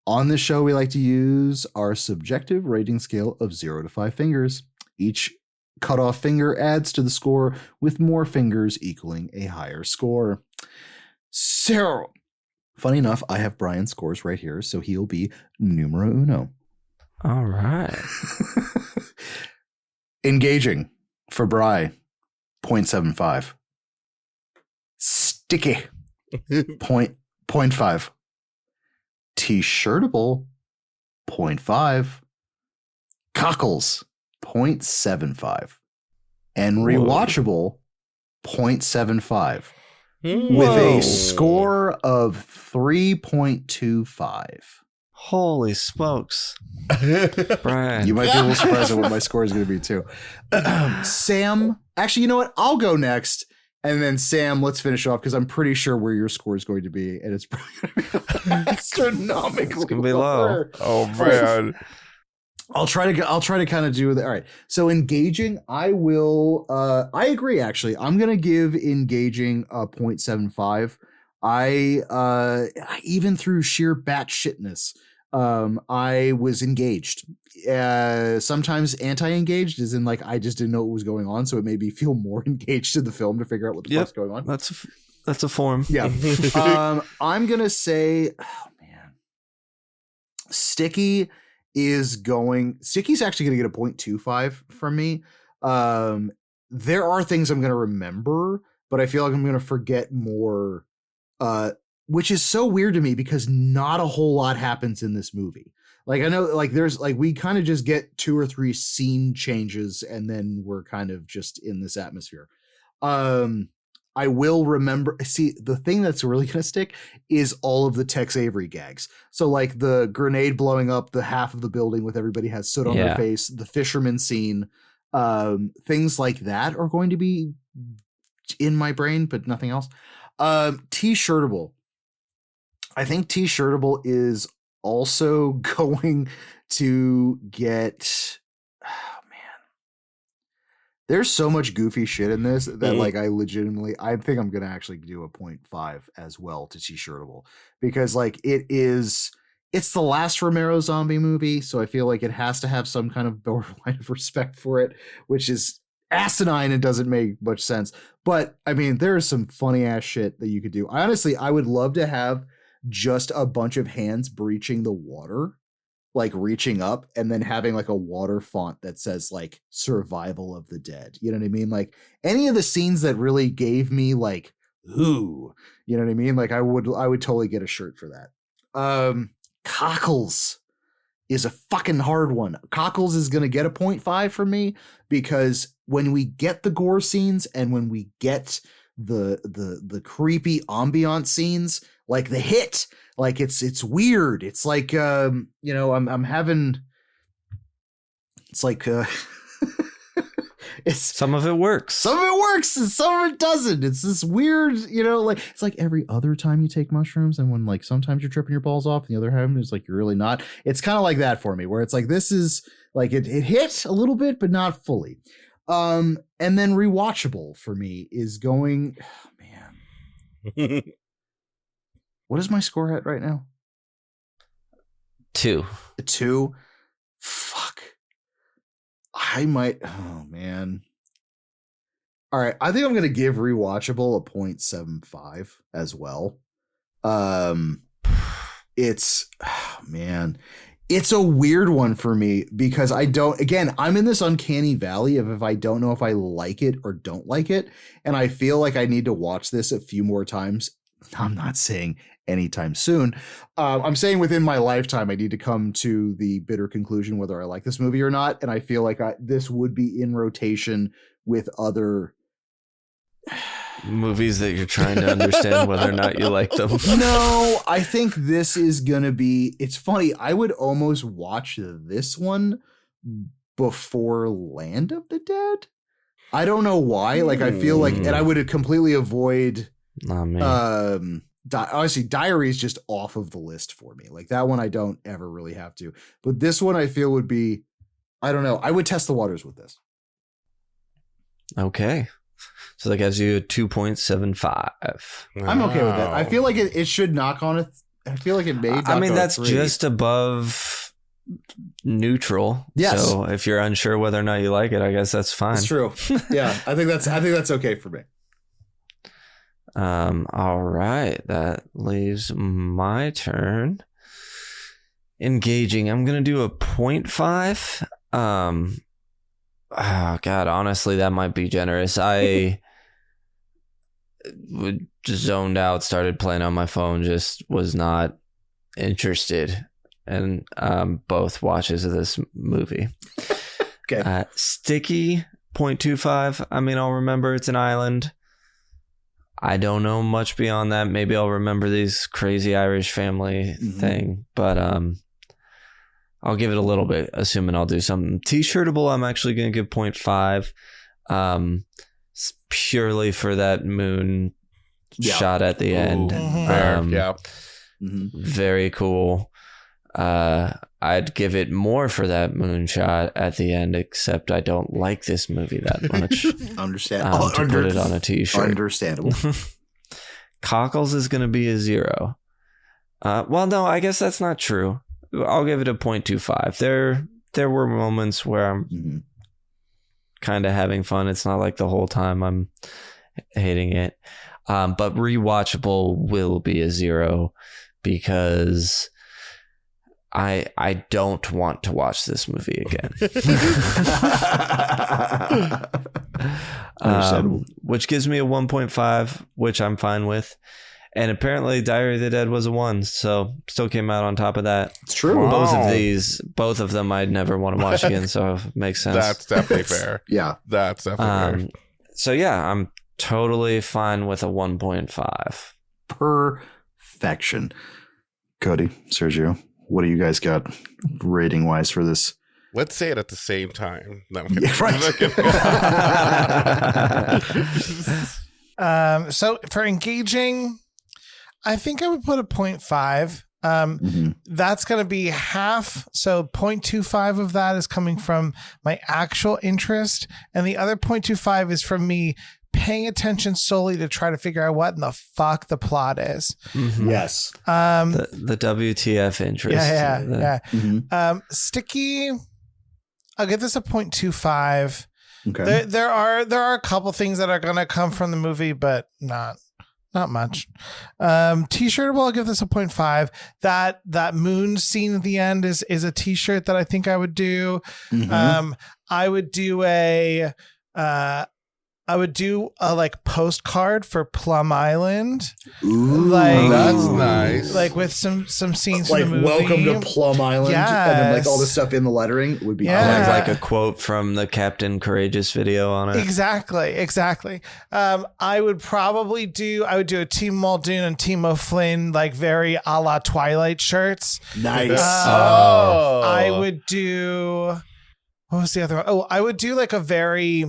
On this show, we like to use our subjective rating scale of 0 to 5 fingers. Each cut off finger adds to the score, with more fingers equaling a higher score. So, funny enough, I have Brian's scores right here, so he'll be numero uno. All right. Engaging for Bri, 0.75. Sticky, 0.5. T-shirtable, 0.5. Cockles, 0.75. And rewatchable, 0.75. With a score of 3.25. Holy smokes. Brian. You might be a little surprised at what my score is going to be too. Sam, actually, you know what? I'll go next. And then Sam, let's finish off because I'm pretty sure where your score is going to be. And it's probably going to be astronomically It's going to be low. Oh, man. I'll try to kind of do that. All right. So engaging, I will, I agree, actually. I'm going to give engaging a 0.75. Even through sheer batshitness, I was engaged. Sometimes anti-engaged is in like, I just didn't know what was going on. So it made me feel more engaged in the film to figure out what the fuck's going on. That's a form. Yeah. I'm going to say, oh man, Sticky's actually going to get a 0.25 from me. There are things I'm going to remember, but I feel like I'm going to forget more, which is so weird to me because not a whole lot happens in this movie. Like, I know, like, there's like, we kind of just get 2 or 3 scene changes and then we're kind of just in this atmosphere. I will remember. See, the thing that's really going to stick is all of the Tex Avery gags. So like the grenade blowing up the half of the building with everybody has soot on their face, the fisherman scene, things like that are going to be in my brain, but nothing else. T-shirtable. I think T-shirtable is also going to get, there's so much goofy shit in this that like I think I'm going to actually do a 0.5 as well to T-shirtable because like it's the last Romero zombie movie. So I feel like it has to have some kind of borderline of respect for it, which is asinine and doesn't make much sense. But I mean, there is some funny ass shit that you could do. I would love to have just a bunch of hands breaching the water, like reaching up and then having like a water font that says like survival of the dead. You know what I mean? Like any of the scenes that really gave me like, ooh, you know what I mean? Like I would totally get a shirt for that. Cockles is a fucking hard one. Cockles is going to get a 0.5 from me because when we get the gore scenes and when we get the creepy ambient scenes, like the hit, like it's weird. It's like, I'm having, it's like, it's some of it works. Some of it works and some of it doesn't. It's this weird, like it's like every other time you take mushrooms and when like sometimes you're tripping your balls off and the other time it's like you're really not. It's kind of like that for me where it's like this is like it hit a little bit but not fully. And then rewatchable for me is going, oh, man. What is my score at right now? 2. 2? Fuck. I might. Oh, man. All right. I think I'm going to give rewatchable a 0.75 as well. It's, oh, man. It's a weird one for me because I'm in this uncanny valley of if I don't know if I like it or don't like it. And I feel like I need to watch this a few more times. I'm not saying anytime soon. I'm saying within my lifetime, I need to come to the bitter conclusion whether I like this movie or not. And I feel like this would be in rotation with other movies that you're trying to understand whether or not you like them. No, I think this is going to be, it's funny. I would almost watch this one before Land of the Dead. I don't know why. Like, I feel like, and I would completely avoid, obviously Diary is just off of the list for me. Like that one, I don't ever really have to, but this one I feel would be, I don't know. I would test the waters with this. Okay. So that gives you a 2.75. I'm okay with that. I feel like it should knock on it. I feel like it may. I mean, that's just above neutral. Yes. So if you're unsure whether or not you like it, I guess that's fine. It's true. Yeah. I think that's okay for me. All right, that leaves my turn. Engaging. I'm gonna do a 0.5. Oh God, honestly, that might be generous. I just zoned out, started playing on my phone, just was not interested in both watches of this movie. Okay. Sticky, 0.25. I mean, I'll remember it's an island. I don't know much beyond that. Maybe I'll remember these crazy Irish family thing, but I'll give it a little bit, assuming I'll do something. T-shirtable, I'm actually going to give 0.5. Purely for that moon shot at the end. Very cool. I'd give it more for that moonshot at the end, except I don't like this movie that much. Understandable. To put it on a t-shirt. Understandable. Cockles is going to be a 0. Well, no, I guess that's not true. I'll give it a 0.25. There were moments where I'm kind of having fun. It's not like the whole time I'm hating it. But rewatchable will be a 0 because I don't want to watch this movie again. Which gives me a 1.5, which I'm fine with. And apparently Diary of the Dead was a 1, so still came out on top of that. It's true. Both of them I'd never want to watch again, so it makes sense. That's definitely fair. Yeah. That's definitely fair. So yeah, I'm totally fine with a 1.5. Perfection. Cody, Sergio, what do you guys got rating wise for this? Let's say it at the same time. No, I'm right. So for engaging, I think I would put a 0.5. That's going to be half. So 0.25 of that is coming from my actual interest. And the other 0.25 is from me paying attention solely to try to figure out what in the fuck the plot is. Yes. The WTF interest. Yeah. Sticky, I'll give this a 0.25. Okay. There are a couple things that are going to come from the movie, but not much. T-shirtable, I'll give this a 0.5. That moon scene at the end is a t-shirt that I think I would do. I would do a like postcard for Plum Island. Ooh, that's nice. Like with some scenes like from the movie. Welcome to Plum Island. Yes. And then like all this stuff in the lettering would be like a quote from the Captain Courageous video on it. Exactly. I would do a Team Muldoon and Team O'Flynn, like very a la Twilight shirts. Nice. I would do, what was the other one? Oh, I would do like a very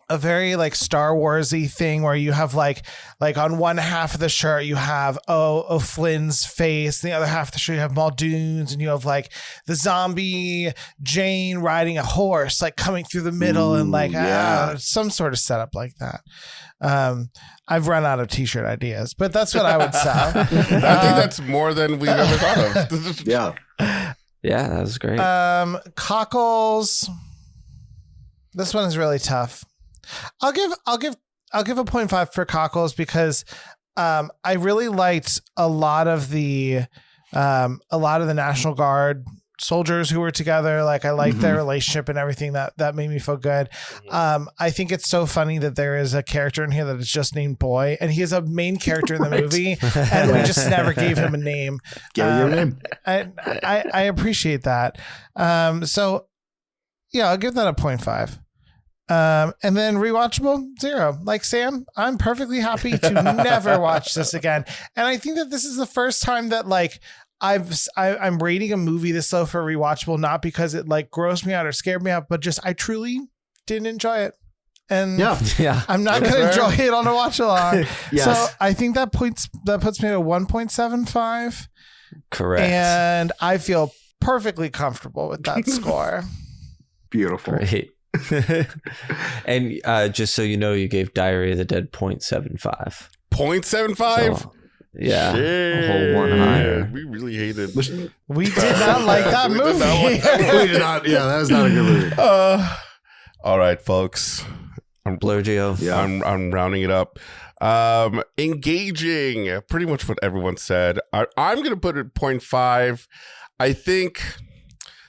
like Star Warsy thing where you have like on one half of the shirt you have O'Flynn's face, the other half of the shirt you have Muldoon's, and you have like the zombie Jane riding a horse like coming through the middle. And like some sort of setup like that. I've run out of t-shirt ideas, but that's what I would sell. I think that's more than we've ever thought of. Yeah, that was great. Cockles, this one is really tough. I'll give a 0.5 for Cockles because I really liked a lot of the National Guard soldiers who were together. Like I liked their relationship and everything that made me feel good. I think it's so funny that there is a character in here that is just named Boy, and he is a main character in the movie, and we just never gave him a name. Give your name. I appreciate that. So yeah, I'll give that a 0.5. And then rewatchable 0. Like Sam, I'm perfectly happy to never watch this again. And I think that this is the first time that like I'm rating a movie this low for rewatchable, not because it like grossed me out or scared me out, but just I truly didn't enjoy it. And I'm not going to enjoy it on a watch along. So I think that puts me at a 1.75. Correct. And I feel perfectly comfortable with that score. Beautiful. Great. And just so you know, you gave Diary of the Dead 0.75. 0.75? So, yeah, a whole 1 higher. We really hated. We did not like that movie. We did not. Yeah, that was not a good movie. All right, folks. Blurgio. Yeah, I'm rounding it up. Engaging, pretty much what everyone said. I'm going to put it 0.5. I think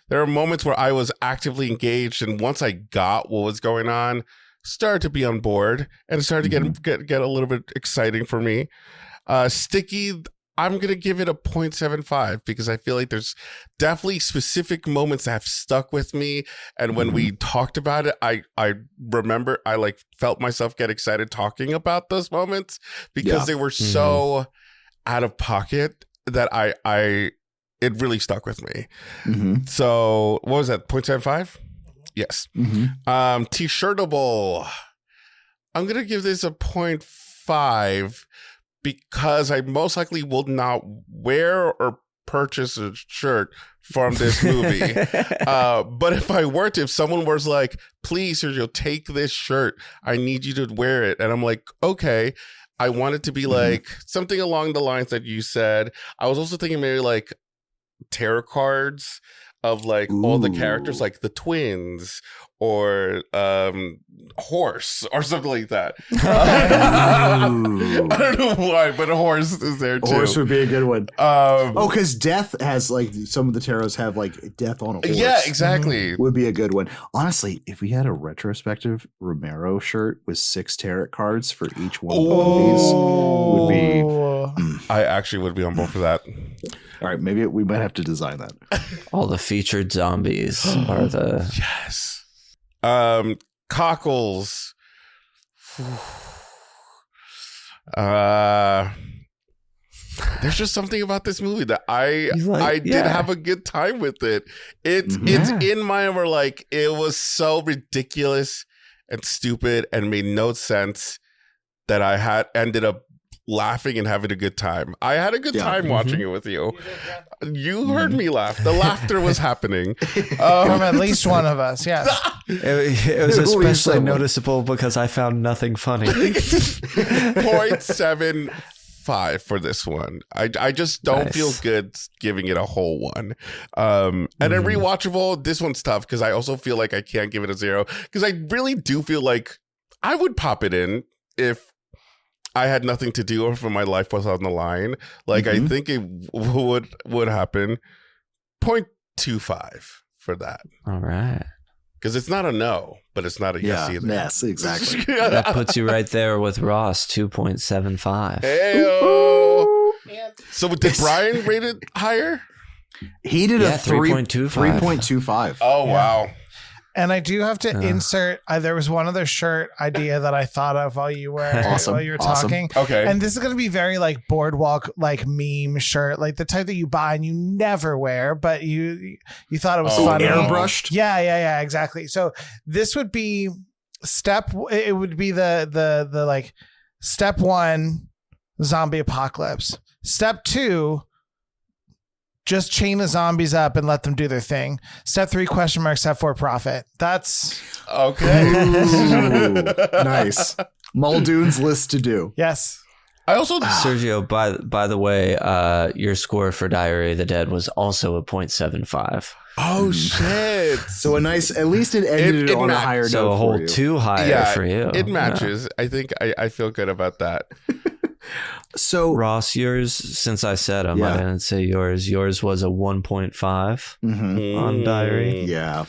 there are moments where I was actively engaged, and once I got what was going on, started to be on board, and it started to get a little bit exciting for me. Sticky, I'm going to give it a 0.75 because I feel like there's definitely specific moments that have stuck with me. And when we talked about it, I remember I like felt myself get excited talking about those moments because they were so out of pocket that it really stuck with me. So what was that? 0.75? Yes. T-shirtable. I'm going to give this a 0.5 because I most likely will not wear or purchase a shirt from this movie. But if I were to, if someone was like, please, Sergio, take this shirt. I need you to wear it. And I'm like, okay. I want it to be like something along the lines that you said. I was also thinking maybe like tarot cards of like all the characters, like the twins or horse or something like that. I don't know why, but a horse is there too. Horse would be a good one. Because death has like some of the tarots have like death on a horse. Yeah, exactly. Would be a good one. Honestly, if we had a retrospective Romero shirt with 6 tarot cards for each one of these, would be. I actually would be on board for that. All right, maybe we might have to design that. All the featured zombies are the yes. Cockles. There's just something about this movie that I did have a good time with it. It's in my where like it was so ridiculous and stupid and made no sense that I had ended up laughing and having a good time. I had a good time watching it with you. You heard me laugh. The laughter was happening. From at least one of us, yes. It was especially noticeable because I found nothing funny. 0.75 for this one. I just don't feel good giving it a whole one. And then rewatchable, this one's tough because I also feel like I can't give it a 0 because I really do feel like I would pop it in if I had nothing to do or if my life was on the line. Like I think it would happen. 0.25 for that. All right. Because it's not a no, but it's not a yes either. Yes, exactly. That puts you right there with Ross, 2.75. Heyo. So did Brian rate it higher? He did a 3.25. 3.25. Oh, wow. And I do have to insert. There was one other shirt idea that I thought of while you were talking. Okay, and this is going to be very like boardwalk, like meme shirt, like the type that you buy and you never wear, but you thought it was funny, airbrushed. Yeah, exactly. So this would be It would be the like step 1, zombie apocalypse. Step 2. Just chain the zombies up and let them do their thing. Step 3, ? Step 4, profit. That's okay. Ooh, nice. Muldoon's list to do. Yes. I also Sergio, by the way, your score for Diary of the Dead was also a 0.75. Oh shit! So a nice, at least it ended on a higher note. So a whole for you. 2 higher for you. It matches. I think I feel good about that. So Ross, yours, since I said them, I didn't say yours. Yours was a 1.5 on Diary. Yeah.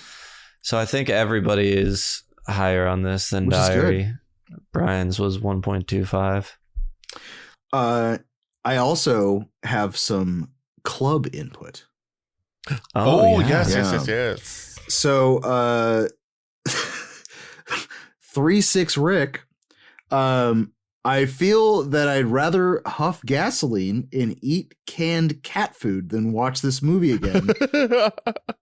So I think everybody is higher on this than Diary. Brian's was 1.25. I also have some club input. Oh yes. So 3-6 Rick, I feel that I'd rather huff gasoline and eat canned cat food than watch this movie again.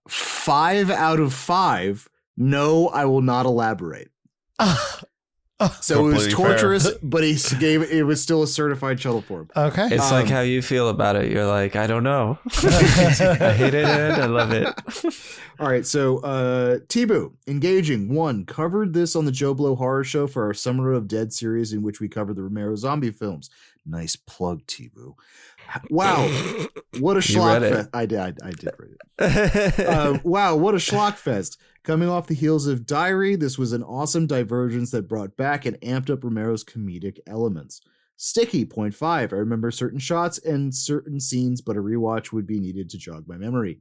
5 out of 5. No, I will not elaborate. So it was torturous, but it was still a certified Chuddle form. Okay. It's like how you feel about it. You're like, I don't know. I hate it and I love it. All right. So T-Boo, engaging. 1, covered this on the Joe Blow Horror Show for our Summer of Dead series in which we covered the Romero zombie films. Nice plug, T-Boo. Wow. What a schlock fest. I did read it. Wow. What a schlock fest. Coming off the heels of Diary, this was an awesome divergence that brought back and amped up Romero's comedic elements. Sticky, 0.5. I remember certain shots and certain scenes, but a rewatch would be needed to jog my memory.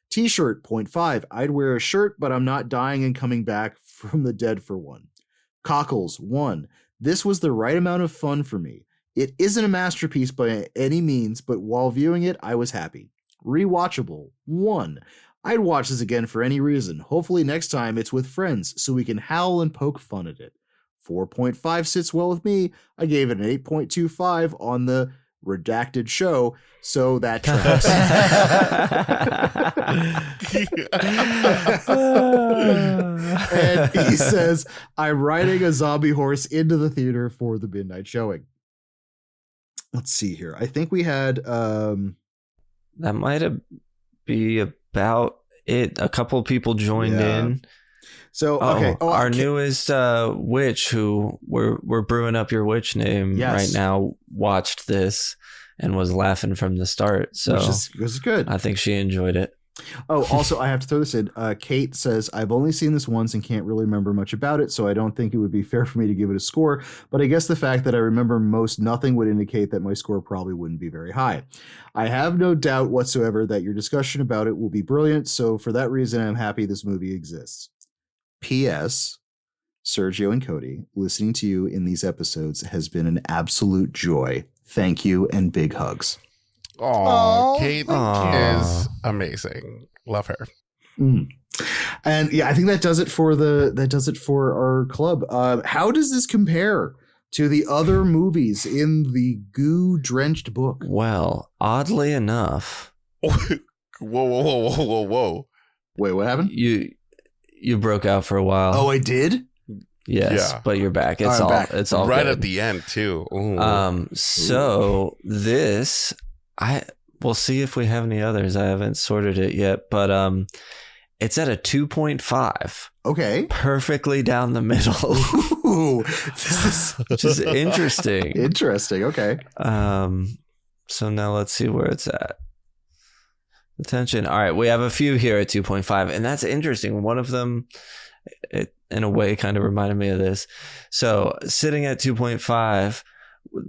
T-shirt, 0.5. I'd wear a shirt, but I'm not dying and coming back from the dead for one. Cockles, 1. This was the right amount of fun for me. It isn't a masterpiece by any means, but while viewing it, I was happy. Rewatchable, 1. I'd watch this again for any reason. Hopefully next time it's with friends, so we can howl and poke fun at it. 4.5 sits well with me. I gave it an 8.25 on the redacted show, so that tracks. And he says, I'm riding a zombie horse into the theater for the midnight showing. Let's see here. I think we had that might be about it. A couple of people joined in. So okay, our newest witch, who we're brewing up your witch name right now, watched this and was laughing from the start. So which is good. I think she enjoyed it. Oh, also, I have to throw this in. Kate says, I've only seen this once and can't really remember much about it, so I don't think it would be fair for me to give it a score, but I guess the fact that I remember most nothing would indicate that my score probably wouldn't be very high. I have no doubt whatsoever that your discussion about it will be brilliant, so for that reason, I'm happy this movie exists. P.S. Sergio and Cody, listening to you in these episodes has been an absolute joy. Thank you and big hugs. Aww, Kate is amazing. Love her. Mm. And yeah, I think that does it for our club. How does this compare to the other movies in the goo-drenched book? Well, oddly enough, whoa. Wait, what happened? You broke out for a while. Oh, I did? Yes, but you're back. It's all right good. at the end too. Ooh. So this, we'll see if we have any others. I haven't sorted it yet, but it's at a 2.5. Okay, perfectly down the middle. Ooh, which is interesting. Interesting. Okay. So now let's see where it's at. Attention. All right, we have a few here at 2.5, and that's interesting. One of them, it in a way kind of reminded me of this. So sitting at 2.5,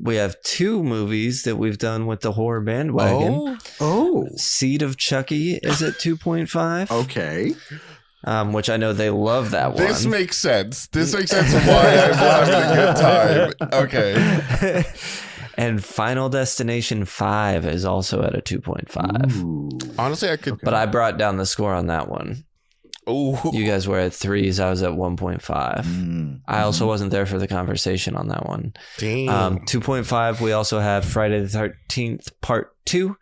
we have two movies that we've done with the Horror Bandwagon. Oh. Seed of Chucky is at 2.5. Okay. Which I know they love that one. This makes sense. This makes sense of why I'm having a good time. Okay. And Final Destination 5 is also at a 2.5. Honestly, I could. Okay. But I brought down the score on that one. Oh, you guys were at 3s. I was at 1.5. I also wasn't there for the conversation on that one. Damn. 2.5. We also have Friday the 13th Part 2,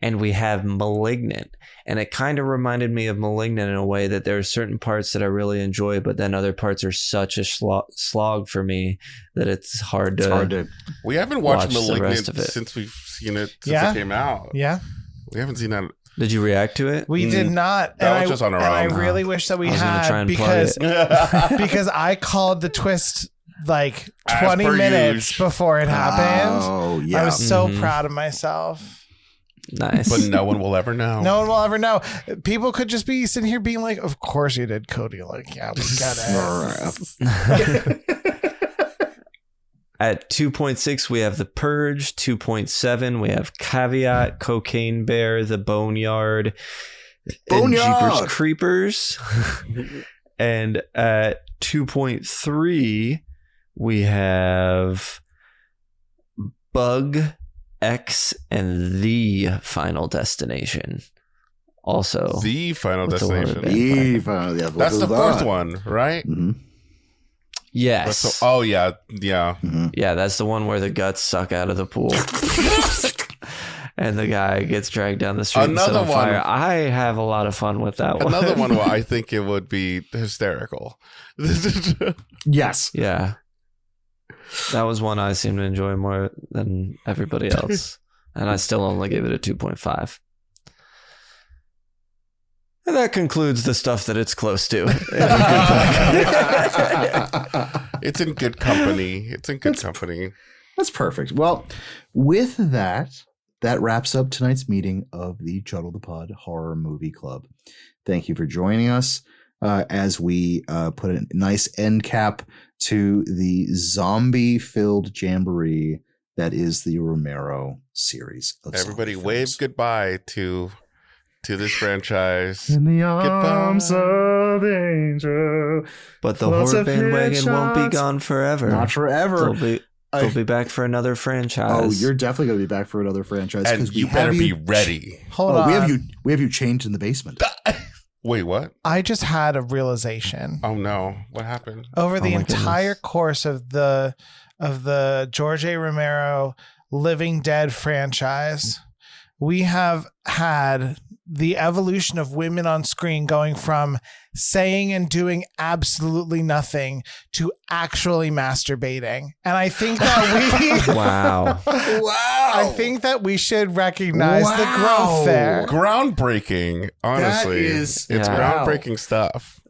and we have Malignant. And it kind of reminded me of Malignant in a way that there are certain parts that I really enjoy, but then other parts are such a slog for me that it's hard to. We haven't watched Malignant the rest of it. since we've seen it since it came out. Yeah, we haven't seen that. Did you react to it? We did not. That was just on our own. I really wish that we had because I called the twist like 20 minutes before it happened. Oh, yeah. I was so proud of myself. Nice. But no one will ever know. No one will ever know. People could just be sitting here being like, of course you did, Cody. Like, yeah, we got it. At 2.6, we have The Purge. 2.7, we have Caveat, Cocaine Bear, The Boneyard, and Jeepers Creepers. And at 2.3, we have Bug, X, and The Final Destination. Also, The Final Destination. That's the fourth one, right? Mm-hmm. Yes. Yeah. Mm-hmm. Yeah, that's the one where the guts suck out of the pool. And the guy gets dragged down the street and set on fire. I have a lot of fun with that one. Another one where I think it would be hysterical. Yes. Yeah. That was one I seem to enjoy more than everybody else. And I still only gave it a 2.5. And that concludes the stuff that it's close to. It's in good company. It's in good company. That's perfect. Well, with that wraps up tonight's meeting of the Chuddle the Pod Horror Movie Club. Thank you for joining us as we put a nice end cap to the zombie-filled jamboree that is the Romero series of Everybody zombie wave films. goodbye to this franchise. In the arms of angel. But the Lots horror of bandwagon won't be headshots. gone forever. Not forever. They'll be back for another franchise. Oh, you're definitely going to be back for another franchise. And 'cause we you have better be ready. Hold on. We have you chained in the basement. Wait, what? I just had a realization. Oh no. What happened? Over the my entire goodness. course of the George A. Romero Living Dead franchise, we have had the evolution of women on screen going from saying and doing absolutely nothing to actually masturbating. And I think that we Wow. Wow. I think that we should recognize the growth there. Groundbreaking, honestly. is- it's Yeah. groundbreaking stuff.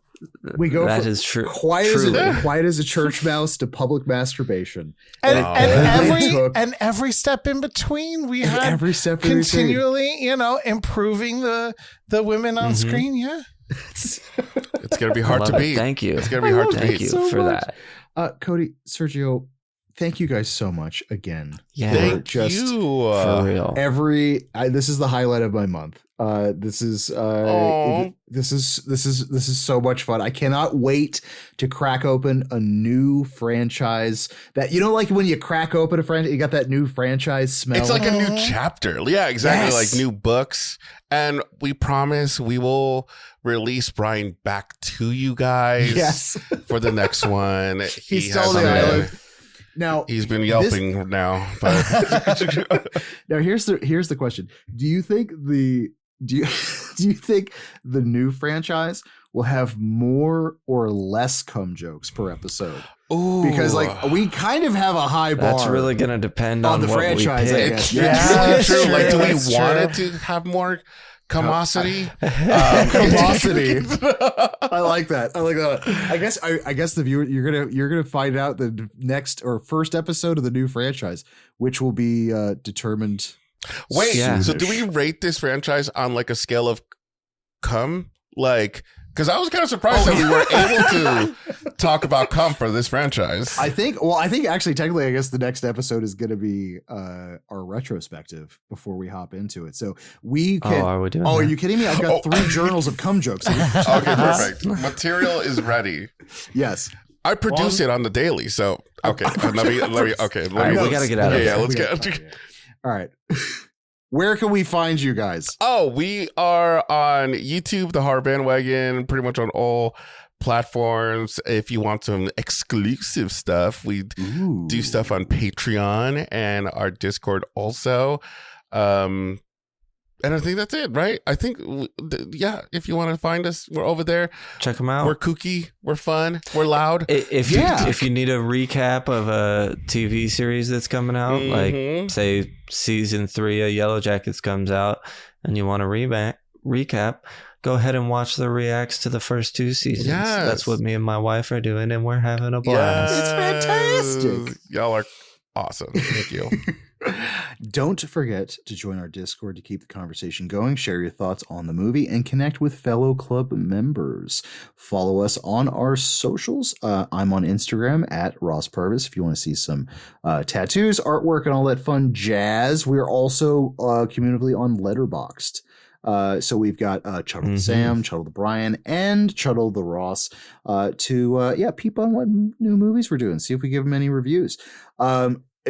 We go That from is true. quiet as a church mouse to public masturbation. And, Oh. and every step in between, we had every step in between. continually, improving the women on screen. Yeah. It's gonna be hard Love to it. beat. Thank you. It's gonna be hard to Thank beat. you so for much. that. Cody, Sergio, thank you guys so much again. Yeah. Thank just you. For real. This is the highlight of my month. This is so much fun. I cannot wait to crack open a new franchise that, like when you crack open a franchise, you got that new franchise smell. It's like a new chapter. Yeah, exactly. Yes. Like new books. And we promise we will release Brian back to you guys Yes. for the next one. He's still on the island. Now He's been yelping now. But now here's the question. Do you think the new franchise will have more or less cum jokes per episode? ooh, Because we kind of have a high bar. That's really going to depend on on the what franchise, we I pick. guess. it's Yeah. really true. Like, do we That's want true. it to have more cumosity? Cumosity. I like that. I guess the viewer, you're gonna find out the next or first episode of the new franchise, which will be determined. Wait, Yeah. so do we rate this franchise on like a scale of cum? Like, because I was kind of surprised that we were able to talk about cum for this franchise. I think actually technically, I guess the next episode is going to be our retrospective before we hop into it. So we can. are we doing Oh, are that? you kidding me? I've got 3 journals of cum jokes. Okay, perfect. Material is ready. Yes. I produce it on the daily, so okay. Let me. Okay, All right, we got to get out of Yeah, here. let's get. All right. Where can we find you guys? Oh, we are on YouTube, the Horror Bandwagon, pretty much on all platforms. If you want some exclusive stuff, we do stuff on Patreon and our Discord also. And I think that's it, right? I think, if you want to find us, we're over there. Check them out. We're kooky, we're fun, we're loud. If you need a recap of a TV series that's coming out, like say season 3 of Yellow Jackets comes out, and you want to recap, go ahead and watch the reacts to the first 2 seasons. Yes. That's what me and my wife are doing, and we're having a blast. It's fantastic. Y'all are awesome. Thank you. Don't forget to join our Discord to keep the conversation going, share your thoughts on the movie, and connect with fellow club members. Follow us on our socials. I'm on Instagram at Ross Purvis if you want to see some tattoos, artwork, and all that fun jazz. We're also cumulatively on Letterboxd. So we've got Chuddle the Sam, Chuddle the Brian, and Chuddle the Ross to peep on what new movies we're doing, see if we give them any reviews.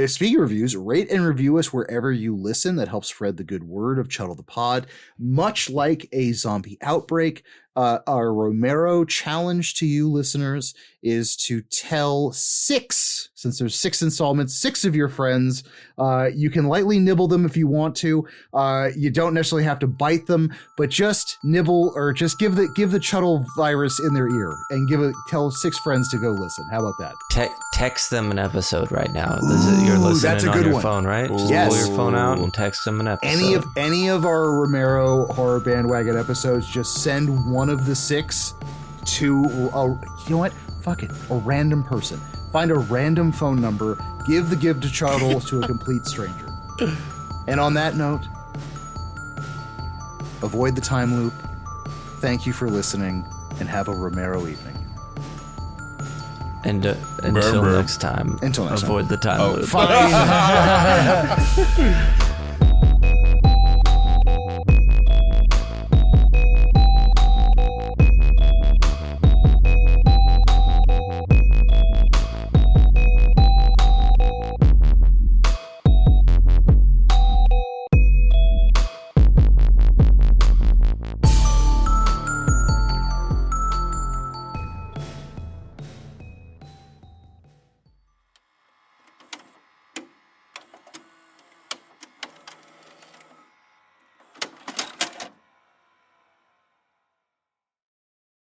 Speaking of reviews, rate and review us wherever you listen. That helps spread the good word of Chuddle the Pod. Much like a zombie outbreak, our Romero challenge to you listeners is to tell 6, since there's 6 installments, 6 of your friends. You can lightly nibble them if you want to. You don't necessarily have to bite them, but just nibble or just give the Chuddle virus in their ear and tell 6 friends to go listen. How about that? Text them an episode right now. You're listening that's a on good your one. phone, right? Just Yes. pull your phone out and text them an episode. Any of our Romero Horror Bandwagon episodes, just send one of the 6 to you know what? Fuck it. A random person. Find a random phone number, give the gift to Chuddle to a complete stranger. And on that note, avoid the time loop. Thank you for listening, and have a Romero evening. And until next time, Until next time. avoid the time loop. Fine.